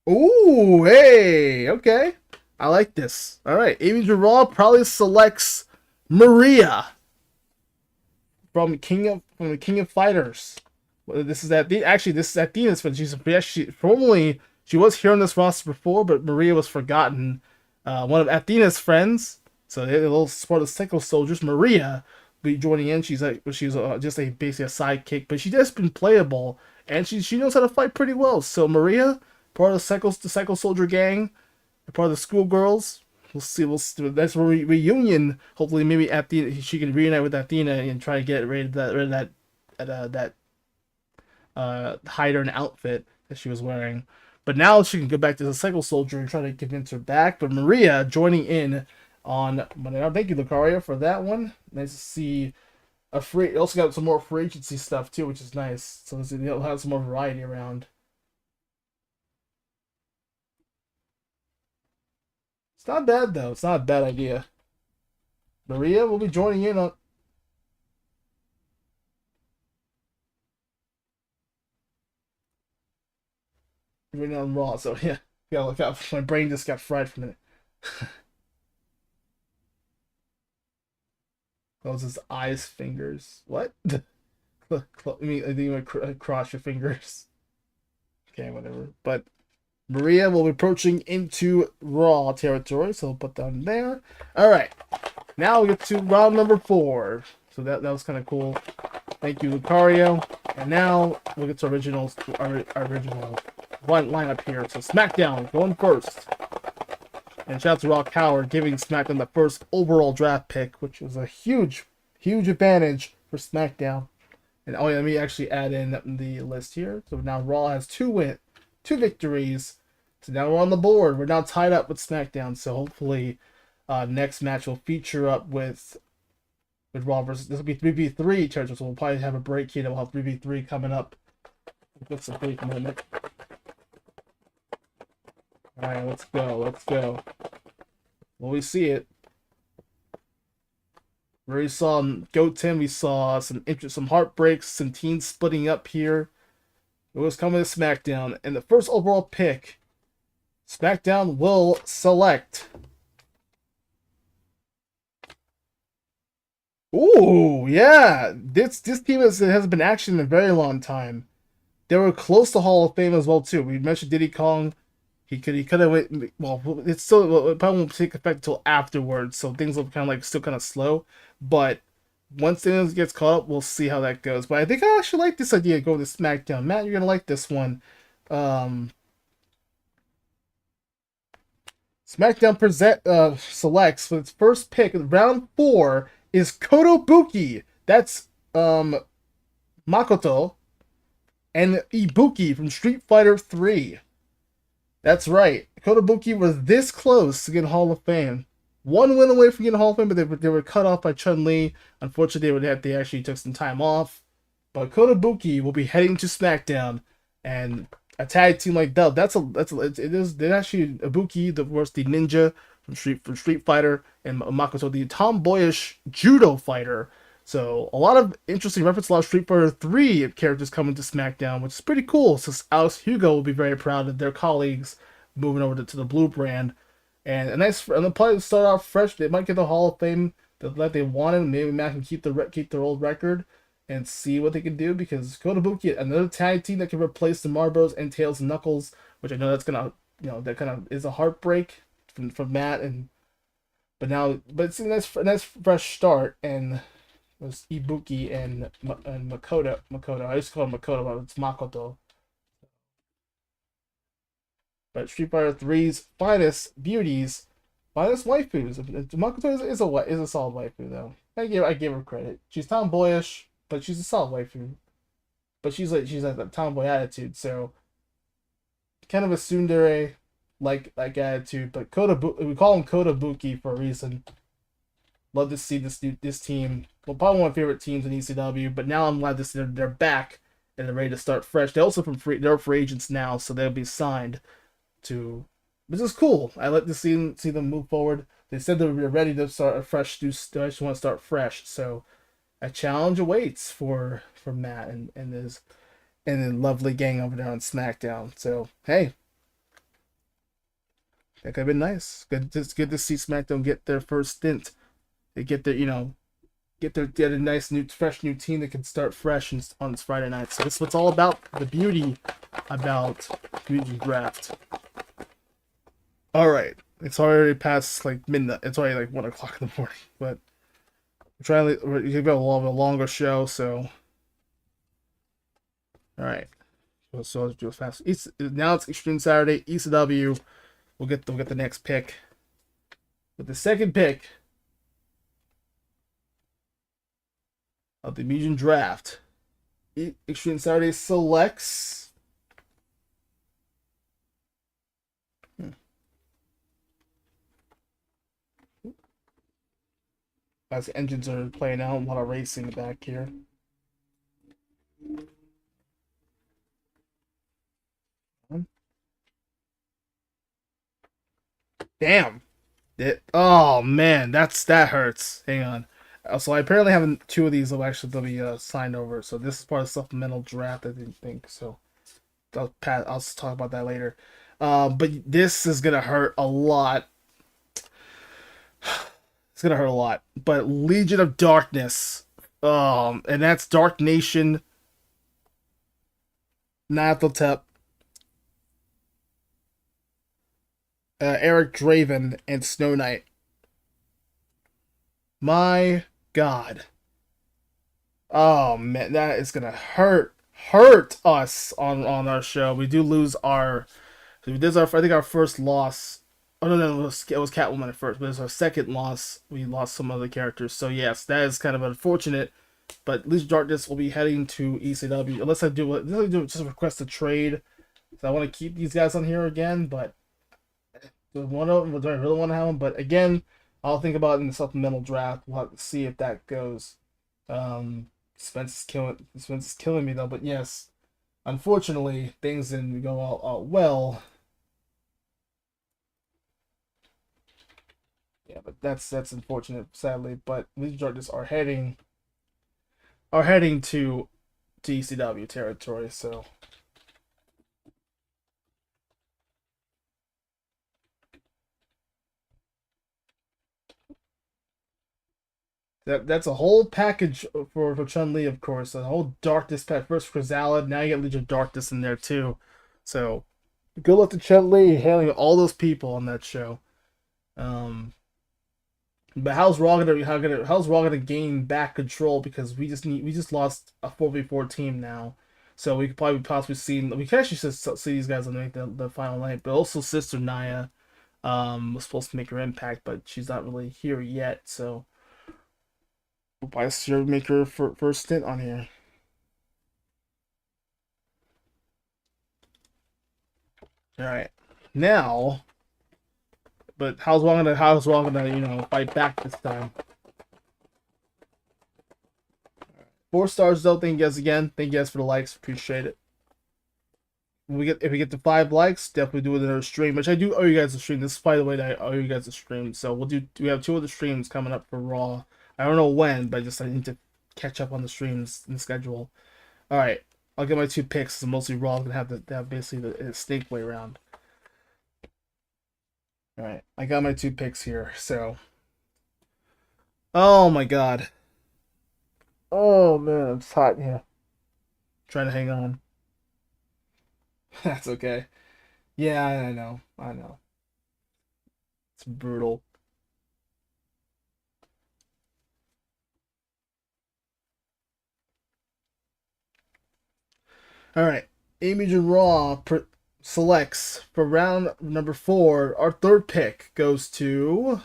Ooh, hey, okay. I like this. All right, AB Mugen RAW probably selects Maria from the King of Fighters. This is this is Athena's friend. She was here on this roster before, but Maria was forgotten. One of Athena's friends, so they're a little part of the Psycho Soldiers. Maria will be joining in. She's just basically a sidekick, but she's just been playable and she knows how to fight pretty well. So Maria, part of the Psycho Soldier gang, part of the schoolgirls. We'll see. That's a reunion. Hopefully, maybe Athena, she can reunite with Athena and try to get rid of that hider and outfit that she was wearing. But now she can go back to the Psycho Soldier and try to convince her back. But Maria joining in on Monday. Thank you, Lucario, for that one. Nice to see a free. Also got some more free agency stuff too, which is nice. So they'll have some more variety around. It's not bad though. It's not a bad idea. Maria will be joining in on. Right on Raw, so yeah, gotta look out. My brain just got fried for a minute. Those his eyes, fingers. What? I think you cross your fingers. Okay, whatever. But Maria will be approaching into Raw territory, so we'll put that there. All right, now we get to round number 4. So that was kind of cool. Thank you, Lucario. And now we'll get to our original lineup here. So SmackDown going first. And shout out to Rock Howard giving SmackDown the first overall draft pick, which was a huge advantage for SmackDown. And oh yeah, let me actually add in the list here. So now Raw has 2 victories. So now we're on the board. We're now tied up with SmackDown. So hopefully, next match will feature up with Raw versus. This will be 3v3 territory. So we'll probably have a break here. We'll have 3v3 coming up. Get some break minute. All right, let's go. Well, we see it. We already saw Go Tim. We saw some heartbreaks, some teams splitting up here. It was coming to SmackDown, and the first overall pick, SmackDown will select. Ooh, yeah. This team has been action in a very long time. They were close to Hall of Fame as well too. We mentioned Diddy Kong. He could have went. Well, it probably won't take effect until afterwards, so things will kind of still kind of slow. But once things gets caught up, we'll see how that goes. But I think I actually like this idea of going to SmackDown. Matt, you're gonna like this one. SmackDown selects for its first pick in round 4 is Kotobuki. That's Makoto and Ibuki from Street Fighter 3. That's right. Kotobuki was this close to getting Hall of Fame. 1 win away from getting Hall of Fame, but they were cut off by Chun-Li. Unfortunately, they actually took some time off. But Kotobuki will be heading to SmackDown, and a tag team like that. They're actually Ibuki, the ninja from Street Fighter, and Makoto, the tomboyish judo fighter. So a lot of interesting reference, a lot of Street Fighter 3 characters coming to SmackDown, which is pretty cool. So Alex Hugo will be very proud of their colleagues moving over to the Blue brand. And they'll probably start off fresh. They might get the Hall of Fame that they wanted. Maybe Matt can keep their old record and see what they can do, because Kotobuki, another tag team that can replace the Marbros and Tails and Knuckles, which I know that kind of is a heartbreak from Matt. But it's a nice fresh start. And it was Ibuki and Makoto. I used to call him Makoto, but it's Makoto. But Street Fighter 3's finest beauties, finest waifus. Makoto is a solid waifu though. I give her credit. She's tomboyish, but she's a solid waifu. But she's like that tomboy attitude, so kind of a tsundere. like attitude, but we call him Kotobuki for a reason. Love to see this team. Well, probably one of my favorite teams in ECW, but now I'm glad to see they're back and they're ready to start fresh. They're free agents now, so they'll be signed to. This is cool. I like to see them move forward. They said they're ready to start a fresh. They just want to start fresh. So a challenge awaits for Matt and his lovely gang over there on SmackDown. So hey, that could have been nice. It's good to see SmackDown get their first stint. They get their get a nice fresh new team that can start fresh on this Friday night. So this is what's all about. The beauty about Mugen Draft. All right, it's already past like midnight. It's already like 1 o'clock in the morning, but we're have a longer show. So all right, so let's do it fast. Now it's Extreme Saturday. ECW. We'll get the next pick. With the second pick of the Mugen Draft, Extreme Saturday selects. As the engines are playing out, a lot of racing back here. Damn. Oh man, that hurts. Hang on. So I apparently have two of these will actually be signed over. So this is part of the supplemental draft. I didn't think so. I'll talk about that later. But this is gonna hurt a lot. It's gonna hurt a lot. But Legion of Darkness, and that's Dark Nation, Nathaltep, Eric Draven, and Snow Knight. My God. Oh man, that is gonna hurt us on our show. We do lose our. This is I think our first loss. Oh no, it was Catwoman at first, but it's our second loss. We lost some other characters, so yes, that is kind of unfortunate. But Legion of Darkness will be heading to ECW unless I do just request a trade. So I want to keep these guys on here again, but one of them, do I really want to have them? But again, I'll think about it in the supplemental draft. We'll have to see if that goes. Spence is killing me though. But yes, unfortunately, things didn't go all well. Yeah, but that's unfortunate, sadly. But Legion of Darkness are heading to ECW territory. So that's a whole package for Chun-Li, of course. A whole Darkness pack. First Chrysalid, now you get Legion of Darkness in there too. So good luck to Chun-Li handling all those people on that show. But how's Raw gonna gain back control, because we just lost a 4v4 team now. So we could probably possibly we can actually just see these guys on the final night. But also Sister Naya was supposed to make her impact, but she's not really here yet. So we'll probably see her make her first stint on here. All right, now. But how's Raw gonna fight back this time? 4 stars though. Thank you guys again. Thank you guys for the likes. Appreciate it. If we get to 5 likes, definitely do another stream. Which I do owe you guys a stream. This is by the way that I owe you guys a stream. So we have 2 other streams coming up for Raw. I don't know when, but I need to catch up on the streams and the schedule. All right, I'll get my 2 picks. Mostly Raw. I'm gonna have basically the snake way round. All right, I got my 2 picks here. So, oh my God. Oh man, it's hot here. Trying to hang on. That's okay. Yeah, I know. I know. It's brutal. All right. AB Mugen RAW selects for round number 4. Our third pick goes to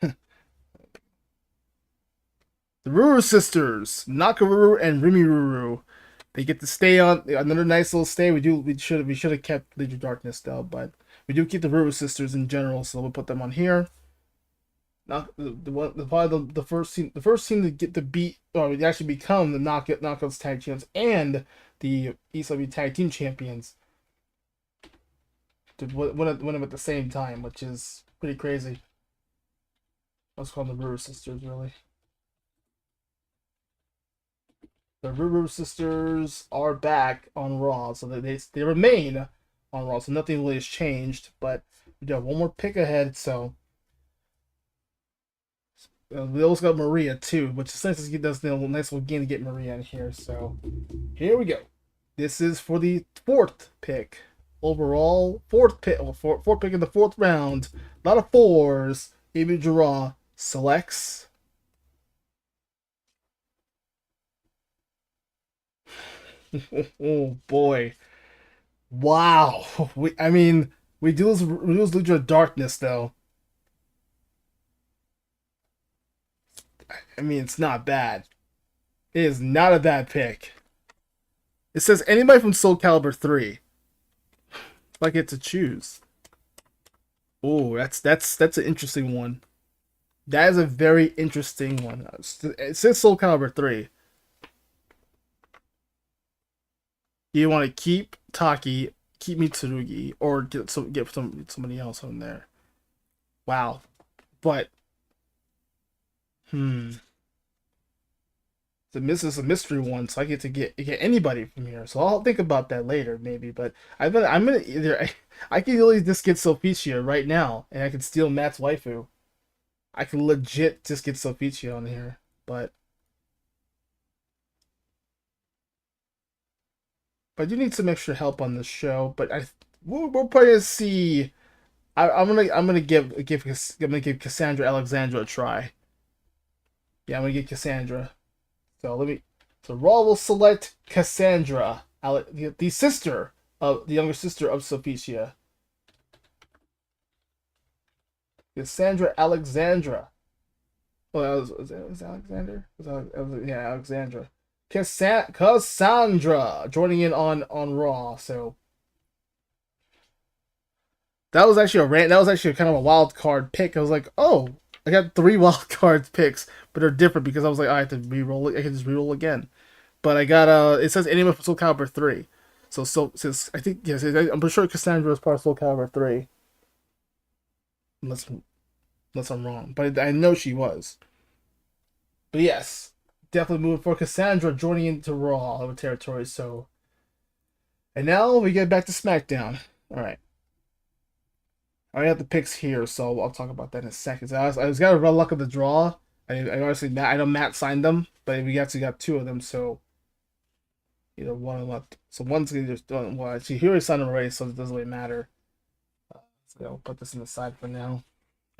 the Ruru sisters, Nakaruru and Rimiruru. They get to stay on another nice little stay. We should have kept Legion of Darkness though, but we do keep the River Sisters in general, so we'll put them on here. Not probably the first team to get the beat or to actually become the knockouts tag champs and the ECW tag team champions to win them at the same time, which is pretty crazy. Let's call them the River Sisters, really. The River Sisters are back on Raw, so they remain on Raw, so nothing really has changed. But we do have one more pick ahead, so we also got Maria too, which is nice to get us a nice little game to get Maria in here. So here we go. This is for the fourth pick overall. Fourth pick in the fourth round. A lot of fours. AB Mugen RAW selects. Oh boy! Wow. We lose Legion of Darkness though. I mean, it's not bad. It is not a bad pick. It says anybody from Soul Calibur 3. If I get to choose. Oh, that's an interesting one. That is a very interesting one. It says Soul Calibur 3. Do you want to keep Taki, keep Mitsurugi, or get somebody else on there? Wow. But this is a mystery one, so I get to get anybody from here. So I'll think about that later, maybe. But I'm gonna either I can really just get Sulpicia right now, and I can steal Matt's waifu. I can legit just get Sulpicia on here, but I do need some extra help on this show. But we're probably gonna see. I'm gonna give Cassandra Alexandra a try. Yeah, I'm gonna get Cassandra. So Raw will select Cassandra, the sister of the younger sister of Sulpicia. Cassandra Alexandra. Oh, was Alexander? Yeah, Alexandra. Cassandra joining in on Raw. So that was actually kind of a wild card pick. I was like, oh, I got 3 wild card picks, but they're different because I was like, I have to re-roll it. I can just re-roll again. But I got it says anyone from Soul Calibur 3. So since I think yes, I'm pretty sure Cassandra is part of Soul Calibur 3. Unless I'm wrong, but I know she was. But yes, definitely moving for Cassandra joining into Raw over territory. So, and now we get back to SmackDown. All right. I have the picks here, so I'll talk about that in a second. I was got a real luck of the draw. I honestly, I know Matt signed them, but we actually got 2 of them, so one left. So one's gonna just well, actually, he already signed them already, so it doesn't really matter. So I'll put this in the side for now.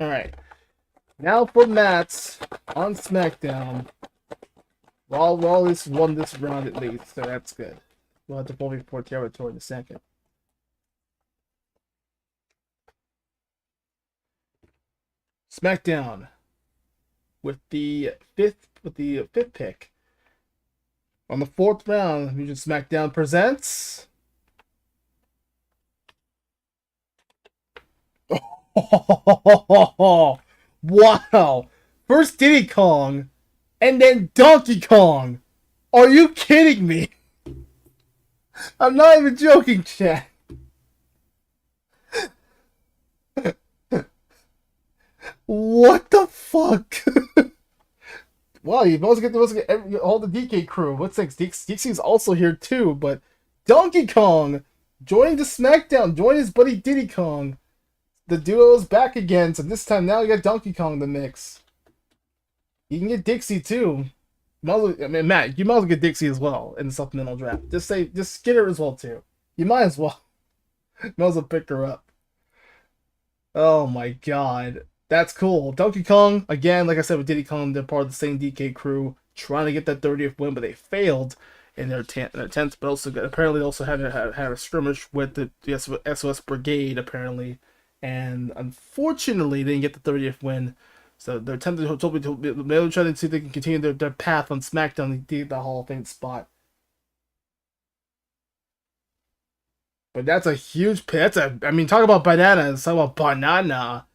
All right, now for Matt's on SmackDown. Raw at least won this round at least, so that's good. We'll have to pull for territory in a second. SmackDown with the fifth pick. On the 4th round, Mugen SmackDown presents wow! First Diddy Kong and then Donkey Kong. Are you kidding me? I'm not even joking, chat. What the fuck? Wow, you must get all the DK crew. What's next? Dixie's also here too, but Donkey Kong joined the SmackDown, joined his buddy Diddy Kong. The duo is back again, so this time now you got Donkey Kong in the mix. You can get Dixie too. Matt, you might as well get Dixie as well in the supplemental draft. Just get her as well too. You might as well. Might as well pick her up. Oh my god. That's cool. Donkey Kong, again, like I said with Diddy Kong, they're part of the same DK crew, trying to get that 30th win, but they failed in their 10th, but also apparently also had a skirmish with the SOS Brigade, apparently, and unfortunately they didn't get the 30th win. So they're attempting to try to see if they can continue their path on SmackDown to get the Hall of Fame spot. But that's a huge pick. I mean, talk about bananas, talk about banana.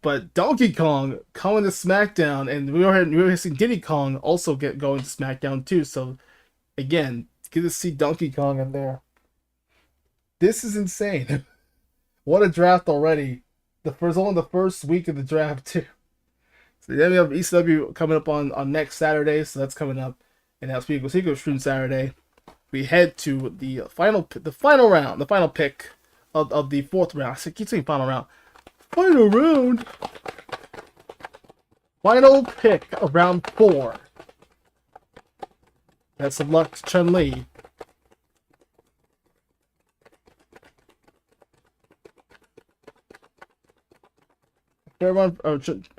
But Donkey Kong coming to SmackDown, and we already seen Diddy Kong also get going to SmackDown too. So again, it's good to see Donkey Kong in there. This is insane. What a draft already. Only the first week of the draft too. So then we have ECW coming up on next Saturday, so that's coming up, and that's Secret Stream Saturday. We head to the final round, the final pick of the fourth round. I keep saying final round. Final round. Final pick of round 4. That's some luck to Chun-Li. Everyone,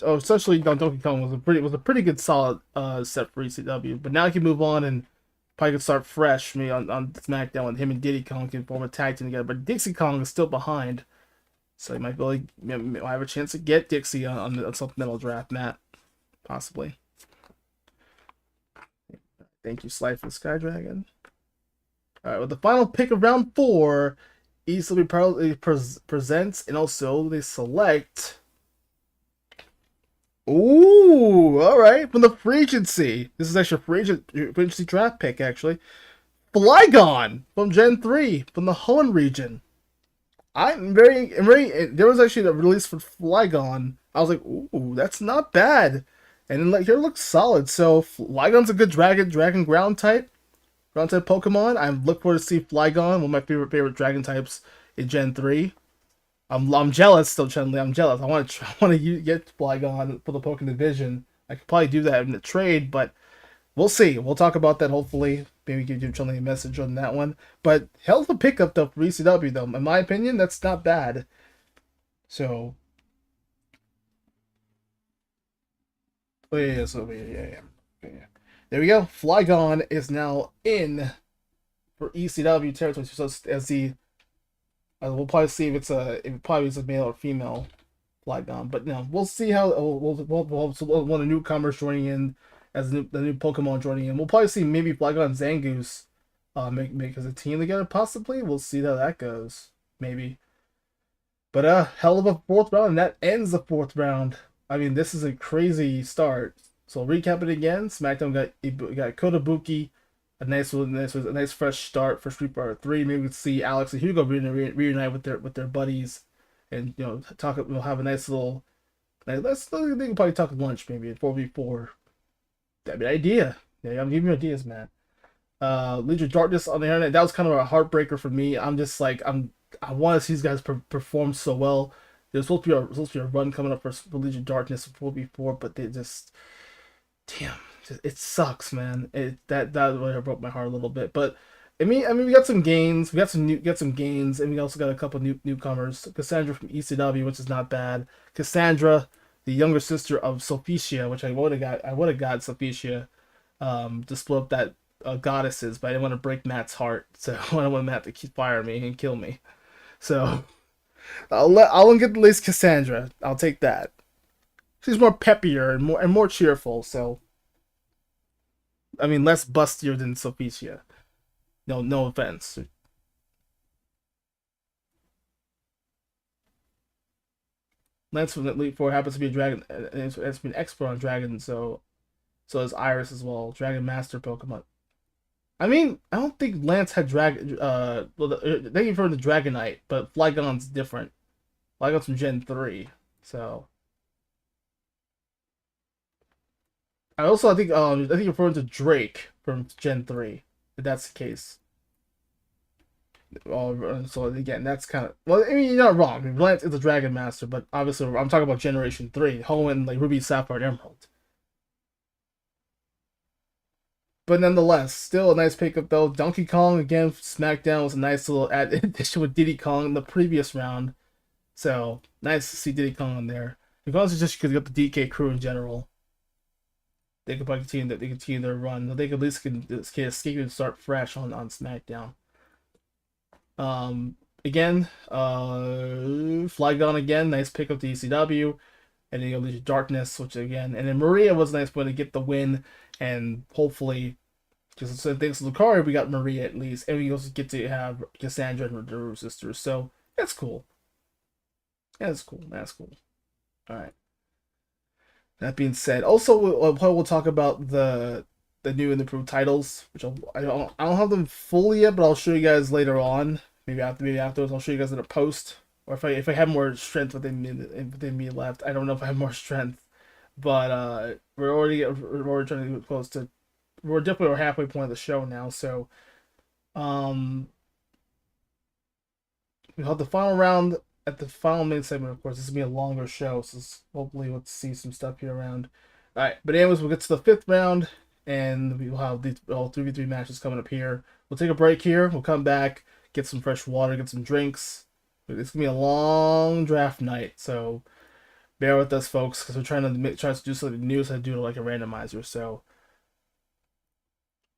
essentially, Donkey Kong was a pretty good solid set for ECW. But now he can move on and probably can start fresh. Me on SmackDown with him and Diddy Kong can form a tag team together. But Dixie Kong is still behind, so he might have a chance to get Dixie on the supplemental draft, Matt, possibly. Thank you, Slife and Sky Dragon. All right, with the final pick of round 4, ECW presents and also they select. Ooh, all right, from the free agency. This is actually a free agency draft pick, actually. Flygon from Gen 3 from the Hoenn region. I'm very. There was actually a release for Flygon. I was like, ooh, that's not bad. And then like here it looks solid. So Flygon's a good dragon ground type Pokemon. I look forward to see Flygon, one of my favorite dragon types in Gen 3. I'm jealous still, Chun-Li. I'm jealous. I want to get Flygon for the Pokemon division. I could probably do that in the trade, but we'll see. We'll talk about that hopefully. Maybe give Chun-Li a message on that one. But hell of a pickup though for ECW though. In my opinion, that's not bad. So, yeah. There we go. Flygon is now in for ECW territory. So as the we'll probably see if it probably is a male or female Flygon, but no, we'll see how we'll one of the newcomers joining in as the new Pokemon joining in. We'll probably see maybe Flygon and Zangoose make as a team together, possibly. We'll see how that goes, maybe. But hell of a 4th round, and that ends the 4th round. I mean, this is a crazy start. So recap it again. SmackDown got Kotobuki. A nice fresh start for Street Fighter 3. Maybe we could see Alex and Hugo reunite with their buddies, and talk. We'll have a nice little. They can probably talk at lunch maybe at 4v4. That'd be an idea. Yeah, I'm giving you ideas, man. Legion of Darkness on the internet. That was kind of a heartbreaker for me. I'm just like I want to see these guys perform so well. There's supposed to be a run coming up for Legion of Darkness 4v4, but they just damn. It sucks, man. That really broke my heart a little bit. But I mean, we got some gains. We got some gains, and we also got a couple newcomers. Cassandra from ECW, which is not bad. Cassandra, the younger sister of Sulpicia, which I would have got Sulpicia, to split up that goddesses, but I didn't want to break Matt's heart, so I don't want Matt to fire me and kill me. So I'll get at least Cassandra. I'll take that. She's more peppier and more cheerful. So. I mean, less bustier than Sulpicia. No offense. Lance from Elite Four happens to be a dragon. It's been expert on dragon, so is Iris as well. Dragon Master Pokemon. I mean, I don't think Lance had dragon. They refer to Dragonite, but Flygon's different. Flygon's from Gen 3, so. I think you're referring to Drake from Gen 3, if that's the case. So again, that's kind of I mean, you're not wrong. I mean, Lance is a Dragon Master, but obviously I'm talking about Generation 3, Hoenn, like Ruby, Sapphire, and Emerald. But nonetheless, still a nice pickup though. Donkey Kong again, SmackDown was a nice little addition with Diddy Kong in the previous round, so nice to see Diddy Kong on there. Because just because you got the DK crew in general. They could probably continue their run. They could at least can escape and start fresh on SmackDown. Again, Flygon again, nice pickup to ECW, and then Legion of Darkness, which again, and then Maria was a nice way to get the win, and hopefully Just so thanks to Lucario, we got Maria at least, and we also get to have Cassandra and her sisters. So that's cool. That's cool. That's cool. All right. That being said, also we'll talk about the new and improved titles, which I don't have them fully yet, but I'll show you guys later on. Maybe afterwards I'll show you guys in a post, or if I have more strength within me left. I don't know if I have more strength, but we're already trying to get close to. We're definitely halfway point of the show now, so um we have the final round at the final main segment. Of course, this is gonna be a longer show, so hopefully we'll see some stuff here around. All right, but anyways, we'll get to the fifth round, and we will have these all 3v3 matches coming up here. We'll take a break here. We'll come back, get some fresh water, get some drinks. It's gonna be a long draft night, so bear with us, folks, because we're try to do something new, so I do like a randomizer. So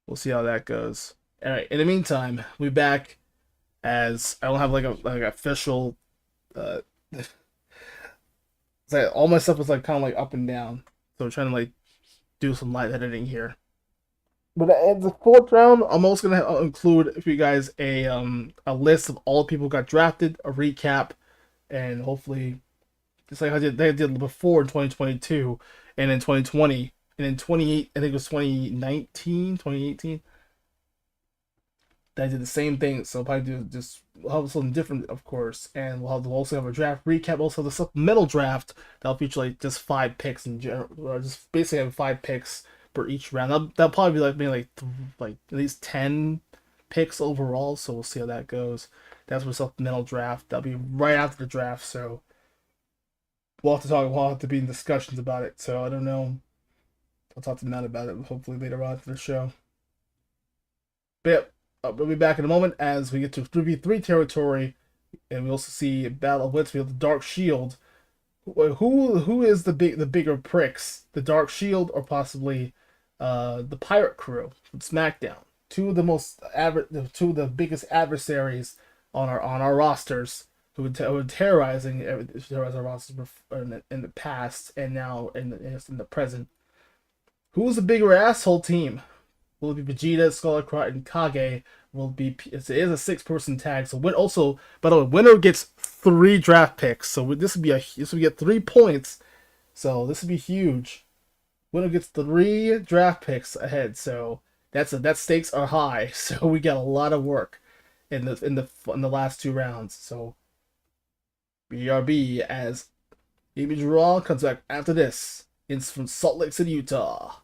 we'll see how that goes. All right. In the meantime, we'll be back as I don't have like a official. Uh, it's like all my stuff was like kind of like up and down, so I'm trying to like do some light editing here. But at the fourth round, I'm also gonna include for you guys a list of all the people who got drafted, a recap, and hopefully just like they did before in 2022 and in 2020 and in 28 I think it was 2019 2018 that did the same thing. So I'll probably do just we'll have something different, of course, and we'll also have a draft recap, also the supplemental draft that'll feature like just 5 picks in general, or just basically have 5 picks for each round. That'll probably be like maybe like at least 10 picks overall. So we'll see how that goes. That's for supplemental draft. That'll be right after the draft. So we'll have to talk. We'll have to be in discussions about it. So I don't know. I'll talk to Matt about it hopefully later on for the show. But yeah, we'll be back in a moment as we get to 3v3 territory, and we also see Battle of Whitfield, the Dark Shield. Who is the bigger pricks, the Dark Shield or possibly the Pirate Crew from SmackDown? Two of the biggest adversaries on our rosters who were terrorizing our rosters in the past and now in the present. Who is the bigger asshole team? Will it be Vegeta, Skull Crot, and Kage? Will be it is a 6-person tag. So also, by the way, winner gets 3 draft picks. So this would get 3 points. So this would be huge. Winner gets 3 draft picks ahead. So that stakes are high. So we got a lot of work in the last 2 rounds. So BRB as AB Mugen RAW comes back after this. It's from Salt Lake City, Utah.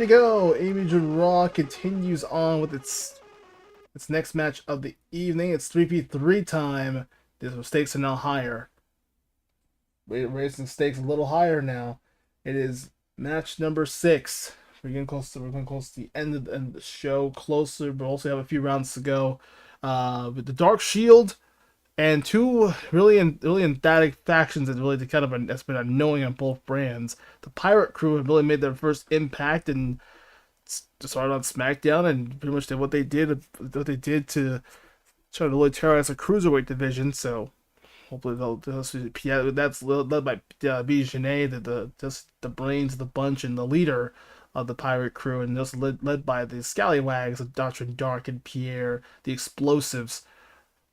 to go. AB Mugen RAW continues on with its next match of the evening. It's 3v3 time. The stakes are now higher. Raising the stakes a little higher now. It is match number 6. We're getting close to the end of the show. Closer, but also have a few rounds to go. With the Dark Shield and two really emphatic factions that really that's been annoying on both brands. The Pirate Crew have really made their first impact and started on SmackDown and pretty much did what they did to try to really terrorize the cruiserweight division. So hopefully that's led by B. Genet, the brains of the bunch and the leader of the Pirate Crew, and also led by the Scallywags of Doctrine Dark and Pierre, the Explosives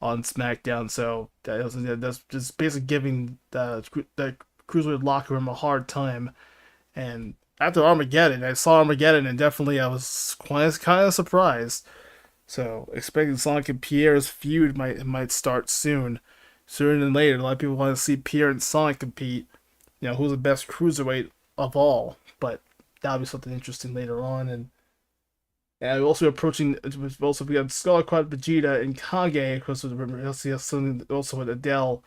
on SmackDown. So that's just basically giving the cruiserweight locker room a hard time. And after Armageddon, I saw Armageddon, and definitely I was kind of surprised. So expecting Sonic and Pierre's feud might start soon. Sooner than later, a lot of people want to see Pierre and Sonic compete. You know, who's the best cruiserweight of all. But that'll be something interesting later on. And we're also approaching. We got Skull Quad, Vegeta, and Kage. Of course, also with Adele.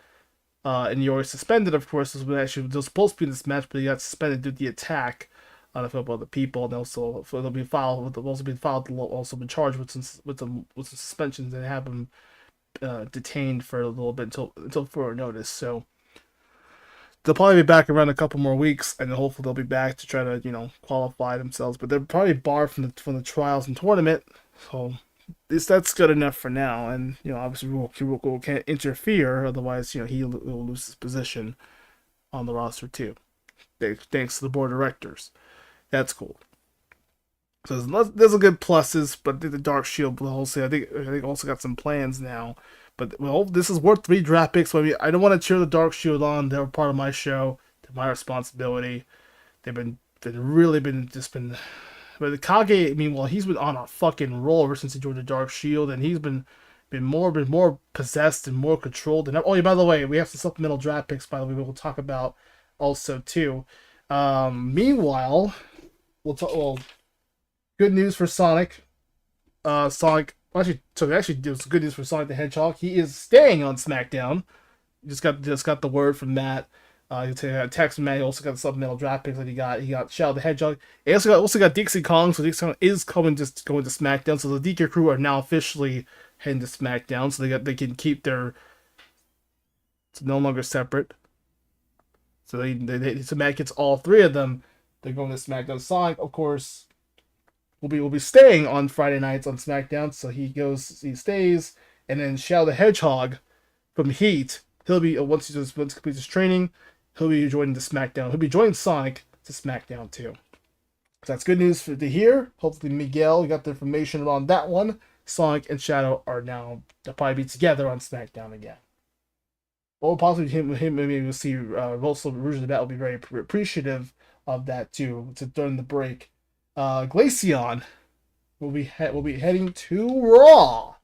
And Yori suspended, of course, was supposed to be in this match, but he got suspended due to the attack on a couple other people, and also they'll be filed. Also been charged with some suspensions and have him detained for a little bit until further notice. So they'll probably be back around a couple more weeks, and hopefully they'll be back to try to qualify themselves. But they're probably barred from the trials and tournament. So at least that's good enough for now. And obviously we can't interfere, otherwise he will lose his position on the roster too. Thanks to the board of directors. That's cool. So there's a good pluses, but the Dark Shield will also I think also got some plans now. But this is worth 3 draft picks. So I don't want to cheer the Dark Shield on. They're part of my show. They're my responsibility. They've really been. But the Kage, meanwhile, he's been on a fucking roll ever since he joined the Dark Shield, and he's been more possessed and more controlled. And by the way, we have some supplemental draft picks. By the way, we'll talk about also too. Meanwhile, we'll talk. Well, good news for Sonic. Sonic. Actually, it was good news for Sonic the Hedgehog. He is staying on SmackDown. Just got the word from Matt. He text Matt. He also got the supplemental draft picks that he got. He got Shadow the Hedgehog. He also got Dixie Kong. So Dixie Kong is going to SmackDown. So the DK Crew are now officially heading to SmackDown. So they can keep their. It's no longer separate. So so Matt gets all 3 of them. They're going to SmackDown. Sonic, of course, will be staying on Friday nights on SmackDown. So he stays, and then Shadow the Hedgehog from Heat. He'll be once he completes his training, he'll be joining the SmackDown. He'll be joining Sonic to SmackDown too. So that's good news to hear. Hopefully Miguel got the information on that one. Sonic and Shadow they'll probably be together on SmackDown again. Or possibly him maybe we'll see Russell Rouge the Bat will be very appreciative of that too. During the break, Glaceon will be heading to Raw.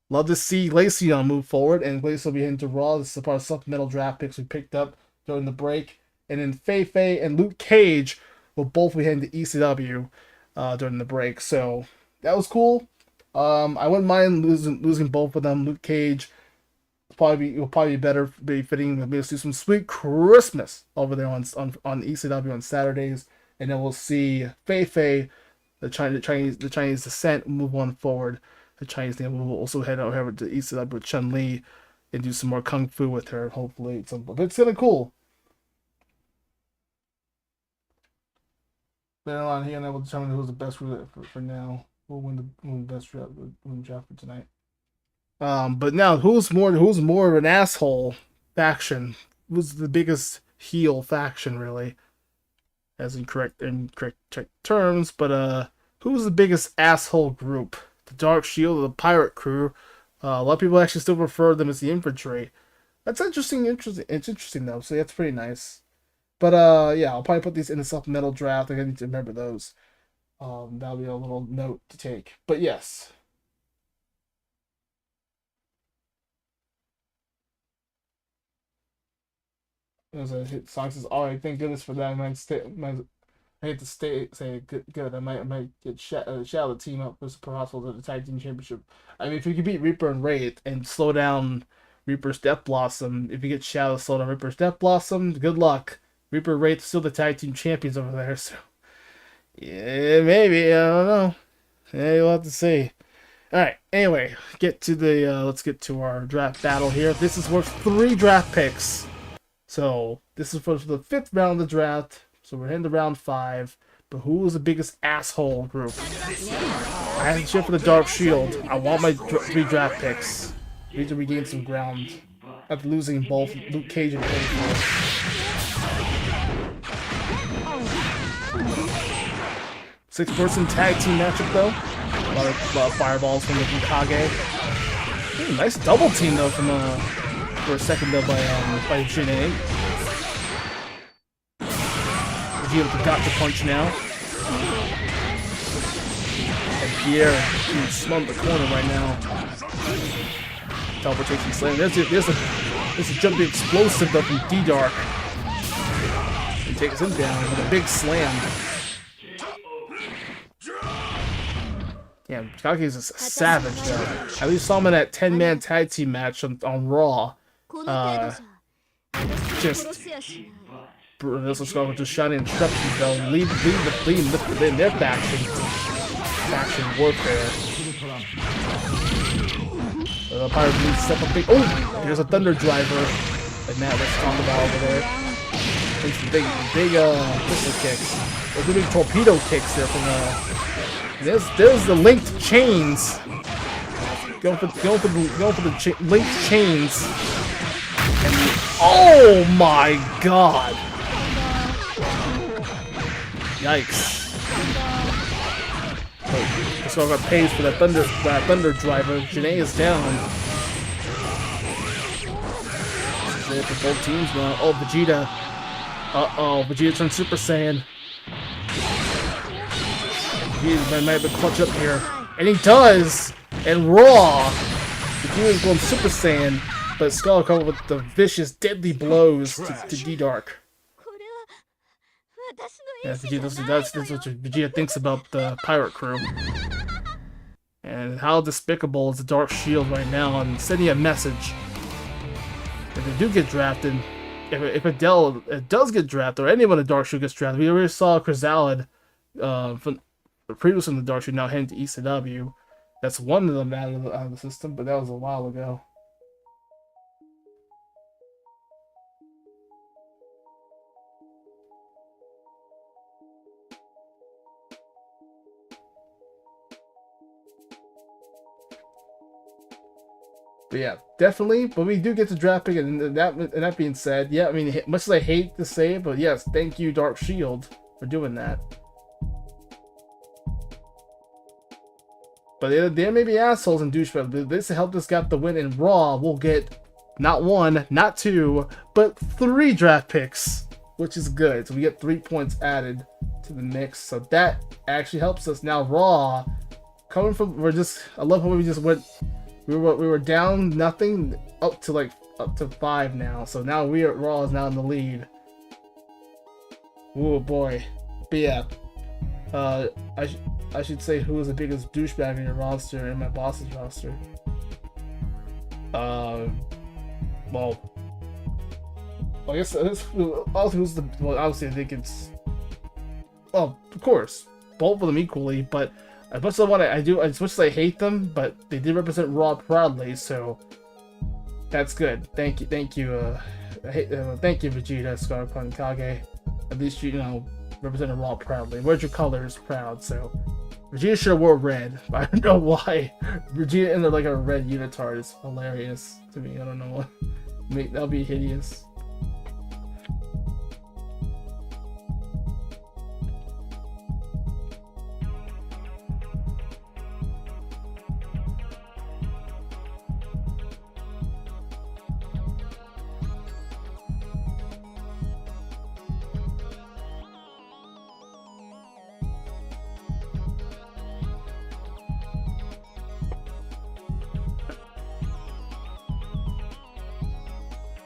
Love to see Glaceon move forward, and Glaceon will be heading to Raw. This is part of supplemental draft picks we picked up during the break. And then Fei and Luke Cage will both be heading to ECW during the break. So that was cool. I wouldn't mind losing both of them. Luke Cage will probably be fitting. Maybe let's do some sweet Christmas over there on ECW on Saturdays, and then we'll see Fei, the Chinese descent, move on forward. The Chinese name will also head over to ECW with Chun-Li and do some more kung fu with her. Hopefully, it's kind of cool. Later on, he and I will determine who's the best for now. We'll win the best draft for tonight. But now, who's more of an asshole faction? Who's the biggest heel faction, really? As in correct terms, but who's the biggest asshole group? The Dark Shield or the Pirate Crew? A lot of people actually still refer them as the Infantry. That's interesting. It's interesting though, so that's pretty nice. But yeah, I'll probably put these in the supplemental draft. I need to remember those. That'll be a little note to take. But yes. As a hit song says, alright, thank goodness for that. I hate to say good. I might get shadow the team up with possible to the tag team championship. I mean, if you could beat Reaper and Wraith and slow down Reaper's Death Blossom, if you get Shadow to slow down Reaper's Death Blossom, good luck. Reaper and Wraith still the tag team champions over there, so yeah, maybe I don't know. Yeah, you'll have to see. All right. Anyway, get to the let's get to our draft battle here. This is worth 3 draft picks. So this is for the 5th round of the draft. So we're heading to round 5. But who is the biggest asshole group? I have to cheer for the Dark Shield. I want my 3 draft picks. We need to regain some ground after losing both Luke Cage and Painful. 6-person tag team matchup though. A lot of fireballs from the Kage. Ooh, nice double team though from for a second though by Janae. Vegeta with the gotcha punch now. And Pierre being smoked the corner right now. Teleportation slam. There's a jumping explosive though from D-Dark. He takes him down with a big slam. Yeah, Kage is a savage though. I at least saw him in that 10-man tag team match on Raw. Just this was going to shining instructions though. Lead their faction warfare. The Pirates need to step up big. Oh, there's a Thunder Driver. And now let's talk about over there. There's some big pistol kicks. Those are big torpedo kicks there from there's the linked chains. Going for the linked chains. And oh my god! Yikes! This one got pays for that thunder driver. Janae is down. This is it for both teams now. Oh, Vegeta. Vegeta turned Super Saiyan. Vegeta might have been clutch up here. And he does! And Raw! Vegeta's going Super Saiyan, but Skull comes with the vicious, deadly blows to D-Dark. Yeah, that's what Vegeta thinks about the pirate crew. And how despicable is the Dark Shield right now, and sending a message. If they do get drafted, if Adele does get drafted, or anyone in the Dark Shield gets drafted, we already saw Chrysalid from previously in the Dark Shield, now heading to ECW. That's one of them out of the system, but that was a while ago. But yeah, definitely. But we do get to draft pick, and that being said, yeah, I mean, much as I hate to say it, but yes, thank you, Dark Shield, for doing that. But they may be assholes and douchebags, but this helped us get the win in Raw. We'll get not 1, not 2, but 3 draft picks, which is good. So we get 3 points added to the mix. So that actually helps us. Now Raw, coming from, I love how we just went. We were down nothing up to 5 now. So now Raw is now in the lead. Oh boy. But yeah. I should say who is the biggest douchebag in your roster and my boss's roster. Well, I guess who's the, well, obviously I think it's, well, of course, both of them equally, but as much as I hate them, but they did represent Raw proudly, so that's good. Thank you, thank you Vegeta, Scarlet and Kage. At least you represented Raw proudly. Where's your colors? Proud. So Vegeta should have wore red. I don't know why. Vegeta in like a red unitard is hilarious to me. I don't know what. That'll be hideous.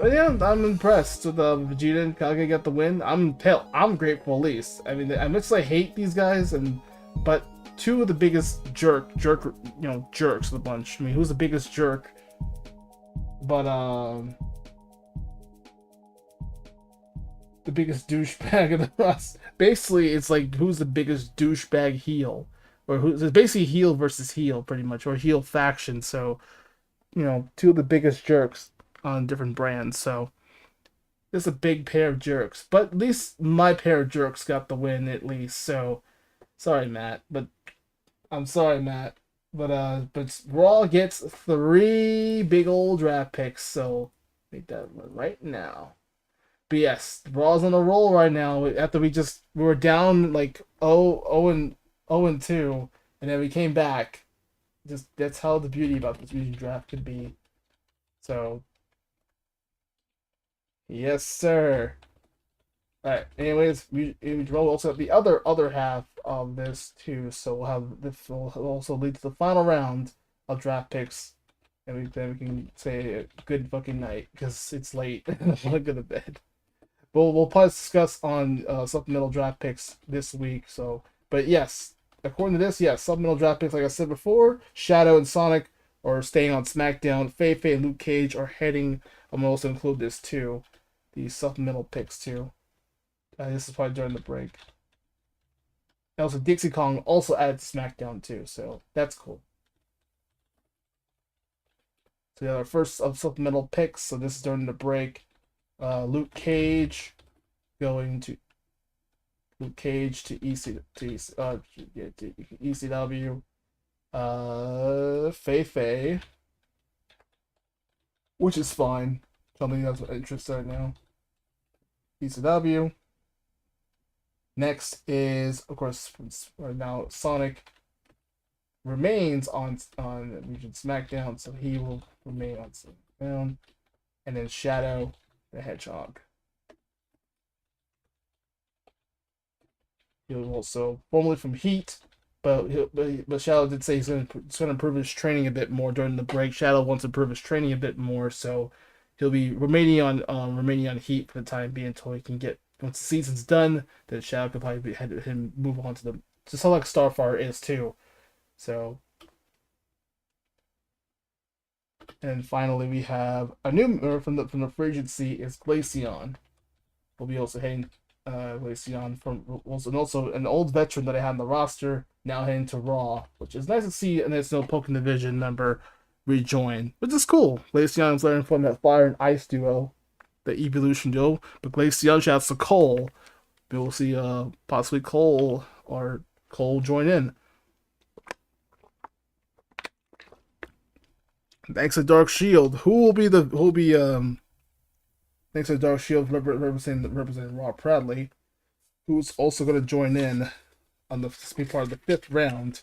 But yeah, I'm impressed with Vegeta and Kage got the win. I'm grateful at least. I mean, I much I hate these guys, but two of the biggest jerks of the bunch. I mean, who's the biggest jerk? But the biggest douchebag of the rest. Basically, it's like who's the biggest douchebag heel, or who's basically heel versus heel, pretty much, or heel faction. So, two of the biggest jerks on different brands. So, there's a big pair of jerks, but at least my pair of jerks got the win at least. So, sorry, Matt, but I'm sorry, Matt, but Raw gets 3 big old draft picks. So, make that one right now. But yes, Raw's on a roll right now. After we were down like 0-2, and then we came back. That's how the beauty about this Mugen Draft could be. So, yes, sir. All right. Anyways, we also have the other half of this too. So this will also lead to the final round of draft picks, and then we can say a good fucking night because it's late. I want to go to bed. We'll probably discuss on supplemental draft picks this week. So, but yes, according to this, yes, supplemental draft picks, like I said before, Shadow and Sonic are staying on SmackDown. Fei Fei and Luke Cage are heading. I'm gonna also include this too, these supplemental picks too. This is probably during the break. And also, Dixie Kong also added to SmackDown too, so that's cool. So we have our first of supplemental picks. So this is during the break. Luke Cage going to ECW. Fei Fei, which is fine. Something that's of interest right now. ECW. Next is, of course, right now Sonic remains on Mugen SmackDown, so he will remain on SmackDown. And then Shadow the Hedgehog. He'll also formerly from Heat, but Shadow did say he's going to improve his training a bit more during the break. Shadow wants to improve his training a bit more, so he'll be remaining on Heat for the time being until he can get, once the season's done. Then Shadow could probably have him move on to just how like Starfire is too. So. And finally, we have a new member from the free agency is Glaceon. We'll be also heading Glaceon from also an old veteran that I had on the roster now heading to Raw, which is nice to see. And there's no Pokken Division member rejoin, which is cool. Glaceon is learning from that Fire and Ice duo, the Evolution duo. But Glaceon shouts to Cole. We will see possibly Cole join in. Thanks to Dark Shield, thanks to Dark Shield representing Raw proudly, who's also going to join in on the be part of the 5th round.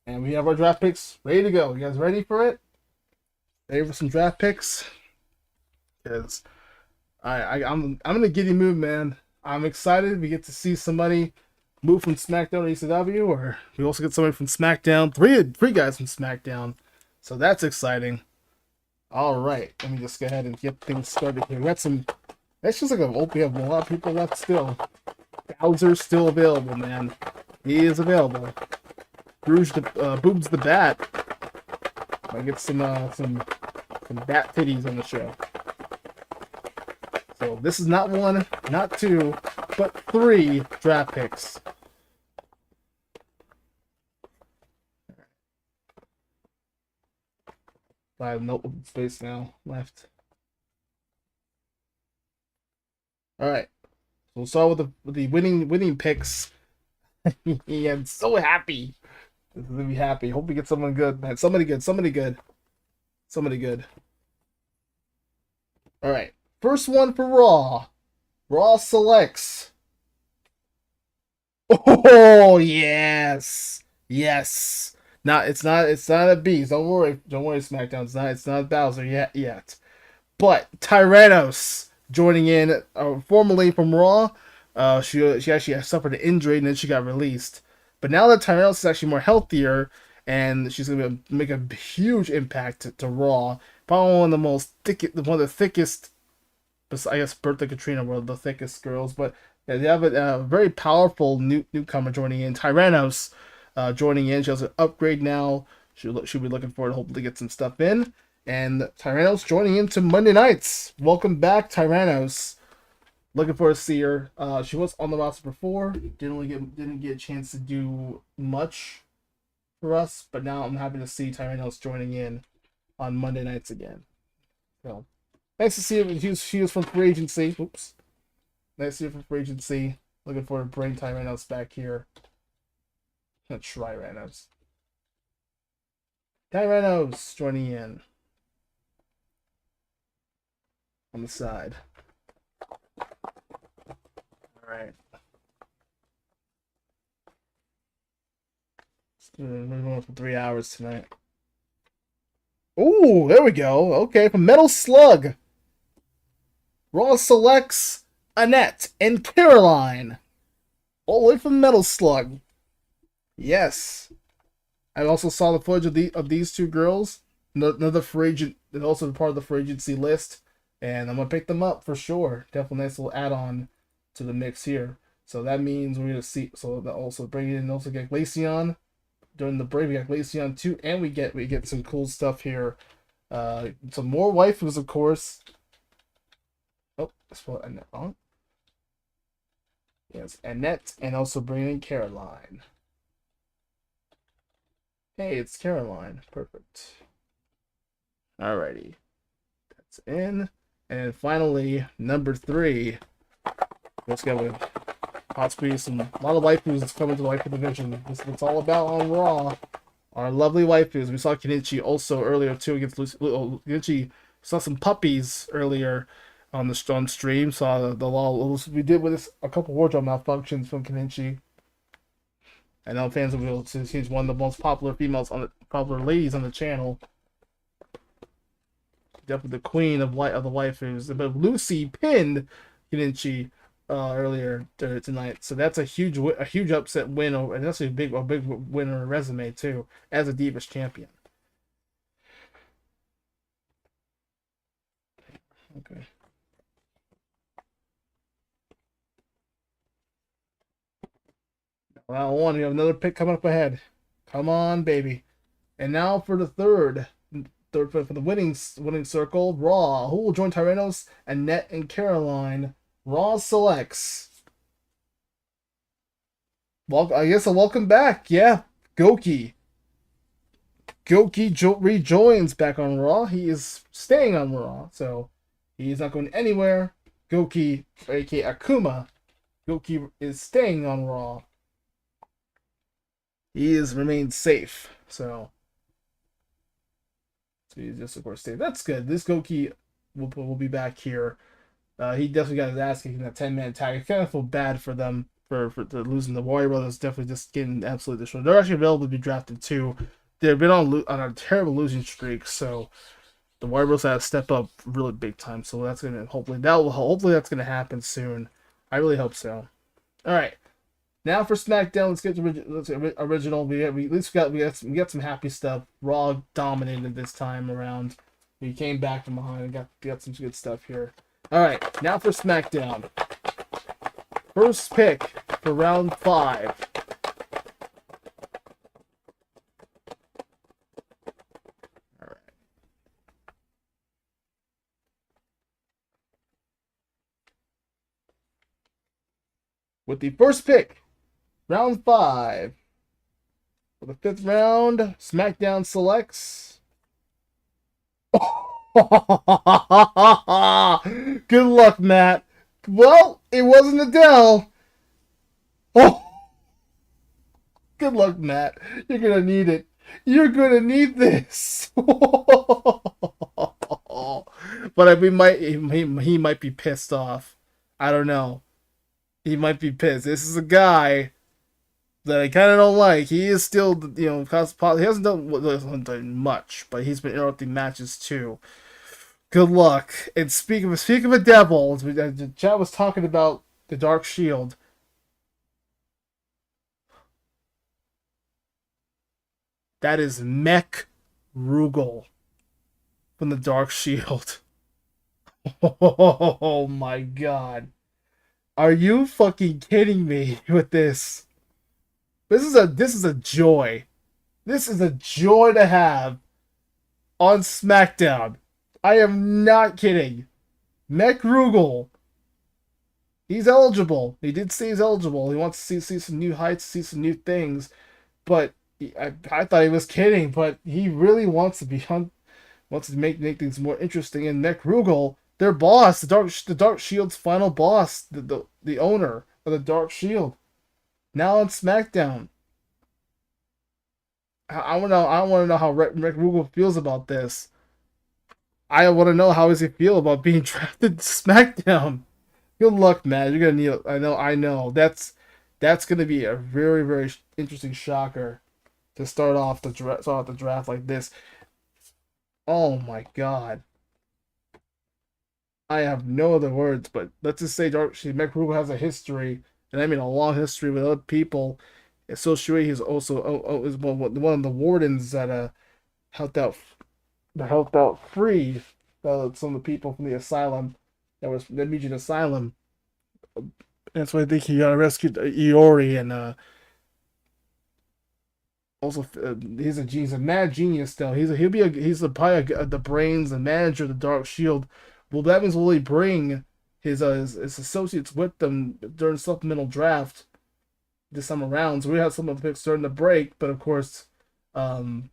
And we have our draft picks ready to go. You guys ready for it? Ready for some draft picks? Because I'm in a giddy mood, man. I'm excited. We get to see somebody move from SmackDown to ECW, or we also get somebody from SmackDown. Three guys from SmackDown. So that's exciting. All right, let me just go ahead and get things started here. We got some. That's just like we have a lot of people left still. Bowser's still available, man. He is available. Boobs the Bat. I get some bat titties on the show. So this is not 1, not 2, but 3 draft picks. I have no space now left. All right, so we'll start with the winning picks. I'm so happy. This is gonna be happy. Hope we get someone good, man. Somebody good. All right, first one for Raw. Raw selects. Oh yes. It's not a beast. Don't worry, SmackDown. It's not Bowser yet. But Tyrannos joining in, formerly from Raw. She actually suffered an injury and then she got released. But now that Tyrannos is actually more healthier and she's gonna make a huge impact to Raw. Probably one of the thickest I guess Bertha Katrina were the thickest girls, but yeah, they have a very powerful newcomer joining in. Tyrannos joining in. She has an upgrade now. She'll be looking forward to hopefully get some stuff in. And Tyrannos joining into Monday nights. Welcome back, Tyrannos. Looking forward to see her. She was on the roster before. Didn't get a chance to do much for us, but now I'm happy to see Tyrannos joining in on Monday nights again. So nice to see her. She was from free agency. Oops. Nice to see her from free agency. Looking forward to bringing Tyrannos back here. I'm gonna try Tyrannos. Tyrannos joining in on the side. Alright. We're going for 3 hours tonight. Ooh, there we go. Okay, from Metal Slug. Raw selects Annette and Caroline. All the way from Metal Slug. Yes. I also saw the footage of these two girls. Another free agent, they're also part of the free agency list. And I'm going to pick them up for sure. Definitely nice little add-on to the mix here. So that means we're going to see, so that also bring in, also get Glaceon. During the break, we got Glaceon too, and we get some cool stuff here. Some more waifus, of course. Oh, I spelled Annette wrong. Yes, Annette, and also bring in Caroline. Hey, it's Caroline. Perfect. Alrighty. That's in. And finally, number 3. Let's go with possibly a lot of waifus that's coming to the waifu division. This is what it's all about on Raw. Our lovely waifus. We saw Kenichi also earlier too against Lucy. Kenichi saw some puppies earlier on stream. Saw the law we did with this a couple wardrobe malfunctions from Kenichi. I know fans will be able to see he's one of the most popular popular ladies on the channel. Definitely the queen of the waifus. But Lucy pinned Kenichi earlier tonight, so that's a huge upset win over, and that's a big win on her resume too as a Divas champion. Okay. Round 1, we have another pick coming up ahead. Come on, baby. And now for the third for the winning circle, Raw. Who will join Tyrannos, Annette, and Caroline? Raw selects. Well, I guess a welcome back. Yeah, Goki. Goki rejoins back on Raw. He is staying on Raw, so he is not going anywhere. Goki, aka Akuma, Goki is staying on Raw. He has remained safe, so he's just of course staying. That's good. This Goki will be back here. He definitely got his ass kicked in that 10-man tag. I kind of feel bad for them for losing. The Warrior Brothers definitely just getting absolutely destroyed. They're actually available to be drafted too. They've been on a terrible losing streak, so the Warrior Brothers have to step up really big time. So that's gonna hopefully that's gonna happen soon. I really hope so. All right, now for SmackDown, let's get to original. We at least got some happy stuff. Raw dominated this time around. We came back from behind and got some good stuff here. All right, now for SmackDown. First pick for round 5. All right. With the first pick, round 5. For the 5th round, SmackDown selects. Good luck, Matt. Well, it wasn't Adele. Oh, good luck, Matt. You're gonna need it. You're gonna need this. But he might be pissed off. I don't know. He might be pissed. This is a guy that I kind of don't like. He is still, he hasn't done much, but he's been interrupting matches too. Good luck. And speaking of a devil, as Chad was talking about the Dark Shield. That is Mech Rugal from the Dark Shield. Oh my god. Are you fucking kidding me with this? This is a joy. This is a joy to have on SmackDown. I am not kidding. Mech Rugal, he's eligible. He did say he's eligible. He wants to see some new heights, see some new things. But I thought he was kidding. But he really wants to be on, wants to make things more interesting. And Mech Rugal, their boss, the Dark Shield's final boss, the owner of the Dark Shield, now on SmackDown. I want to know. I want to know how Mech Rugal feels about this. I want to know how does he feel about being drafted to SmackDown. Good luck, man. You're gonna need. I know. That's gonna be a very, very interesting shocker to start off the draft like this. Oh my god. I have no other words, but let's just say Mech Rugal has a history, and I mean a long history with other people. Associated, he's also is one of the wardens that helped out free some of the people from the asylum the Mugen Asylum. That's why I think he rescued Iori and also he's a mad genius though. He's the brains and manager of the Dark Shield. Well, that means will he bring his associates with them during supplemental draft this time around? So we have some of the picks during the break, but of course, um,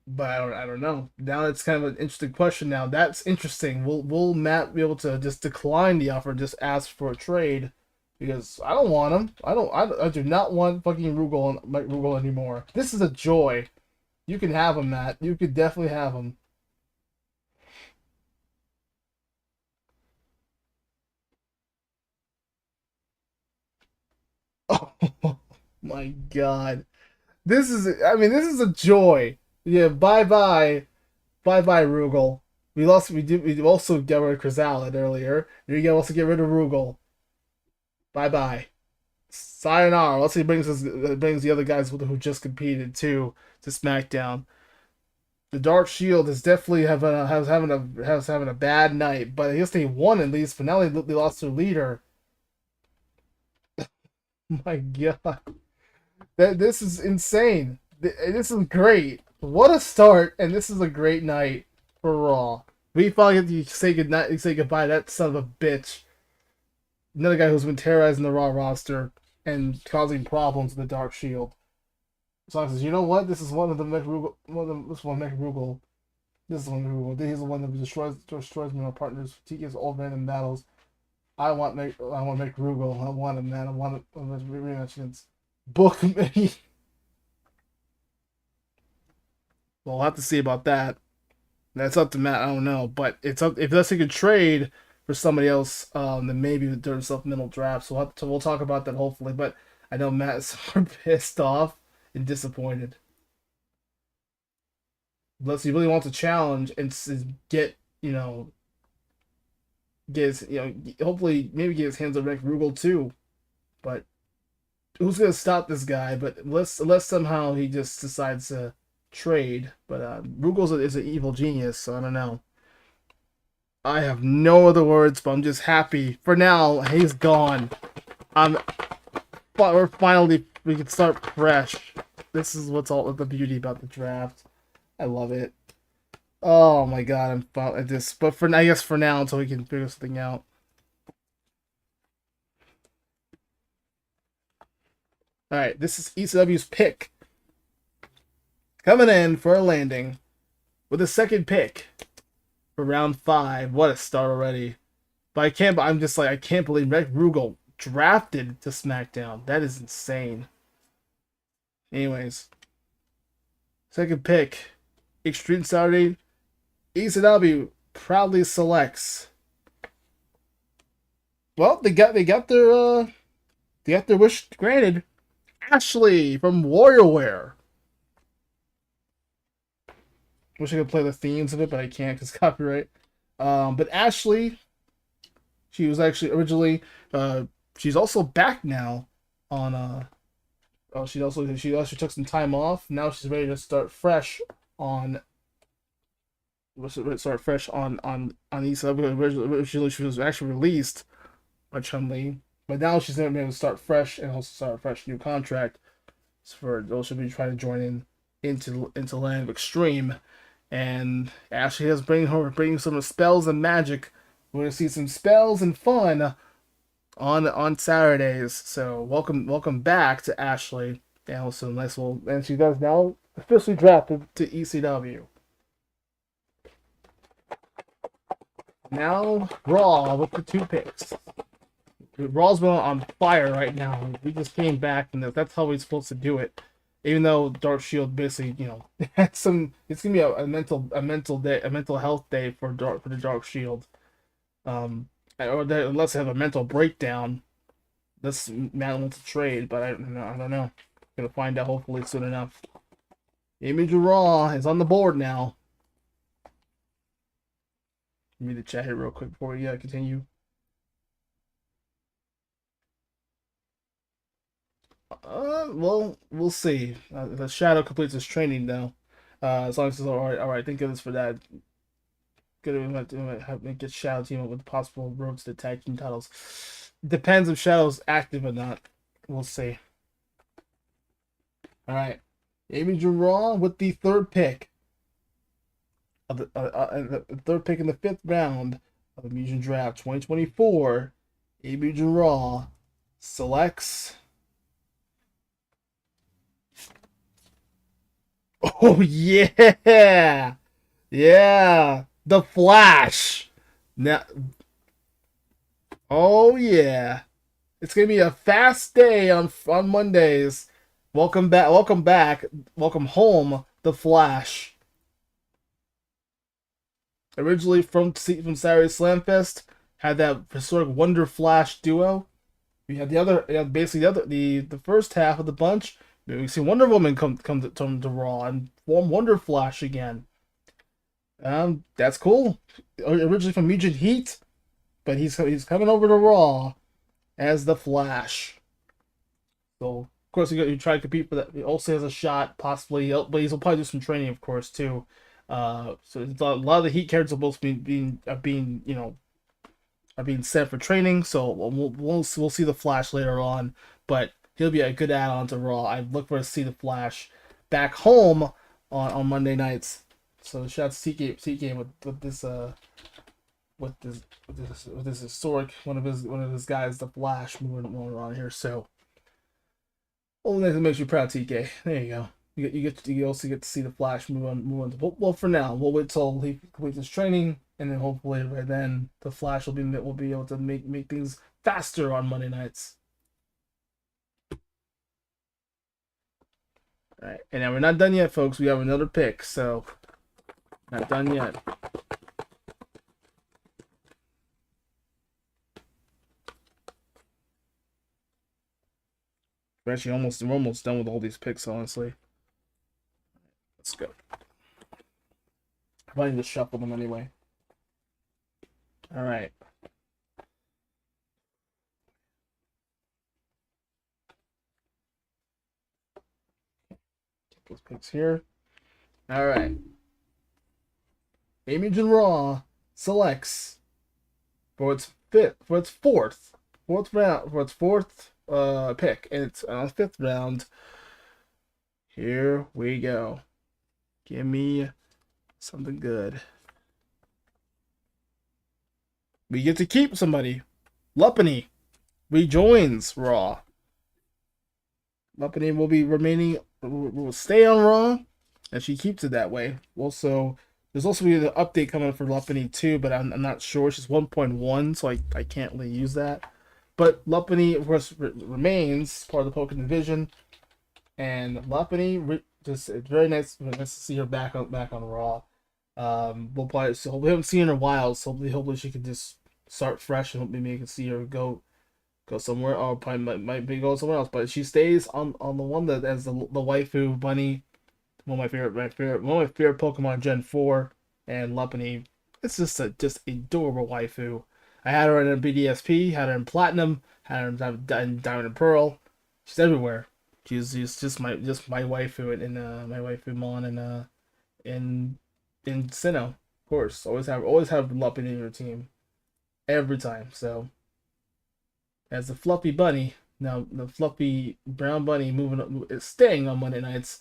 but I don't know. Now it's kind of an interesting question. Now that's interesting. Will Matt be able to just decline the offer and just ask for a trade? Because I don't want him. I do not want fucking Rugal and Mike Rugal anymore. This is a joy. You can have him, Matt. You could definitely have him. Oh my god. This is a joy. Yeah, bye bye Rugal. We also got rid of Chrysalid earlier. You can also get rid of Rugal. Bye bye. Sayonara. Let's see brings the other guys who just competed too to SmackDown. The Dark Shield is definitely having a bad night, but I guess they won at least. But now they lost their leader. My God, this is insane. This is great. What a start, and this is a great night for Raw. We finally get to say goodnight, say goodbye to that son of a bitch. Another guy who's been terrorizing the Raw roster and causing problems with the Dark Shield. So I says, you know what? This is one of the Mech Rugal. This one Mech Rugal. This is one Mech Rugal. He's the one that destroys my partners. He gives all random battles. I want Mech Rugal. I want him, man. I want a rematch against Book me. We'll have to see about that. That's up to Matt. I don't know, but it's up if that's a good trade for somebody else. Then maybe during supplemental drafts. We'll talk about that hopefully. But I know Matt's pissed off and disappointed. Unless he really wants a challenge and get hopefully maybe get his hands on Rick Rugal too. But who's gonna stop this guy? But unless somehow he just decides to trade. But Rugal is an evil genius, so I don't know. I have no other words, but I'm just happy. For now, he's gone. We can start fresh. This is what's all the beauty about the draft. I love it. Oh my god, I'm fine at this. But I guess for now, until we can figure something out. Alright, this is ECW's pick. Coming in for a landing with the second pick for round 5. What a start already. But I'm just like, I can't believe Rick Rugal drafted to SmackDown. That is insane. Anyways. Second pick. Extreme Saturday. ECW proudly selects. Well, they got their wish granted. Ashley from WarriorWare. Wish I could play the themes of it, but I can't because copyright. But Ashley, she was actually originally, she's also back now on. She also took some time off. Now she's ready to start fresh on start fresh on ECW. Originally, she was actually released by Chun-Li, but now she's going to be able to start fresh and also start a fresh new contract for those who be trying to join into Land of Extreme. And Ashley is bringing some spells and magic. We're gonna see some spells and fun on Saturdays. So welcome back to Ashley. And also nice little, and she does now officially drafted to ECW. Now Raw with the 2 picks. Raw's been on fire right now. We just came back, and that's how we're supposed to do it. Even though Dark Shield basically, had some, it's gonna be a mental health day for the Dark Shield. Unless they have a mental breakdown, this man wants to trade, but I don't know. Gonna find out hopefully soon enough. AB Mugen RAW is on the board now. Let me the chat here real quick before we continue. Well, we'll see. The Shadow completes his training though. As long as it's all right. Thank goodness for that. Gonna have to get Shadow team up with possible roads to tag team titles. Depends if Shadow's active or not. We'll see. All right, AB Mugen RAW with the 3rd pick of the 3rd pick in the 5th round of the Mugen Draft 2024. AB Mugen RAW selects. Oh yeah, yeah, the Flash. Now, oh yeah, it's gonna be a fast day on Mondays. Welcome back, welcome home, the Flash. Originally from Saturday Slam Fest, had that historic Wonder Flash duo. We had the first half of the bunch. We see Wonder Woman come to Raw and form Wonder Flash again. That's cool. Originally from Mugen Heat, but he's coming over to Raw as the Flash. So of course you try to compete for that. He also has a shot possibly, but he'll probably do some training, of course, too. So a lot of the Heat characters are both being set for training. So we'll see the Flash later on, but he'll be a good add-on to Raw. I look for to see the Flash back home on Monday nights. So shout out to TK with this historic one of his guys, the Flash, moving around here. So only thing that makes you proud, TK. There you go. You also get to see the Flash move on. Well, for now, we'll wait till he completes his training, and then hopefully by then the Flash will be able to make things faster on Monday nights. All right, and now we're not done yet, folks. We have another pick, so not done yet. We're almost done with all these picks, honestly. Let's go. I might need to shuffle them anyway. All right. Get those picks here. All right. AB Mugen RAW selects for its fourth pick, and it's on 5th round. Here we go. Give me something good. We get to keep somebody. Luppany rejoins Raw. Luppany will stay on Raw, and she keeps it that way. Also, there's also an update coming for Luppany too, but I'm not sure. She's 1.1, so I can't really use that. But Luppany, of course, remains part of the Pokken division, and Luppany it's very nice to see her back on Raw. We haven't seen her in a while, so hopefully she can just start fresh, and hopefully we can see her go somewhere, or probably might be go somewhere else. But she stays on the one that as the waifu bunny, one of my favorite Pokemon Gen 4, and Luppany. It's just adorable waifu. I had her in BDSP, had her in Platinum, had her in Diamond and Pearl. She's everywhere. She's just my waifu in my waifu mon in Sinnoh. Of course, always have Lumpy in your team every time. So as the fluffy bunny, now the fluffy brown bunny is staying on Monday nights,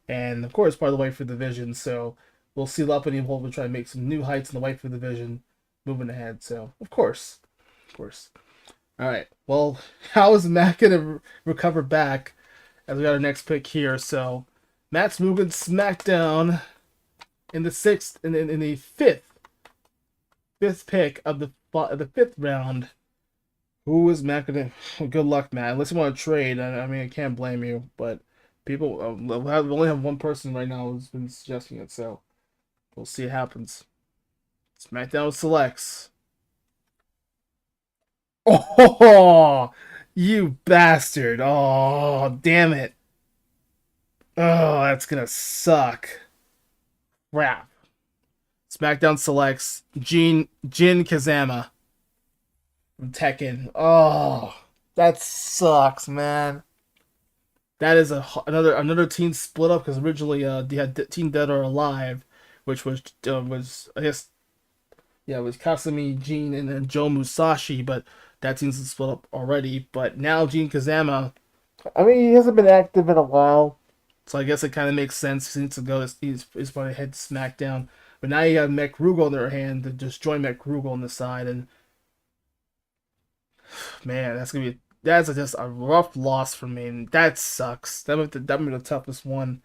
and of course part of the White for division. So we'll see Lumpy and hopefully try to make some new heights in the White for division moving ahead. So of course. All right. Well, how is Matt gonna recover back? As we got our next pick here. So Matt's Mugen SmackDown in the in the fifth pick of the fifth round. Who is Matt gonna? Good luck, Matt. Unless you want to trade, I mean, I can't blame you. But people, we only have one person right now who's been suggesting it, so we'll see what happens. SmackDown selects. Oh, you bastard! Oh, damn it! Oh, that's gonna suck. Crap. SmackDown selects Jin Kazama from Tekken. Oh, that sucks, man. That is another team split up because originally they had Team Dead or Alive, which was I guess yeah, it was Kasumi, Jin, and then Joe Musashi, but that team's split up already. But now Jin Kazama, I mean, he hasn't been active in a while, so I guess it kind of makes sense. He needs to go. He's probably head to SmackDown. But now you have Mech Rugal in their hand to just join Mech Rugal on the side, and man, that's just a rough loss for me. And that sucks. That might be the toughest one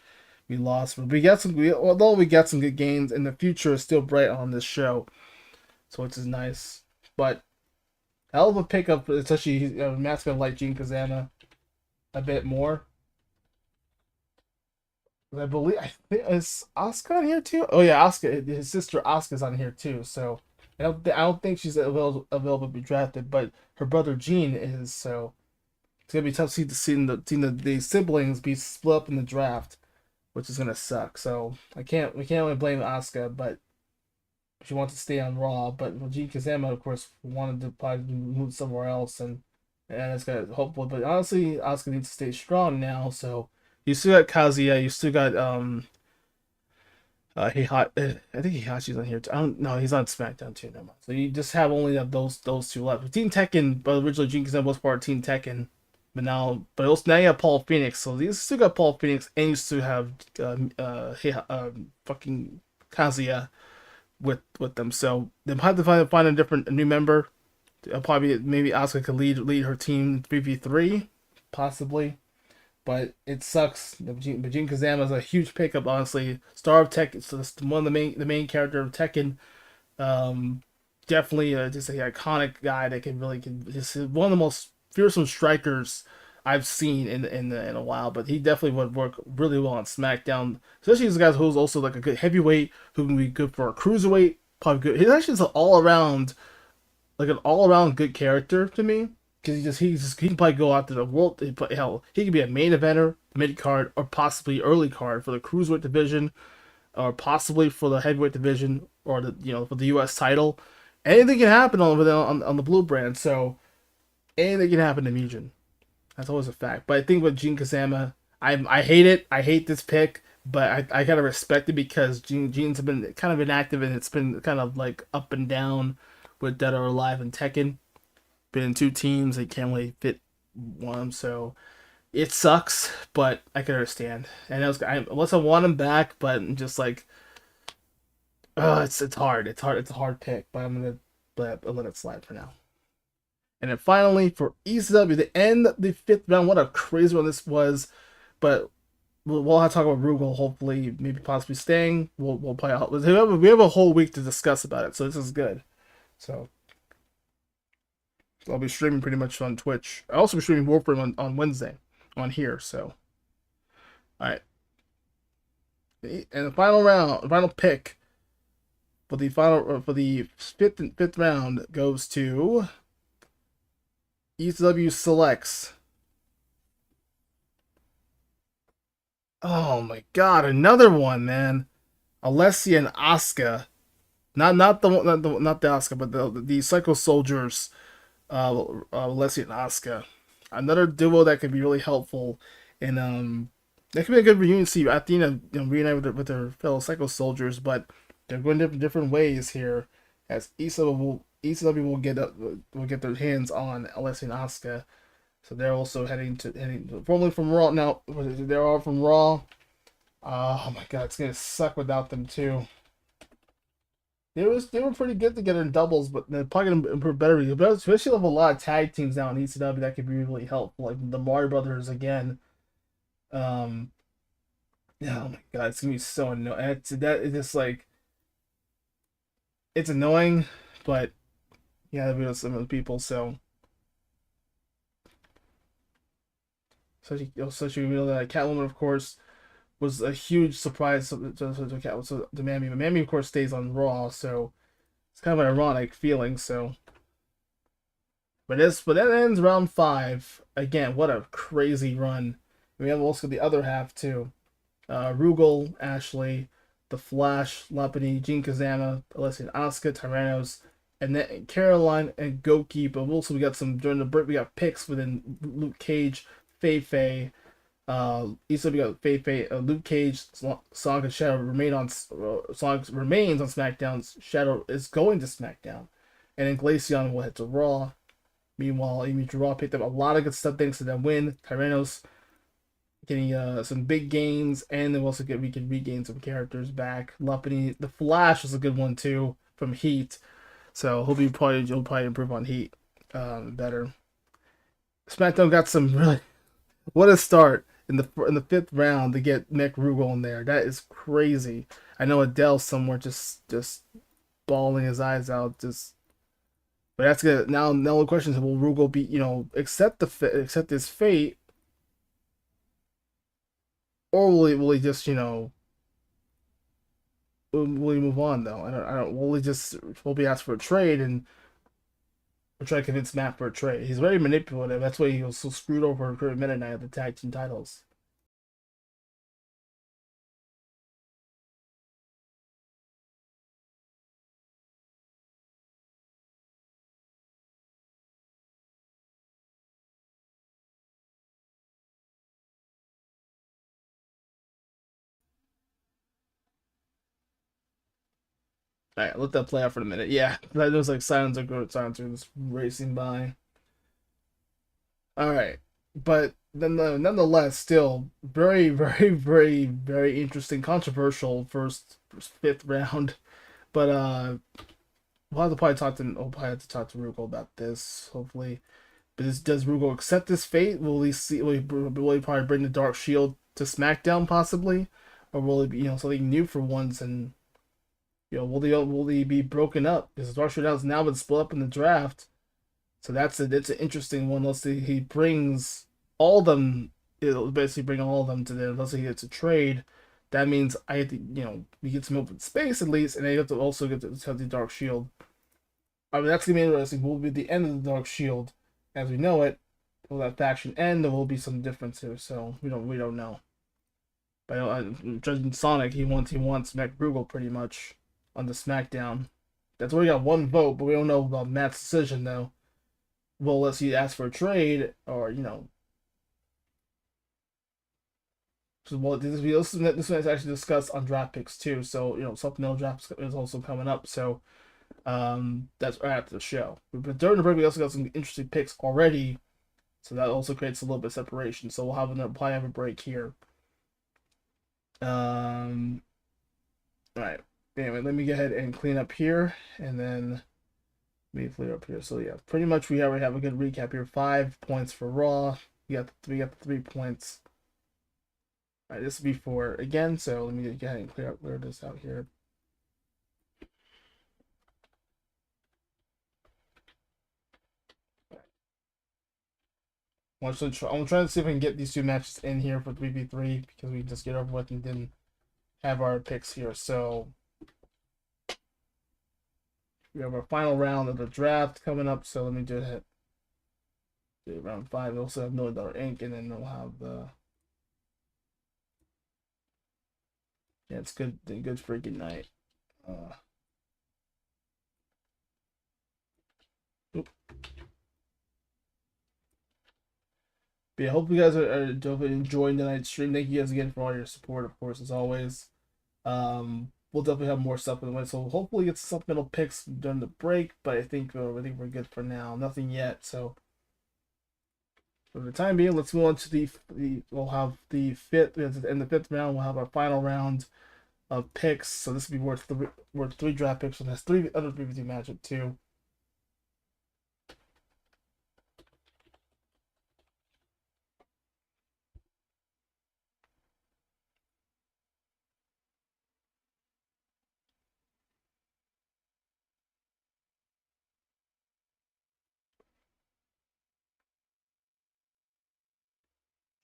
we lost. But although we got some good games, and the future is still bright on this show, so which is nice. But hell of a pickup, especially Matt's gonna like Jin Kazama a bit more. I think is Asuka on here too. Oh yeah, Asuka, his sister Asuka's on here too. So I don't think she's available to be drafted, but her brother Gene is. So it's gonna be tough to see the siblings be split up in the draft, which is gonna suck. So we can't really blame Asuka, but she wants to stay on Raw. But Gene Kazama, of course, wanted to probably move somewhere else, and it's gonna hopefully. But honestly, Asuka needs to stay strong now. So you still got Kazuya, you still got I think Heihachi's on here too. I don't know, he's on SmackDown too. Never mind. So you just have only those two left. Team Tekken, but originally Jin Kazama was part of Team Tekken, now you have Paul Phoenix. So you still got Paul Phoenix, and you still have fucking Kazuya with them. So they'll have to find a new member. Probably maybe Asuka could lead her team 3v3, possibly. But it sucks. But Jin Kazama is a huge pickup, honestly. Star of Tekken, so it's one of the main character of Tekken. Definitely just an iconic guy that can just one of the most fearsome strikers I've seen in a while. But he definitely would work really well on SmackDown, especially as a guy who's also like a good heavyweight who can be good for a cruiserweight. Probably good. He's actually just an all around good character to me. Because he can probably go after the world. Hell, he can be a main eventer, mid card, or possibly early card for the cruiserweight division, or possibly for the heavyweight division, or for the U.S. title. Anything can happen on the blue brand. So anything can happen to Mugen. That's always a fact. But I think with Jin Kazama, I hate it. I hate this pick, but I kind of respect it because Jin's been kind of inactive, and it's been kind of like up and down with Dead or Alive and Tekken. Been in two teams, they can't really fit one, so it sucks, but I can understand. And unless I want him back, but I'm just like, it's hard. It's a hard pick, but I'll let it slide for now. And then finally for ECW, the end of the fifth round. What a crazy one this was, but we'll have to talk about Rugal. Hopefully, maybe possibly staying. We'll play out. We have a whole week to discuss about it, so this is good. So I'll be streaming pretty much on Twitch. I'll also be streaming Warframe on Wednesday on here. So, all right. And the final pick for the fifth round goes to ECW selects. Oh my God, another one, man. Alessia and Asuka. Not the Asuka, but the Psycho Soldiers. Alessia and Asuka, another duo that could be really helpful, and that could be a good reunion. See Athena reunite with her fellow Psycho Soldiers, but they're going different ways here, as ECW will get their hands on Alessi and Asuka. So they're also heading formerly from Raw now. They're all from Raw. Oh my god, it's gonna suck without them too. They were pretty good together in doubles, but they're probably gonna improve better. Especially with a lot of tag teams now in ECW that could be really helpful, like the Mari Brothers again. Um, yeah, oh my god, it's gonna be so annoying. It's just like it's annoying, but yeah, we have some of the people. So especially you know that Catwoman, of course, was a huge surprise to Mammy. But Mammy, of course, stays on Raw, so it's kind of an ironic feeling. So, but that ends round 5 again. What a crazy run! We have also the other half too. Rugal, Ashley, The Flash, Lapini, Gene Kazama, Alessia Asuka, Tyrannos, and then Caroline and Goki. But also we got some during the break. We got picks within Luke Cage, Fei Fei. ECW got Fei Fei, Luke Cage, Sonic and Shadow Sonic remains on SmackDown. Shadow is going to SmackDown, and then Glaceon will head to Raw. Meanwhile, Amy Raw picked up a lot of good stuff thanks to that win. Tyrannos getting some big gains, and then we can regain some characters back. Lumpany, the Flash was a good one too from Heat, so you'll probably improve on Heat better. SmackDown got some really what a start in the 5th round to get Mick Rugal in there. That is crazy. I know Adele somewhere just bawling his eyes out. But that's good. Now the question is, will Rugal be accept his fate, or will he just will he move on though? I don't. Will he ask for a trade and we'll try to convince Matt for a trade? He's very manipulative. That's why he was so screwed over for a minute night at the tag team titles. All right, let that play out for a minute. Yeah, that was like silence are just racing by. All right, but then nonetheless, still very, very, very, very interesting, controversial first 5th round. But we'll probably have to talk to Rugal about this. Hopefully, but does Rugal accept this fate? Will he probably bring the Dark Shield to SmackDown possibly, or will it be something new for once and will he be broken up? Because the Dark Shield has now been split up in the draft. So it's an interesting one. Let's see, he brings all of them. It'll basically bring all of them to there. Let's say he gets a trade. That means I have to, we get some open space at least, and I have to also get to have the Dark Shield. I mean, that's gonna be interesting. Will be the end of the Dark Shield as we know it? Will that faction end? There will be some difference here, so we don't know. But judging Sonic, he wants Matt Brugel pretty much on the SmackDown. That's where he got 1 vote, but we don't know about Matt's decision though. Well, let's see, ask for a trade, or So this is actually discussed on draft picks too. So supplemental draft is also coming up. So that's right after the show. But during the break, we also got some interesting picks already. So that also creates a little bit of separation. So we'll probably have a break here. All right. Anyway, let me go ahead and clean up here, and then me clear up here. So yeah, pretty much we already have a good recap here. 5 points for Raw. We got the 3 points. All right, this will be for again. So let me go ahead and clear this out here. I'm trying to see if I can get these 2 matches in here for 3v3 because we just get over with and didn't have our picks here. So we have our final round of the draft coming up. So let me just hit round 5. We also have $1 Million Ink, and then we'll have the it's good freaking night. Oop. But yeah, hope you guys are enjoying tonight's stream. Thank you guys again for all your support, of course, as always. we'll definitely have more stuff in the way. So hopefully it's supplemental picks during the break. But I think we're good for now. Nothing yet. So for the time being, let's move on to the we'll have the fifth in the fifth round. We'll have our final round of picks. So this will be worth three draft picks, and there's three other 3v2 matchup too.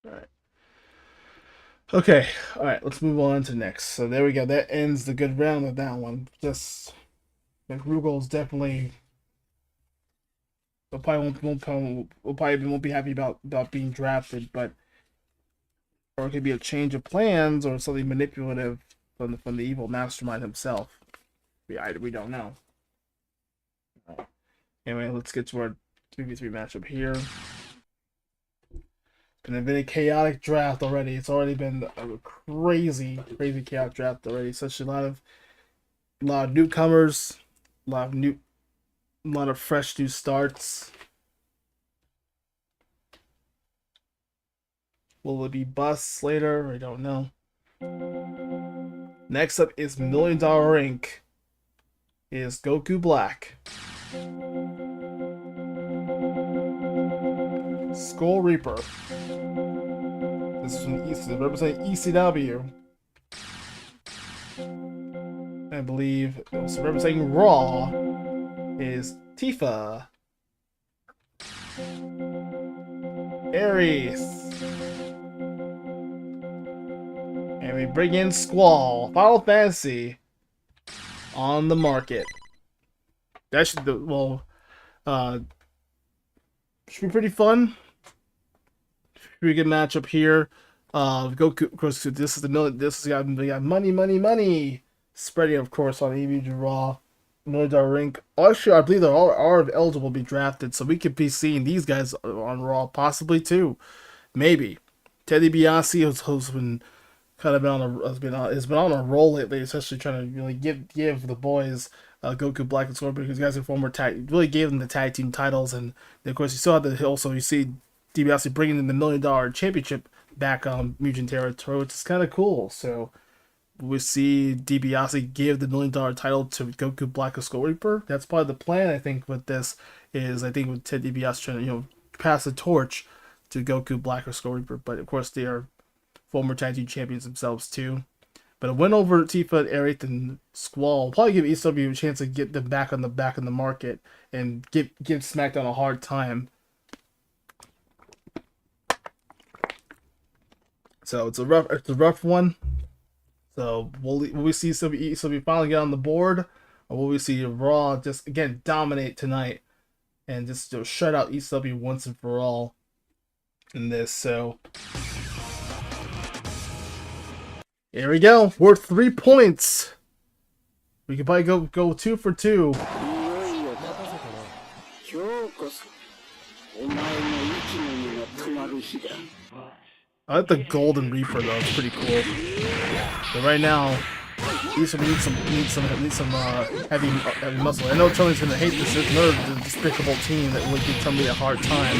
All right. Okay, all right, let's move on to next. So there we go. That ends the good round of that one. Just McRugal's definitely won't be happy about being drafted, but or it could be a change of plans or something manipulative from the evil mastermind himself. We don't know. Anyway, let's get to our 3v3 matchup here. Been a chaotic draft already. It's already been a crazy chaotic draft already. Such a lot of newcomers, a lot of fresh new starts. Will it be busts later? I don't know. Next up is $1 Million Inc. Is Goku Black. Skull Reaper. This is from East, representing ECW. I believe also representing Raw is Tifa. Aries. And we bring in Squall. Final Fantasy on the market. That should be, should be pretty fun. Pretty good matchup here. Goku, of course, this is we got money spreading, of course, on AB Mugen RAW. $1 Million Inc. Actually, I believe they are eligible to be drafted, so we could be seeing these guys on Raw possibly too, maybe. Teddy DiBiase has been kind of been on a roll lately, especially trying to really give the boys Goku Black and Scorpion, because guys are former really gave them the tag team titles, and of course you still have you see DiBiase bringing in the $1 Million Championship back on Mugen territory, which is kind of cool. So we see DiBiase give the $1 Million title to Goku Black and Skull Reaper. That's probably the plan, I think, with this with Ted DiBiase trying to pass the torch to Goku Black or Skull Reaper, but of course they are former tag team champions themselves too. But a win over Tifa, Aerith, and Squall will probably give ECW a chance to get them back in the market and give SmackDown a hard time. So it's a rough one. So will we see ECW finally get on the board, or will we see Raw just again dominate tonight and just shut out ECW once and for all in this? So here we go. Worth 3 points. We could probably go 2 for 2. I like the Golden Reaper though. It's pretty cool. But right now, ECW needs some heavy muscle. I know Chun-Li's gonna hate this. It's another despicable team that would give Chun-Li a hard time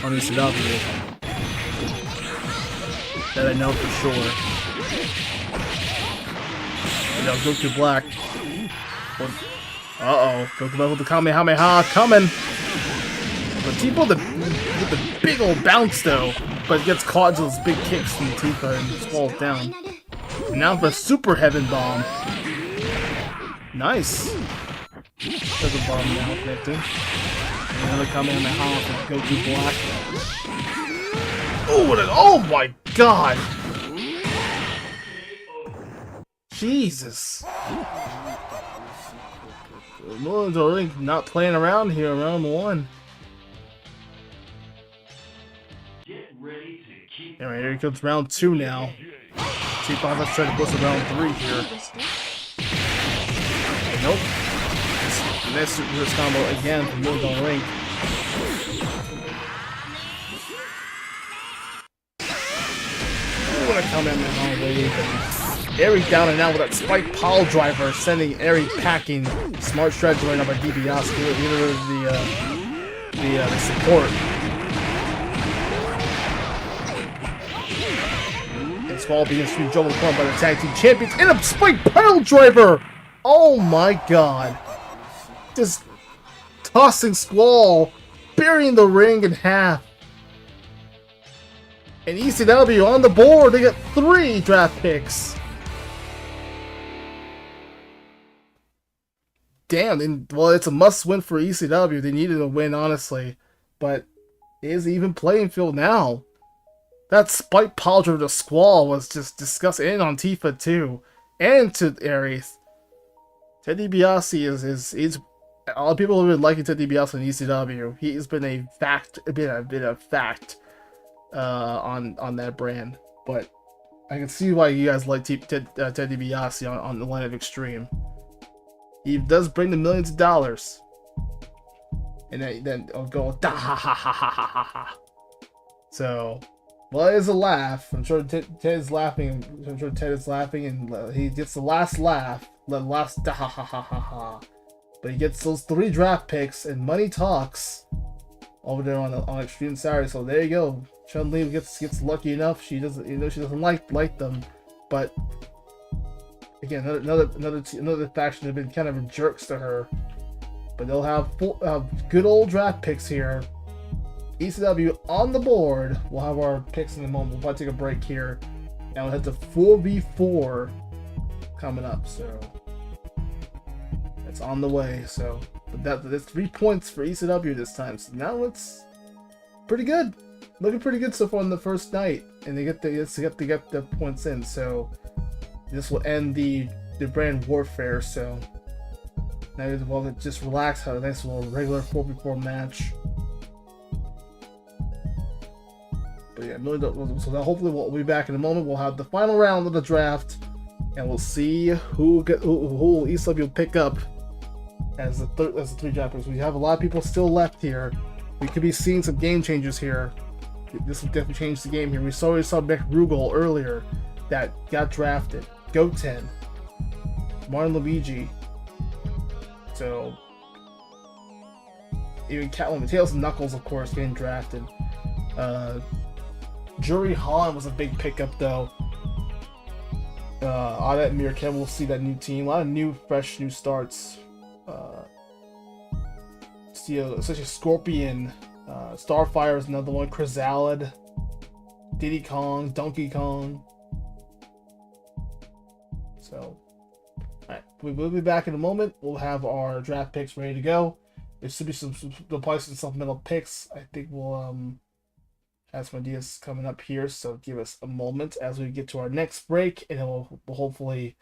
on ECW. That I know for sure. Goku Black. Goku Black with the Kamehameha coming. But Tifa with the big old bounce though, but gets caught to those big kicks from Tifa and just falls down. And now for a Super Heaven Bomb. Nice. Heaven Bomb now connecting. And another Kamehameha from Goku Black. Oh my god! Jesus. Mugen not playing around here in round 1. Anyway, here comes round 2 now. See if let's try to bust round 3 here. Nope. This combo again from Mugen Inc. coming in on wave. And Eric down and out with that spike pile driver, sending Eric packing. Smart strategy right now by DiBiase, the support. And Squall being street jumbled by the tag team champions and a spike pile driver. Oh my god! Just tossing Squall, burying the ring in half. And ECW on the board. They got 3 draft picks. Damn, and, well, it's a must-win for ECW. They needed a win, honestly. But it is an even playing field now. That spike pile driver to Squall was just disgusting. And on Tifa, too. And to Aries. Ted DiBiase is a lot of people have been liking Ted DiBiase in ECW. He's been a fact, on that brand. But I can see why you guys like Ted DiBiase on the line of Extreme. He does bring the millions of dollars. And then I'll go da ha ha ha ha ha ha. So, well, it is a laugh. I'm sure Ted is laughing. I'm sure Ted is laughing, and he gets the last laugh, the last da ha ha ha ha ha. But he gets those 3 draft picks, and money talks over there on Extreme Saturday. So there you go. Chun-Li gets lucky enough. She doesn't, she doesn't like them, but again, another faction have been kind of jerks to her. But they'll have good old draft picks here. ECW on the board. We'll have our picks in a moment. We'll probably take a break here, and we'll head to 4v4 coming up. So that's on the way. So, but that's 3 points for ECW this time. So now it's pretty good. Looking pretty good so far on the first night, and they get the points in. So this will end the brand warfare. So now we'll just relax, have a nice little regular 4v4 match. But yeah, so hopefully we'll be back in a moment. We'll have the final round of the draft, and we'll see who ECW will pick up as the 3 draft picks. We have a lot of people still left here. We could be seeing some game changers here. This will definitely change the game here. We saw Beck Rugal earlier that got drafted. Goten, Martin Luigi. So even Catwoman, Tails and Knuckles, of course, getting drafted. Juri Han was a big pickup though. Audette and Mirken will see that new team. A lot of fresh new starts. Such as Scorpion. Starfire is another one. Chrysalid, Diddy Kong, Donkey Kong. So, alright, we will be back in a moment. We'll have our draft picks ready to go. There should be some supplemental picks. I think we'll have some ideas coming up here. So give us a moment as we get to our next break, and then we'll hopefully,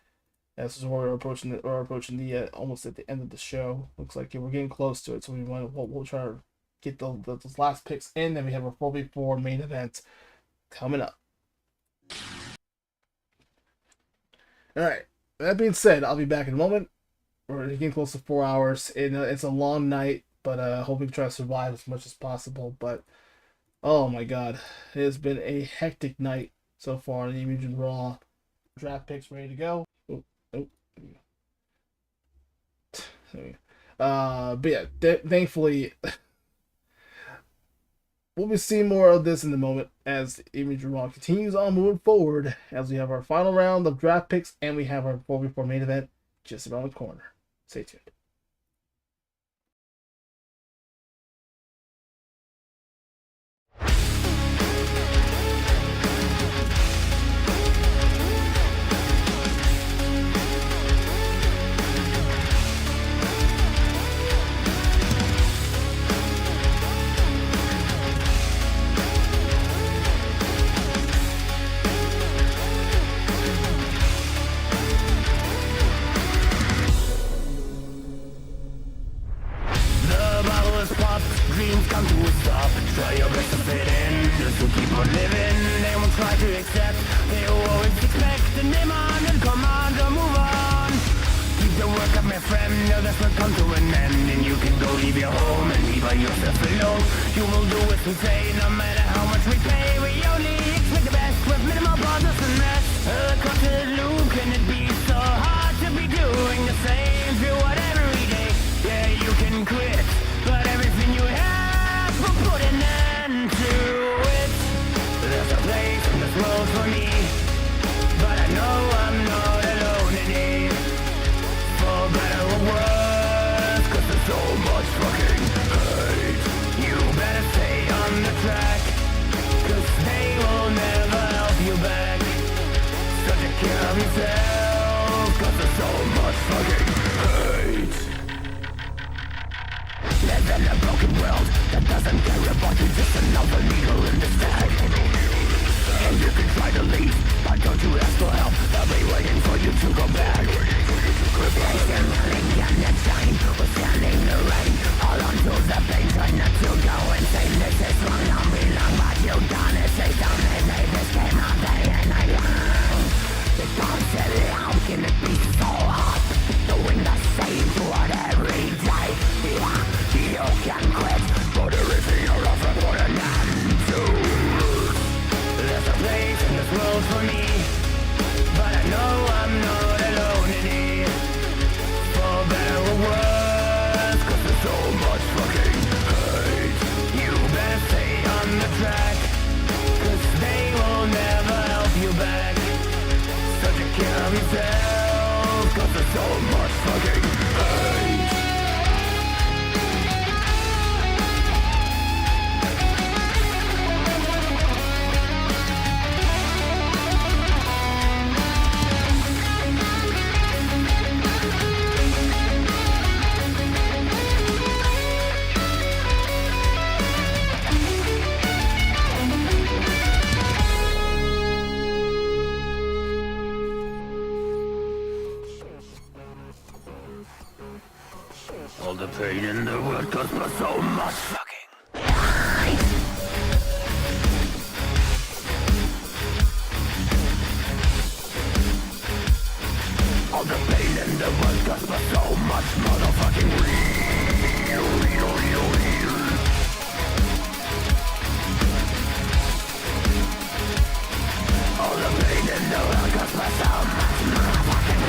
as we're approaching the almost at the end of the show. Looks like we're getting close to it. So we'll try to get those last picks in, then we have a 4v4 main event coming up. Alright, that being said, I'll be back in a moment. We're getting close to 4 hours. It's a long night, but I hope we can try to survive as much as possible. But oh my god, it has been a hectic night so far on the Mugen RAW. Draft picks ready to go. But yeah, thankfully we'll be seeing more of this in a moment as Mugen RAW continues on moving forward, as we have our final round of draft picks and we have our 4v4 main event just around the corner. Stay tuned. Dreams come to a stop. Try your best to fit in, just to keep on living. They won't try to accept, they will always expect the name on and command to move on. Keep the work up, my friend, now this will come to an end. And you can go leave your home and be by yourself alone. You will do as we say, no matter how much we pay. We only expect the best. with minimal pauses and rest. A constant loop, can it be so hard to be doing the same through what every day? Yeah, you can quit, but everything you have will put an end to it. There's a place in this world for me, but I know I'm not alone in it. For better or worse, 'cause there's so much fucking hate. You better stay on the track, 'cause they will never help you back. So take care of yourself, 'cause there's so much fucking hate. Live in a broken world that doesn't care about you, just another needle in the stack. And you can try to leave, but don't you ask for help, they'll be waiting for you to go back. They're running down the time, we're standing the rain. All onto the pain, trying not to go insane. This is wrong, don't belong, but you done it. Say something, they just came out day and night long. They don't sit down, can it be so hard? Doing the same to what every day. Yeah, you can quit, but everything you're off and put an end to. There's a place in this world for me, but I know I'm not alone in it. For better or worse, 'cause there's so much fucking hate. You better stay on the track, 'cause they will never help you back. So take care of yourself, 'cause there's so much fucking hate. All the pain in the world cost me so much fucking hate. All the pain in the world cost me so much motherfucking real. All the pain in the world cost me so much motherfucking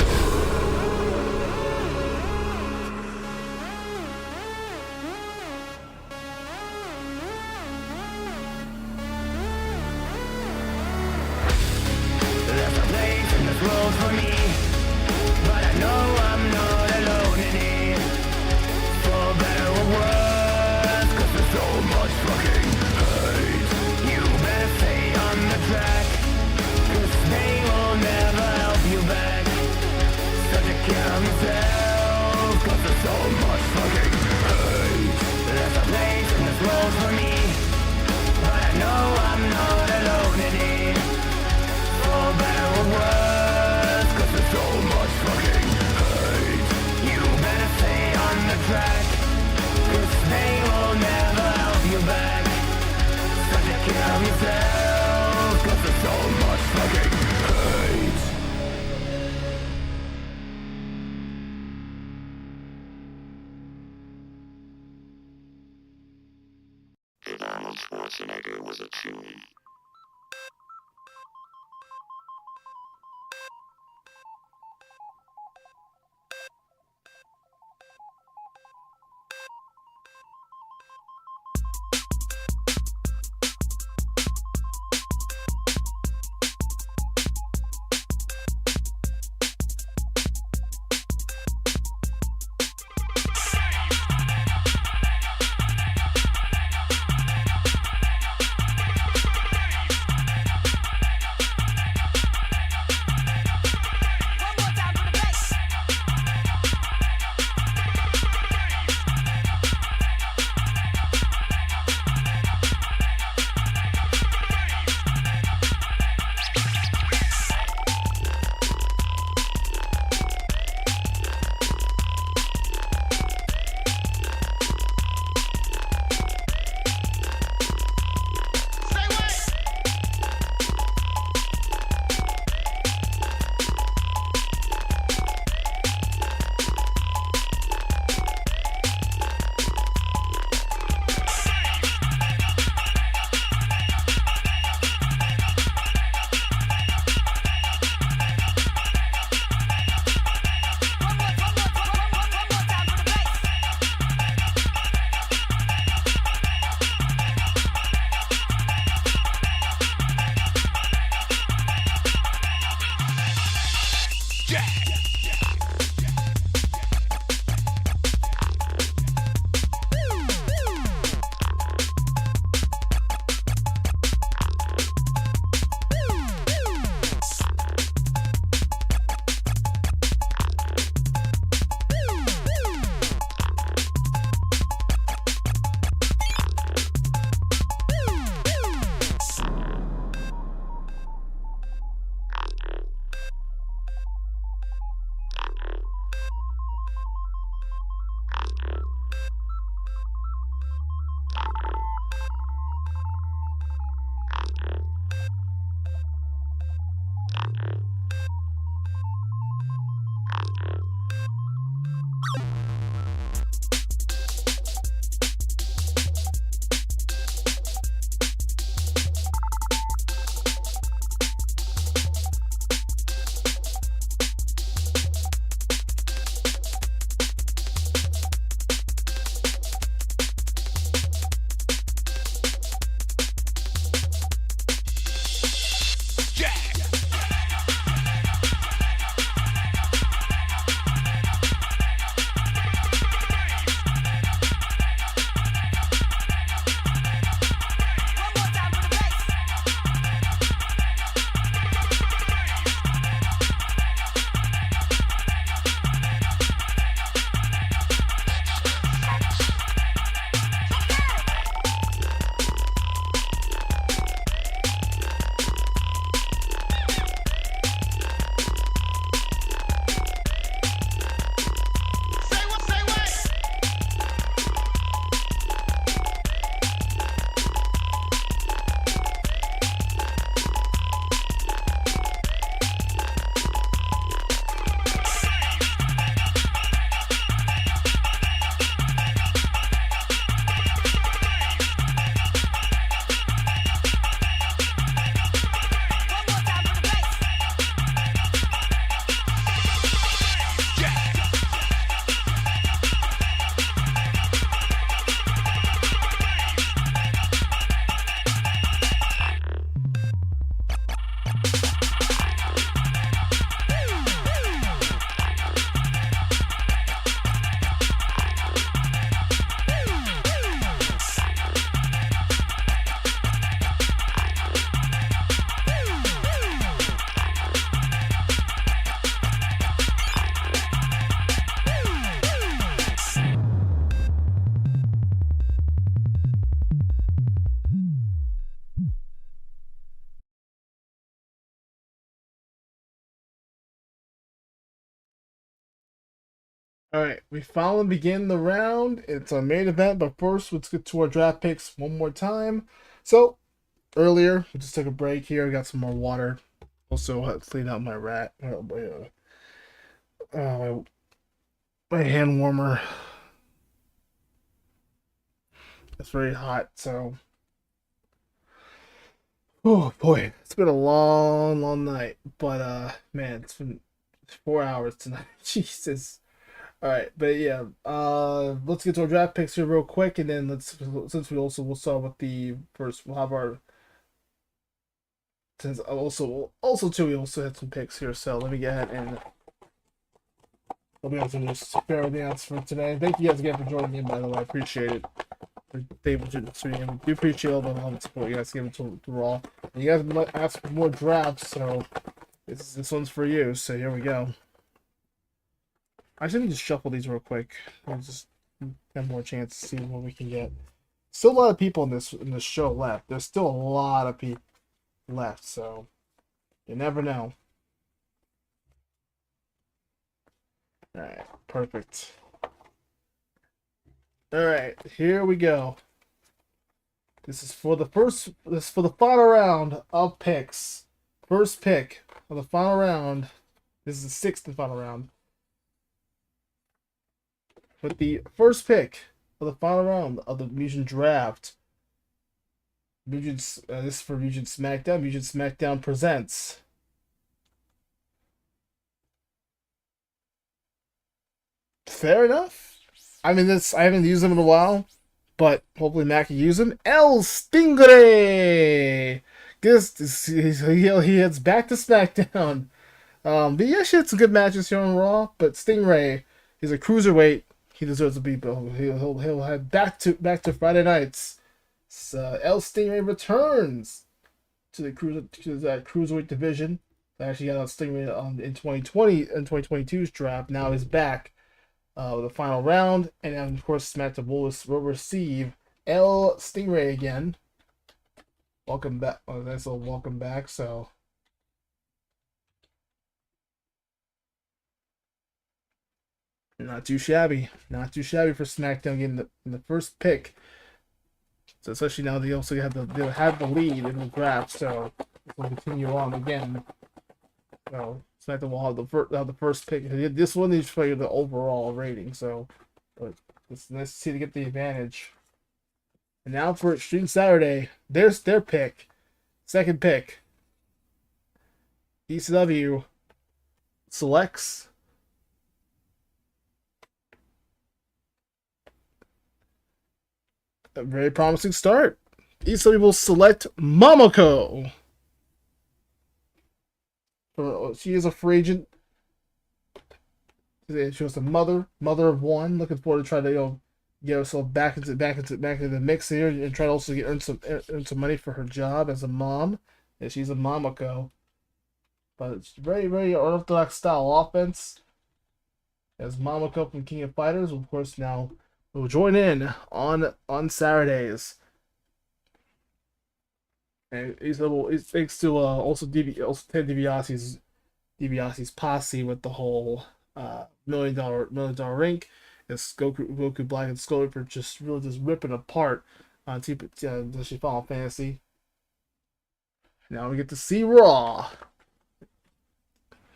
There's a place in this world for me, but I know I'm not alone in it. For better or worse, 'cause there's so much fucking hate. You better stay on the track, 'cause they will never help you back. So take care of yourself, 'cause there's so much fucking hate. There's a place in this world for me, but I know I'm not alone in it. For better or worse, 'cause there's so much fucking hate. You better stay on the track, 'cause they will never help you back. So take care of yourself, 'cause there's so much fucking hate. If Arnold Schwarzenegger was a Chewie. Alright, we finally begin the round. It's our main event, but first let's get to our draft picks one more time. So, earlier, we just took a break here. I got some more water. Also, cleaned out my my hand warmer. It's very hot, so. Oh boy, it's been a long night. But man, it's been 4 hours tonight. Jesus. All right, but yeah, let's get to our draft picks here real quick, and then since we also will start with the first, we'll have our since also too we also had some picks here, so let me get ahead and I'll be able to just spare the answer for today. Thank you guys again for joining me, by the way, I appreciate it. Able to do appreciate all the support you guys give to Raw. And you guys might ask for more drafts, so this one's for you. So here we go. I should just shuffle these real quick. I'll just have more chance to see what we can get. Still a lot of people in this show left. There's still a lot of people left, so you never know. All right, perfect. All right, here we go. This is for the final round of picks. First pick of the final round. This is the sixth and final round. With the first pick of the final round of the Mugen Draft. This is for Mugen SmackDown. Mugen SmackDown presents fair enough. I mean, I haven't used them in a while, but hopefully Mac can use them. El Stingray. He heads back to SmackDown. But yeah, she had some good matches here on Raw. But Stingray, he's a cruiserweight. He deserves to be. He'll head back to Friday nights. So El Stingray returns to the cruiserweight division. They actually got out Stingray in 2020 and 2022's draft. Now he's back with the final round, and then of course SmackDown will receive El Stingray again. Welcome back. Oh, nice little welcome back. So. Not too shabby. Not too shabby for SmackDown getting the first pick. So especially now they also have the lead in the draft, so we'll continue on again. So SmackDown will have the first pick. This one needs to play the overall rating, so but it's nice to see to get the advantage. And now for Extreme Saturday, there's their pick. Second pick. ECW selects a very promising start. ECW will select Momoko. She is a free agent. She was a mother of one. Looking forward to try to get herself back into the mix here and try to also earn some money for her job as a mom. And she's a Momoko. But it's very unorthodox style offense. As Momoko from King of Fighters, of course, now will join in on Saturdays. And he's thanks to also Ted DiBiase's posse with the whole $1 million rink. It's Goku Black and Skull for just ripping apart on Final Fantasy. Now we get to see Raw.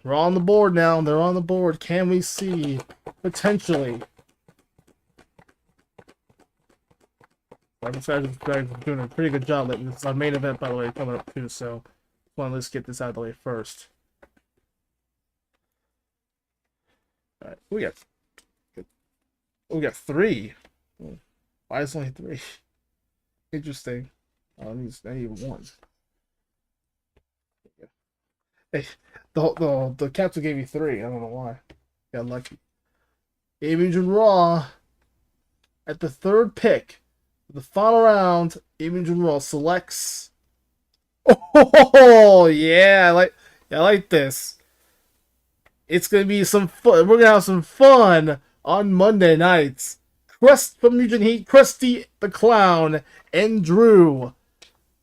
Raw on the board now. They're on the board. Can we see potentially? This guy's doing a pretty good job. It's our main event, by the way, coming up too. So, let's get this out of the way first. All right, we got three. Why is it only three? Interesting. I need one. Hey, the captain gave me three. I don't know why. Got lucky. AB Mugen RAW at the third pick. The final round, AB Mugen RAW selects. Oh yeah, I like this. It's gonna be some fun. We're gonna have some fun on Monday nights. Crust from Mugen Heat, Krusty the Clown, and Drew.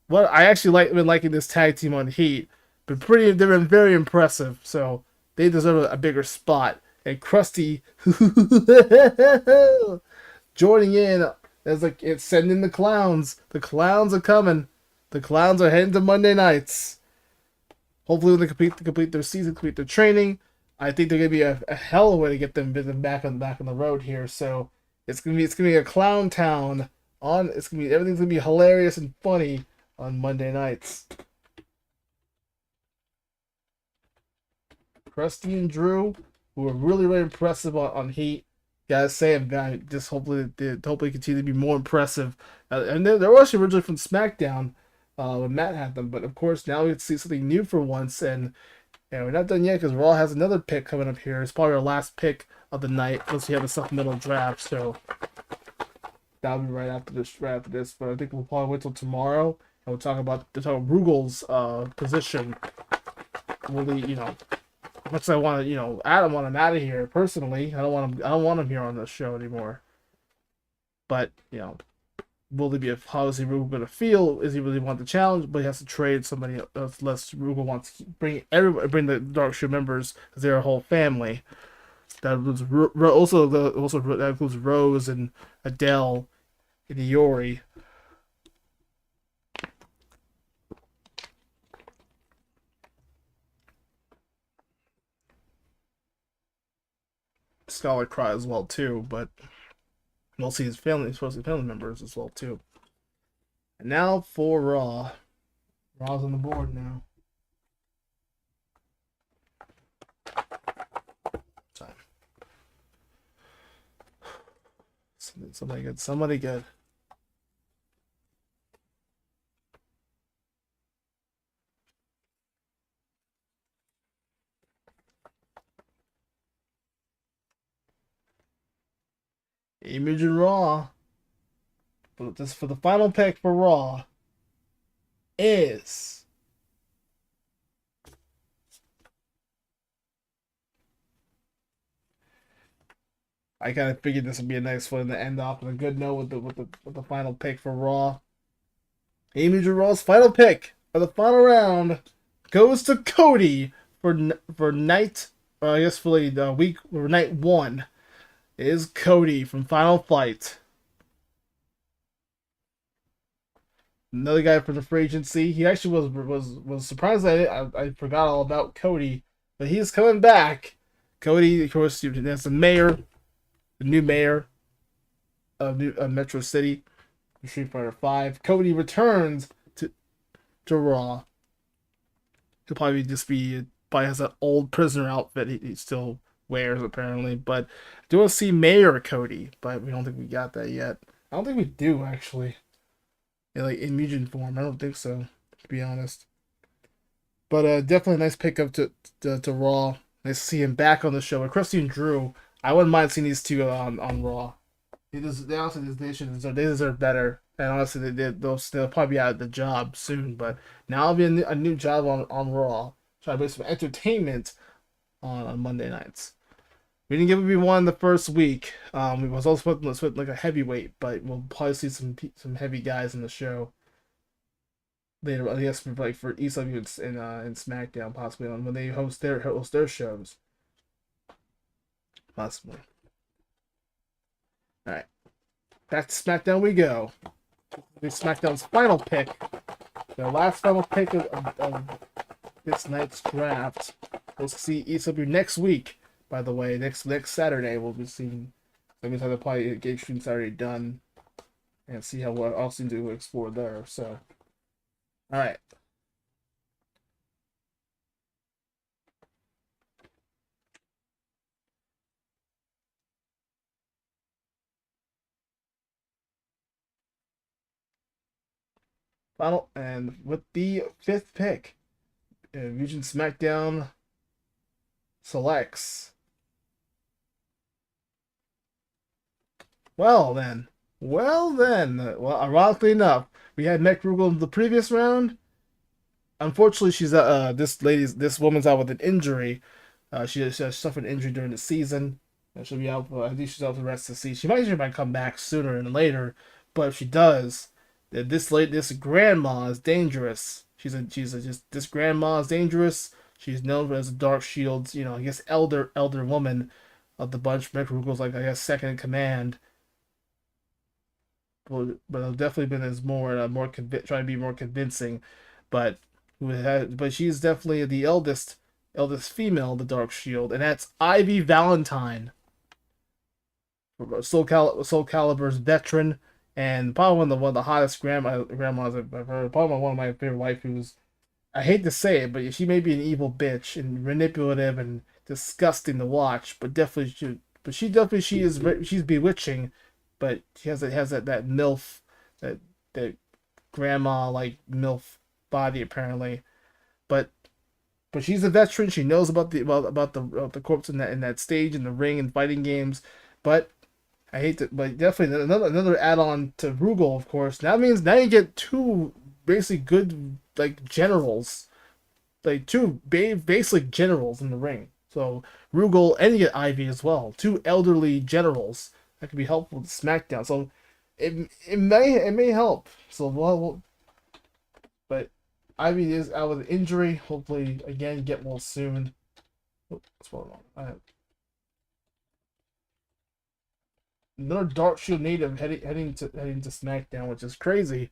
What I actually been liking this tag team on Heat. They've been very impressive. So they deserve a bigger spot. And Krusty joining in. It's sending the clowns. The clowns are coming. The clowns are heading to Monday nights. Hopefully when they complete their season, complete their training, I think they're gonna be a hell of a way to get them back on the road here. So it's gonna be a clown town everything's gonna be hilarious and funny on Monday nights. Krusty and Drew, who are really impressive on Heat. Gotta say, just hopefully continue to be more impressive. And they're actually originally from SmackDown when Matt had them, but of course now we get to see something new for once. And we're not done yet because Raw has another pick coming up here. It's probably our last pick of the night, unless we have a supplemental draft. So that'll be right after this. But I think we'll probably wait till tomorrow and we'll talk about Rugel's position. Really, much as I want to, I don't want him out of here personally. I don't want him here on the show anymore. But will there be how is he really going to feel? Is he really want the challenge? But he has to trade somebody else. Less Rugal wants to bring the Dark Show members because they're a whole family. That includes Rose and Adele and Iori. Scholar Cry as well too, but we'll see his family members as well too. And now for Raw. Raw's on the board now. Time. Somebody good. AB Mugen RAW. But this for the final pick for Raw is I kind of figured this would be a nice one to end off on a good note with the final pick for Raw. AB Mugen RAW's final pick for the final round goes to Cody for night. I guess for the week or night one. It is Cody from Final Fight. Another guy from the free agency. He actually was surprised I forgot all about Cody, but he's coming back. Cody, of course, that's the new mayor of Metro City, Street Fighter V. Cody returns to Raw. He'll probably has that old prisoner outfit he still wears apparently. But I do want to see Mayor Cody, but we don't think we got that yet. I don't think we do actually. Like in Mugen form, I don't think so, to be honest. But definitely a nice pickup to Raw. Nice to see him back on the show. And Christy and Drew, I wouldn't mind seeing these two on Raw. They deserve better. And honestly, they'll probably be out of the job soon. But now it'll be a new job on Raw. Try to make some entertainment on Monday nights. We didn't give it one the first week. We was also supposed like a heavyweight, but we'll probably see some heavy guys in the show later. I guess for ECW and SmackDown possibly when they host their shows. Possibly. All right, back to SmackDown we go. SmackDown's final pick, the last final pick of this night's draft. We'll see ECW next week. By the way, next Saturday we'll be seeing. That means I'll probably get Extreme Saturday done, and see what else to do explore there. So, all right. Final and with the fifth pick, Mugen SmackDown selects. Well, ironically enough, we had Meg Rugel in the previous round. Unfortunately, this woman's out with an injury. She has suffered an injury during the season. She'll be out. I think she's out for the rest of the season. She might come back sooner than later, but if she does, this grandma is dangerous. This grandma is dangerous. She's known as a Dark Shield's, I guess elder woman of the bunch. Meg Rugel's like I guess second in command. But it'll definitely been as trying to be more convincing, but she's definitely the eldest female of the Dark Shield, and that's Ivy Valentine, Soul Calibur's veteran, and probably one of the hottest grandmas I've heard. Probably one of my favorite waifus. I hate to say it, but she may be an evil bitch and manipulative and disgusting to watch, but she's bewitching. But she has that MILF, that grandma like MILF body apparently, but she's a veteran. She knows about the corpse in that stage in the ring and fighting games. But definitely another add-on to Rugel, of course. That means now you get two basically good generals, two basic generals in the ring. So Rugel and you get Ivy as well, two elderly generals. That could be helpful to SmackDown. So it may help. So but Ivy is out with an injury. Hopefully again get well soon. Oh, what's going on? Another Dark Shield native heading to SmackDown, which is crazy.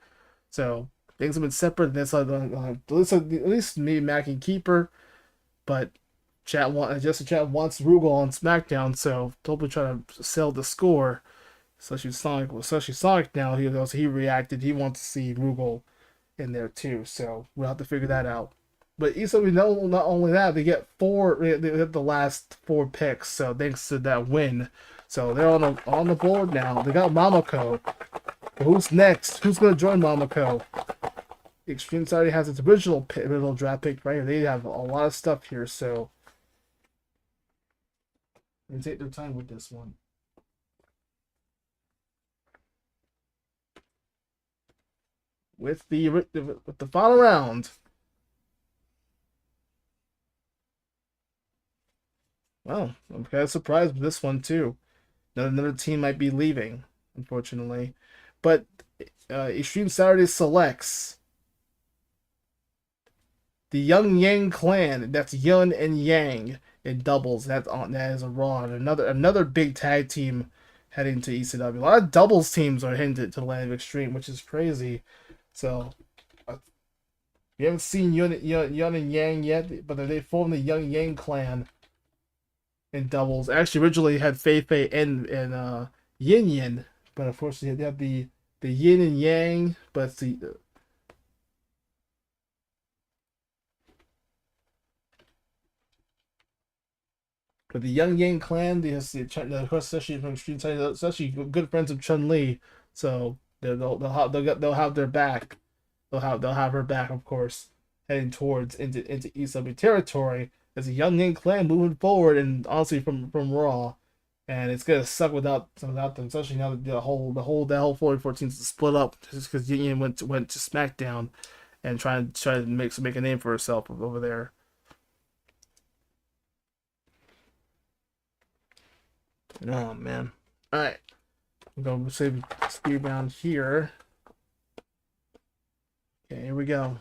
So things have been separate. That's at least maybe Mac can keep her, but Chat wants Rugel on SmackDown, so hopefully try to sell the score. Especially Sonic now. He reacted. He wants to see Rugel in there too. So we'll have to figure that out. But ECW not only that, they get the last 4 picks. So thanks to that win, so they're on the board now. They got Momoko. Who's next? Who's gonna join Momoko? Extreme Saturday has its original draft pick right here. They have a lot of stuff here, so. And take their time with this one. with the final round. Well, I'm kind of surprised with this one too. Another team might be leaving, unfortunately. But Extreme Saturday selects the Young Yang clan. That's Yun and Yang in doubles. That is a Raw. And another big tag team heading to ECW. A lot of doubles teams are heading to the land of Extreme, which is crazy. So we haven't seen Yun and Yang yet, but they formed the Young Yang clan in doubles. Actually, originally had Fei Fei and Yin Yin, but unfortunately they have the Yin and Yang, but it's the but the Young Yang clan, of course, especially from Street Side, especially good friends of Chun-Li, so they'll have their back. They'll have her back, of course, heading towards into ECW territory as a Young Yang clan moving forward, and honestly from Raw, and it's gonna suck without them, especially now that the whole 4014 is split up just because Yin Yang went to SmackDown and trying to make a name for herself over there. Oh man! All right, I'm gonna save speed round here. Okay, here we go.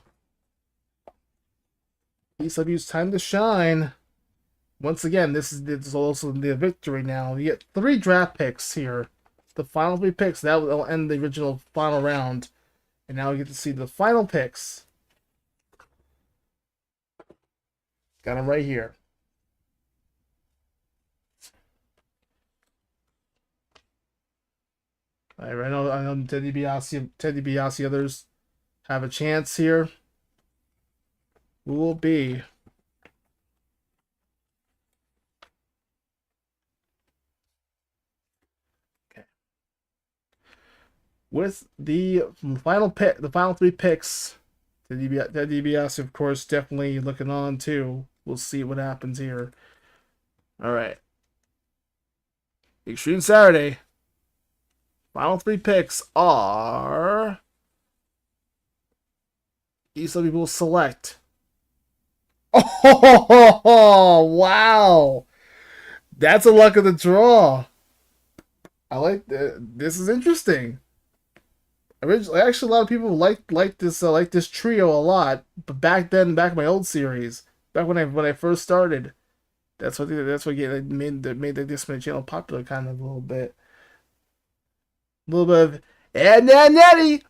ECW's time to shine. Once again, this is also the victory now. You get 3 draft picks here. The final 3 picks, that will end the original final round. And now we get to see the final picks. Got them right here. All right, I know Teddy DiBiase, others have a chance here. Who will be? Okay. With the final 3 picks, Teddy DiBiase, of course, definitely looking on too. We'll see what happens here. All right. Extreme Saturday. Final 3 picks are ECW will select. Oh, wow. That's a luck of the draw. I like this is interesting. Originally, actually, a lot of people like this trio a lot. But back in my old series, back when I first started, that's what made the Discman channel popular, kind of a little bit. A little bit of and then Eddie.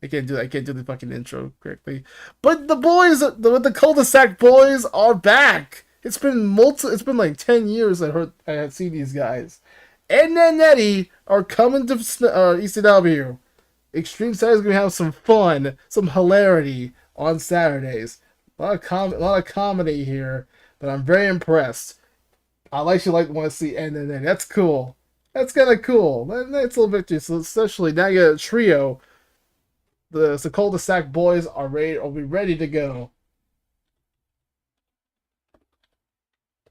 I can't do the fucking intro correctly. But the boys, the cul-de-sac boys, are back. It's been like 10 years I had seen these guys. And then Eddie are coming to ECW. Extreme Saturday's gonna have some fun, some hilarity on Saturdays. A lot of comedy here, but I'm very impressed. I actually want to see and then Eddie. That's cool. That's kind of cool. That's a little victory. So especially now you got a trio. The cul-de-sac boys are ready to go.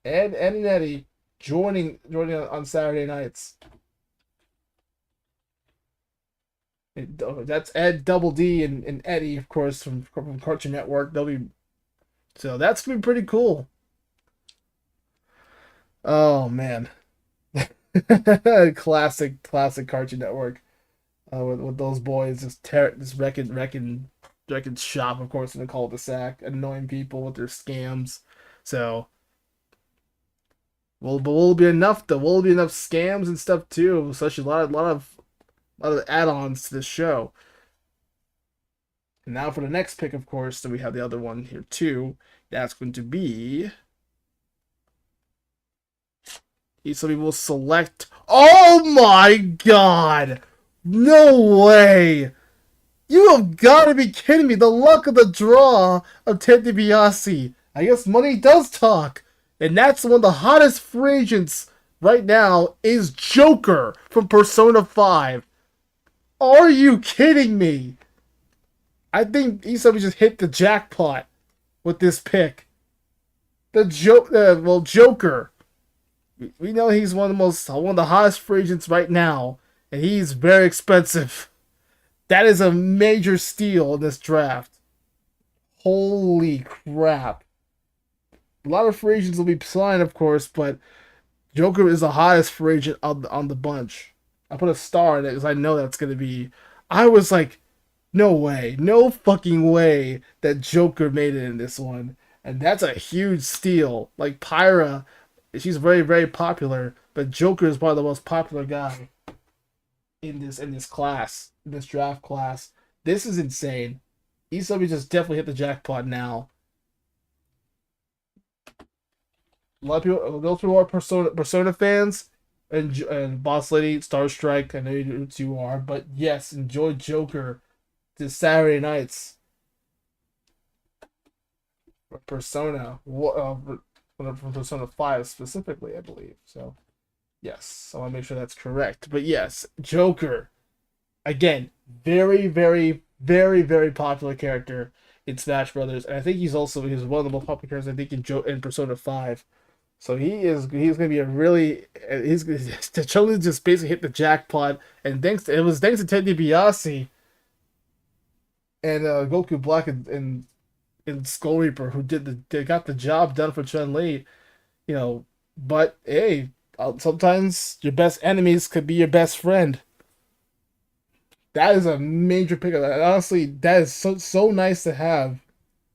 Ed and Eddie joining on Saturday nights. That's Ed Double D and Eddie, of course, from Cartoon Network. So that's gonna be pretty cool. Oh man. classic Cartoon Network, with those boys just wrecking shop, of course, in the cul-de-sac, annoying people with their scams. So, will be enough scams and stuff too. Especially a lot of add-ons to this show. And now for the next pick, of course, then we have the other one here too. That's going to be. ECW will select. Oh my god! No way! You have got to be kidding me! The luck of the draw of Ted DiBiase. I guess money does talk, and that's one of the hottest free agents right now is Joker from Persona 5. Are you kidding me? I think ECW just hit the jackpot with this pick. Joker. We know he's one of the hottest free agents right now, and he's very expensive. That is a major steal in this draft. Holy crap. A lot of free agents will be signed, of course, but Joker is the hottest free agent on the bunch. I put a star in it because I know that's going to be. I was like, no way, no fucking way that Joker made it in this one. And that's a huge steal. Like Pyra, she's very, very popular, but Joker is probably the most popular guy in this class, in this draft class. This is insane. ECW just definitely hit the jackpot now. A lot of people, those people are Persona fans, and Boss Lady, Star Strike. I know you are, but yes, enjoy Joker this Saturday nights. Persona, from Persona 5 specifically, I believe. So, yes, I want to make sure that's correct. But yes, Joker, again, very, very, very, very popular character in Smash Brothers, and I think he's one of the most popular characters I think in Persona 5. So he's gonna be a really Chun-Li just basically hit the jackpot, and it was thanks to Ted DiBiase and Goku Black and Skull Reaper who they got the job done for Chun-Li, you know. But hey, sometimes your best enemies could be your best friend. That is a major pickup. Honestly, that is so nice to have.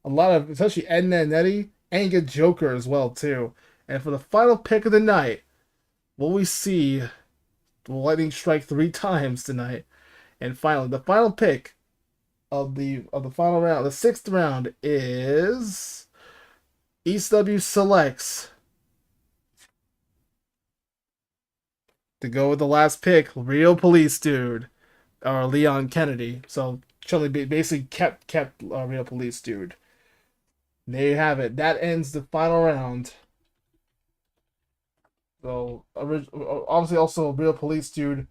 A lot of, especially Edna and Eddie, and you get Joker as well too. And for the final pick of the night, will we see the lightning strike 3 times tonight? And finally, the final pick of the final round, the 6th round, is ECW selects to go with the last pick, Real Police Dude, or Leon Kennedy. So Chun-Li basically kept Real Police Dude. And there you have it. That ends the final round. So obviously also Real Police Dude,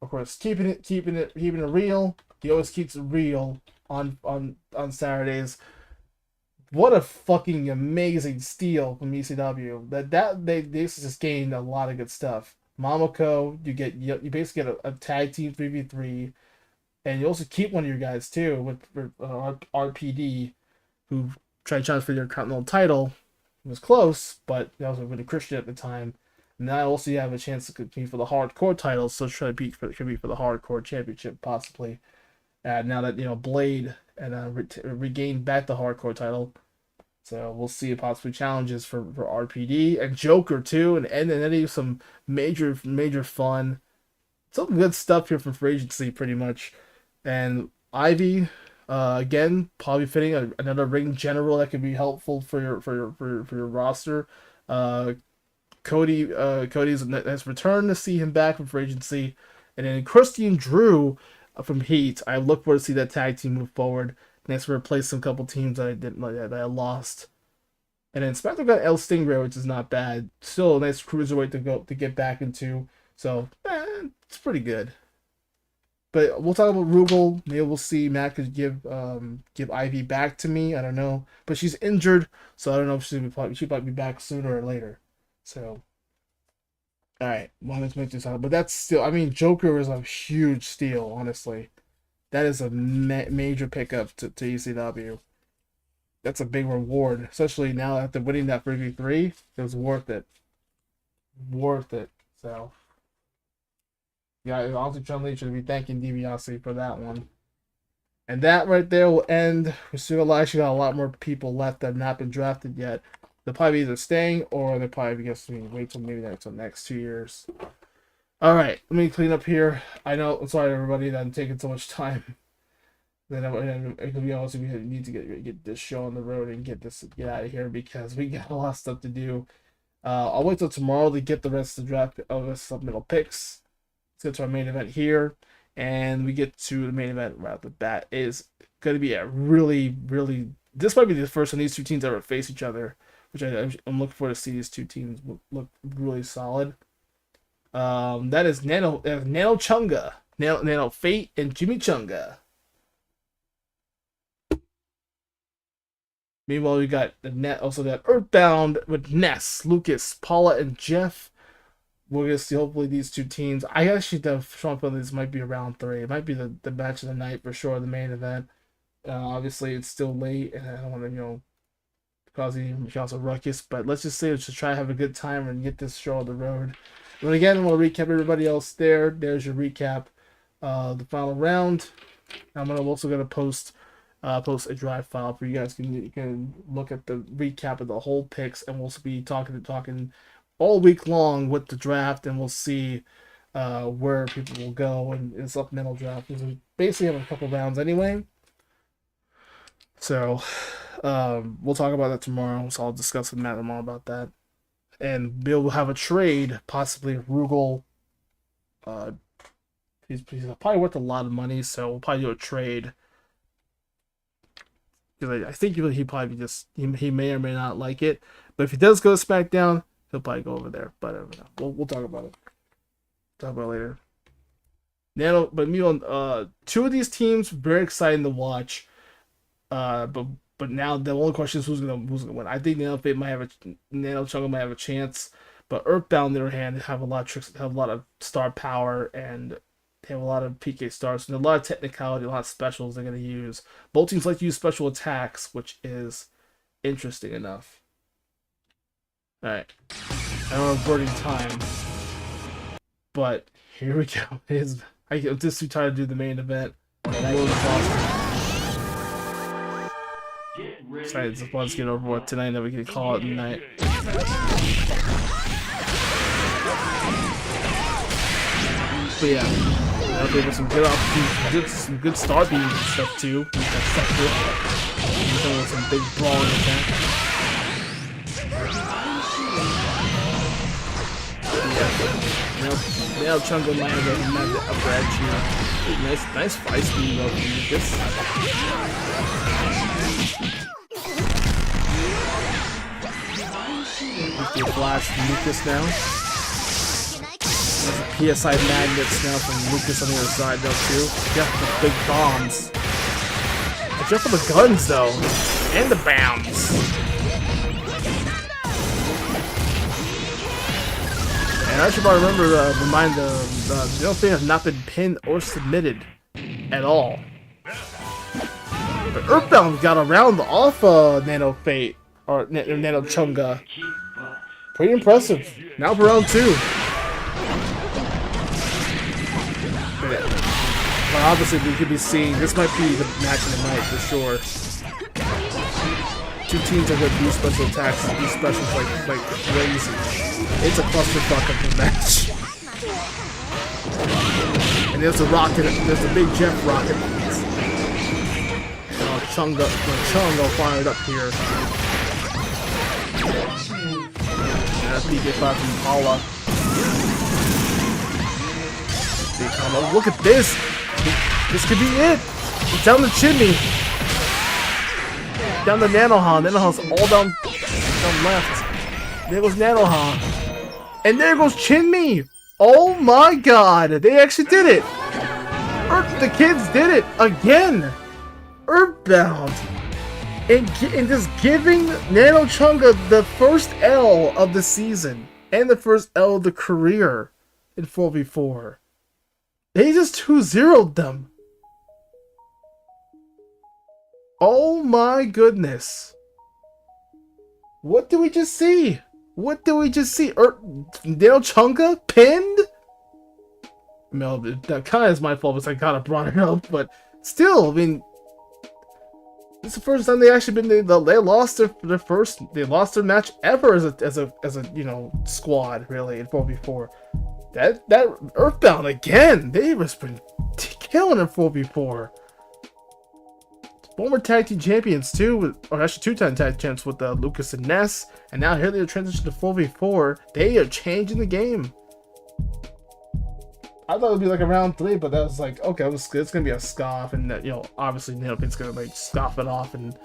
of course, keeping it real. He always keeps it real on Saturdays. What a fucking amazing steal from ECW. They just gained a lot of good stuff. Momoko, you basically get a tag team 3v3, and you also keep one of your guys too with RPD, who tried to challenge for your Continental title. It was close, but that was with a Christian at the time. Now also you have a chance to compete for the hardcore titles, so try to compete for the hardcore championship possibly. Now that Blade and regained back the hardcore title, so we'll see possibly challenges for RPD and Joker too, and Eddie, some major fun, some good stuff here from free agency pretty much, and Ivy. Again, probably fitting another ring general that could be helpful for your roster. Cody's has returned to see him back from free agency, and then Christian Drew from Heat. I look forward to see that tag team move forward. Nice to replace some couple teams that I didn't like that I lost. And then Spectre got El Stingray, which is not bad. Still a nice cruiserweight to get back into. So it's pretty good. But we'll talk about Rugal. Maybe we'll see Matt could give Ivy back to me. I don't know, but she's injured, so I don't know if she might be back sooner or later. So, all right, well, let's make this out. But that's still, I mean, Joker is a huge steal. Honestly, that is a major pickup to ECW. That's a big reward, especially now after winning that 3v3. It was worth it. So. Yeah, honestly, Chun-Li should be thanking DiBiase for that one. And that right there will end. We still actually got a lot more people left that have not been drafted yet. They'll probably either staying or they'll probably wait till maybe the next 2 years. All right, let me clean up here. I know, sorry everybody that I'm taking so much time. Then it could be honest, we need to get this show on the road and get out of here because we got a lot of stuff to do. I'll wait till tomorrow to get the rest of the draft of the supplemental picks. Let's get to our main event here, and we get to the main event right off the bat. Is going to be a really, really. This might be the first time these two teams ever face each other, which I'm looking forward to see these two teams look really solid. That is Nano Chunga, Nano Fate, and Jimmy Chunga. Meanwhile, we got also got Earthbound with Ness, Lucas, Paula, and Jeff. we're gonna see hopefully these two teams. I actually strong feeling this might be a round 3. It might be the match of the night for sure, the main event. Obviously it's still late, and I don't want to cause a ruckus. But let's just say let's just try to have a good time and get this show on the road. But again, we'll recap everybody else there. There's your recap. The final round. I'm also gonna post a drive file for you guys. You can look at the recap of the whole picks, and we'll be talking all week long with the draft, and we'll see where people will go in supplemental draft. Because we basically have a couple rounds anyway. So we'll talk about that tomorrow. So I'll discuss with Matt tomorrow about that. And Bill will have a trade, possibly Rugal. He's probably worth a lot of money, so we'll probably do a trade. Because I think he probably he may or may not like it. But if he does go to SmackDown, he'll probably go over there. But I don't know. We'll talk about it. Talk about it later. But two of these teams very exciting to watch. But now the only question is who's gonna win. I think Nano Chunga might have a chance, but Earthbound on the other hand have a lot of tricks, have a lot of star power, and they have a lot of PK stars and a lot of technicality, a lot of specials they're gonna use. Both teams like to use special attacks, which is interesting enough. All right, I don't know burning time, but here we go. I'm just too tired to do the main event. Excited to let's get over with tonight, that we can call it tonight. But yeah, there was some good opportunities, some good start beams and stuff too. Some big brawling attack. Yeah, now Chunga might have the upper edge here. Nice fight speed though from Lucas. Blast from Lucas now. There's a PSI magnets now from Lucas on the other side though too. Jeff with big bombs. Jeff with the guns though. And the bounds. And I should probably remind the Nano Fate has not been pinned or submitted at all. But Earthbound got around off Nano Fate or Nano Chunga. Pretty impressive. Now for round 2. But obviously we could be seeing this might be the match of the night for sure. Two teams are going to do special attacks and do specials like crazy. It's a clusterfuck of the match. And there's a rocket. There's a big Jeff rocket. Chunga fired up here. PK5 from Paula. Oh, look at this! This could be it! It's down the chimney! Down the Nanoha. Nanoha's all down left. There goes Nanoha. And there goes Chinmi! Oh my god! They actually did it! The kids did it! Again! Earthbound! And just giving Nano Chunga the first L of the season and the first L of the career in 4v4. They just 2-0'd them. Oh my goodness. What did we just see? What did we just see? Nano Chunga pinned? No, that kind of is my fault because I kind of brought it up, but still, I mean, it's the first time they actually they lost their match ever as a squad really in 4v4. That Earthbound again, they have been killing in 4v4. Former tag team champions too, or actually 2-time tag champs with Lucas and Ness, and now here they transition to 4v4. They are changing the game. I thought it would be like a round 3, but that was like, okay, it's gonna be a scoff, and obviously Nailpin's gonna like scoff it off, and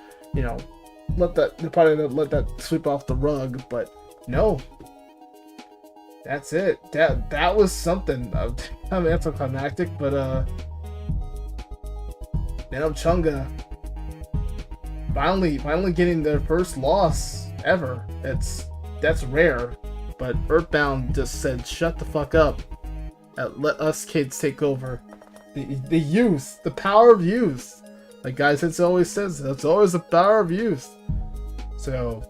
let that sweep off the rug. But no, that's it. That was something. I mean, anticlimactic, but Nano Chunga finally getting their first loss ever. That's rare But Earthbound just said, "Shut the fuck up. Let us kids take over." The youth, the power of youth. Like Guy Sense always says, that's always the power of youth. So,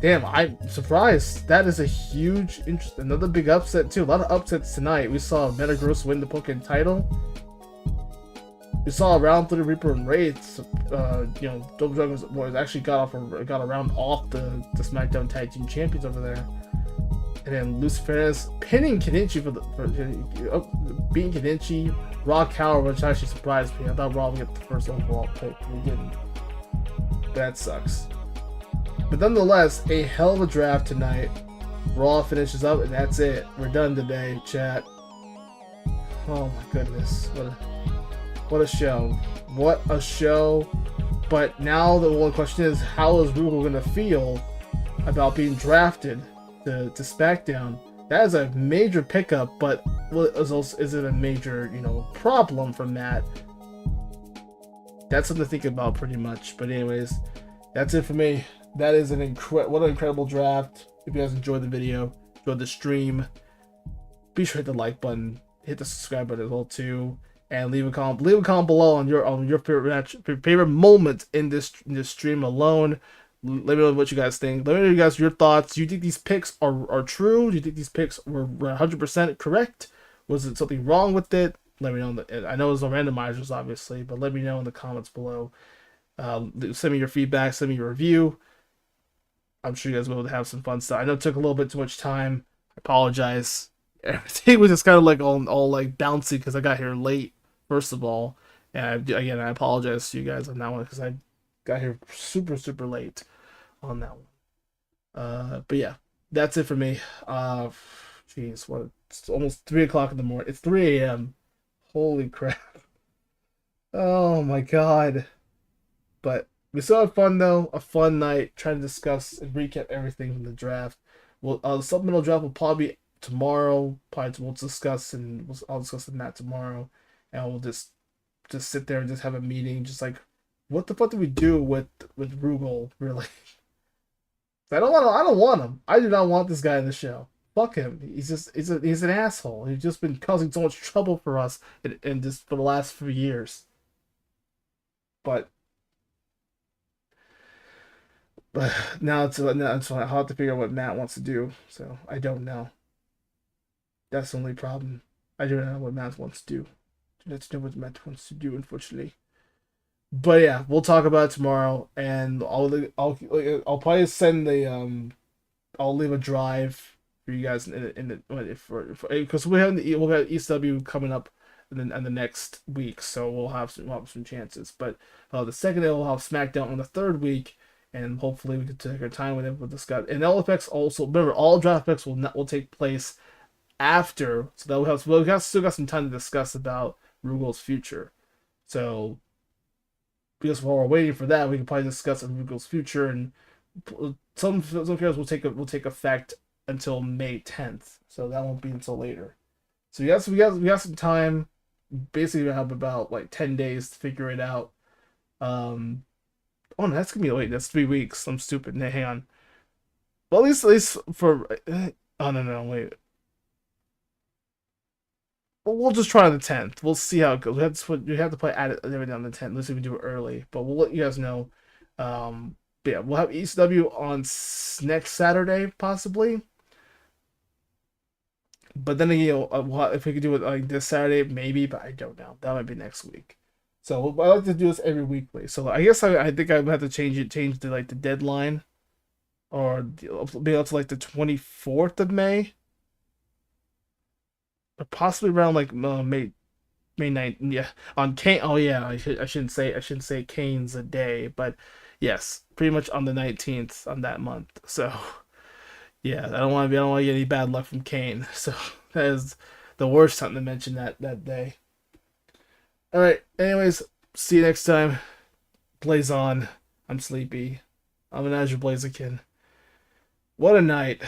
damn, I'm surprised. That is a huge, another big upset too. A lot of upsets tonight. We saw Metagross win the Pokken title. We saw Round 3 Reaper and Wraiths. Double Dragon Boys actually got a round off the SmackDown Tag Team Champions over there. And then Lucifer's pinning Kenichi beating Kenichi. Raw Cower, which actually surprised me. I thought Raw would get the first overall pick. We didn't. That sucks. But nonetheless, a hell of a draft tonight. Raw finishes up, and that's it. We're done today, chat. Oh my goodness. What a show. What a show. But now the one question is, how is Rugal going to feel about being drafted to SmackDown? That is a major pickup, but is it a major, problem from that? That's something to think about pretty much. But anyways, that's it for me. That is what an incredible draft. If you guys enjoyed the video, enjoyed the stream, be sure to hit the like button, hit the subscribe button as well too, and leave a comment below on your favorite moment in this stream alone. Let me know what you guys think. Let me know your thoughts. Do you think these picks are true? Do you think these picks were 100% correct? Was it something wrong with it? Let me know. I know there's no randomizers, obviously, but let me know in the comments below. Send me your feedback. Send me your review. I'm sure you guys will be able to have some fun stuff. I know it took a little bit too much time. I apologize. Everything was just kind of like all like bouncy because I got here late, first of all. And I apologize to you guys on that one because I got here super, super late on that one. But yeah, that's it for me. Jeez, it's almost 3 o'clock in the morning. It's 3 a.m. Holy crap. Oh my god. But we still had fun though. A fun night trying to discuss and recap everything from the draft. The supplemental draft will probably be tomorrow. We'll discuss I'll discuss that tomorrow. And we'll just sit there and just have a meeting, just like, what the fuck do we do with Rugal, really? I don't want him. I do not want this guy in the show. Fuck him. He's an asshole. He's just been causing so much trouble for us in just for the last few years. But now it's I'll have to figure out what Matt wants to do. So I don't know. That's the only problem. I don't know what Matt wants to do. Let's know what Matt wants to do, unfortunately. But yeah, we'll talk about it tomorrow, and I'll probably send I'll leave a drive for you guys because we'll have ECW coming up in the next week, so we'll have some chances. But the second day we'll have SmackDown on the third week, and hopefully we can take our time with it. We'll discuss, and LFX also. Remember, all draft picks will take place after, so that we'll still got some time to discuss about Rugal's future. So, because while we're waiting for that, we can probably discuss Rugal's future, and some characters will take effect until May 10th. So that won't be until later. So we got some time. Basically, we have about like 10 days to figure it out. Oh no, that's gonna be late. That's 3 weeks. I'm stupid. Nah, hang on. Well, at least for oh no, wait. We'll just try on the 10th. We'll see how it goes. We have to play everything on the 10th. Let's see if we do it early. But we'll let you guys know. But yeah, we'll have ECW on next Saturday, possibly. But then again, if we could do it like this Saturday, maybe. But I don't know. That might be next week. So I like to do this every weekly. So I guess I think I would have to change the deadline, or be able to like the 24th of May. Or possibly around like May 9th. Yeah, on Kane. Oh yeah, I shouldn't say Kane's a day, but yes, pretty much on the 19th on that month. So yeah, I don't want to get any bad luck from Kane. So that is the worst time to mention that day. All right. Anyways, see you next time. Blaze on. I'm sleepy. I'm an AzureBlaziken. What a night.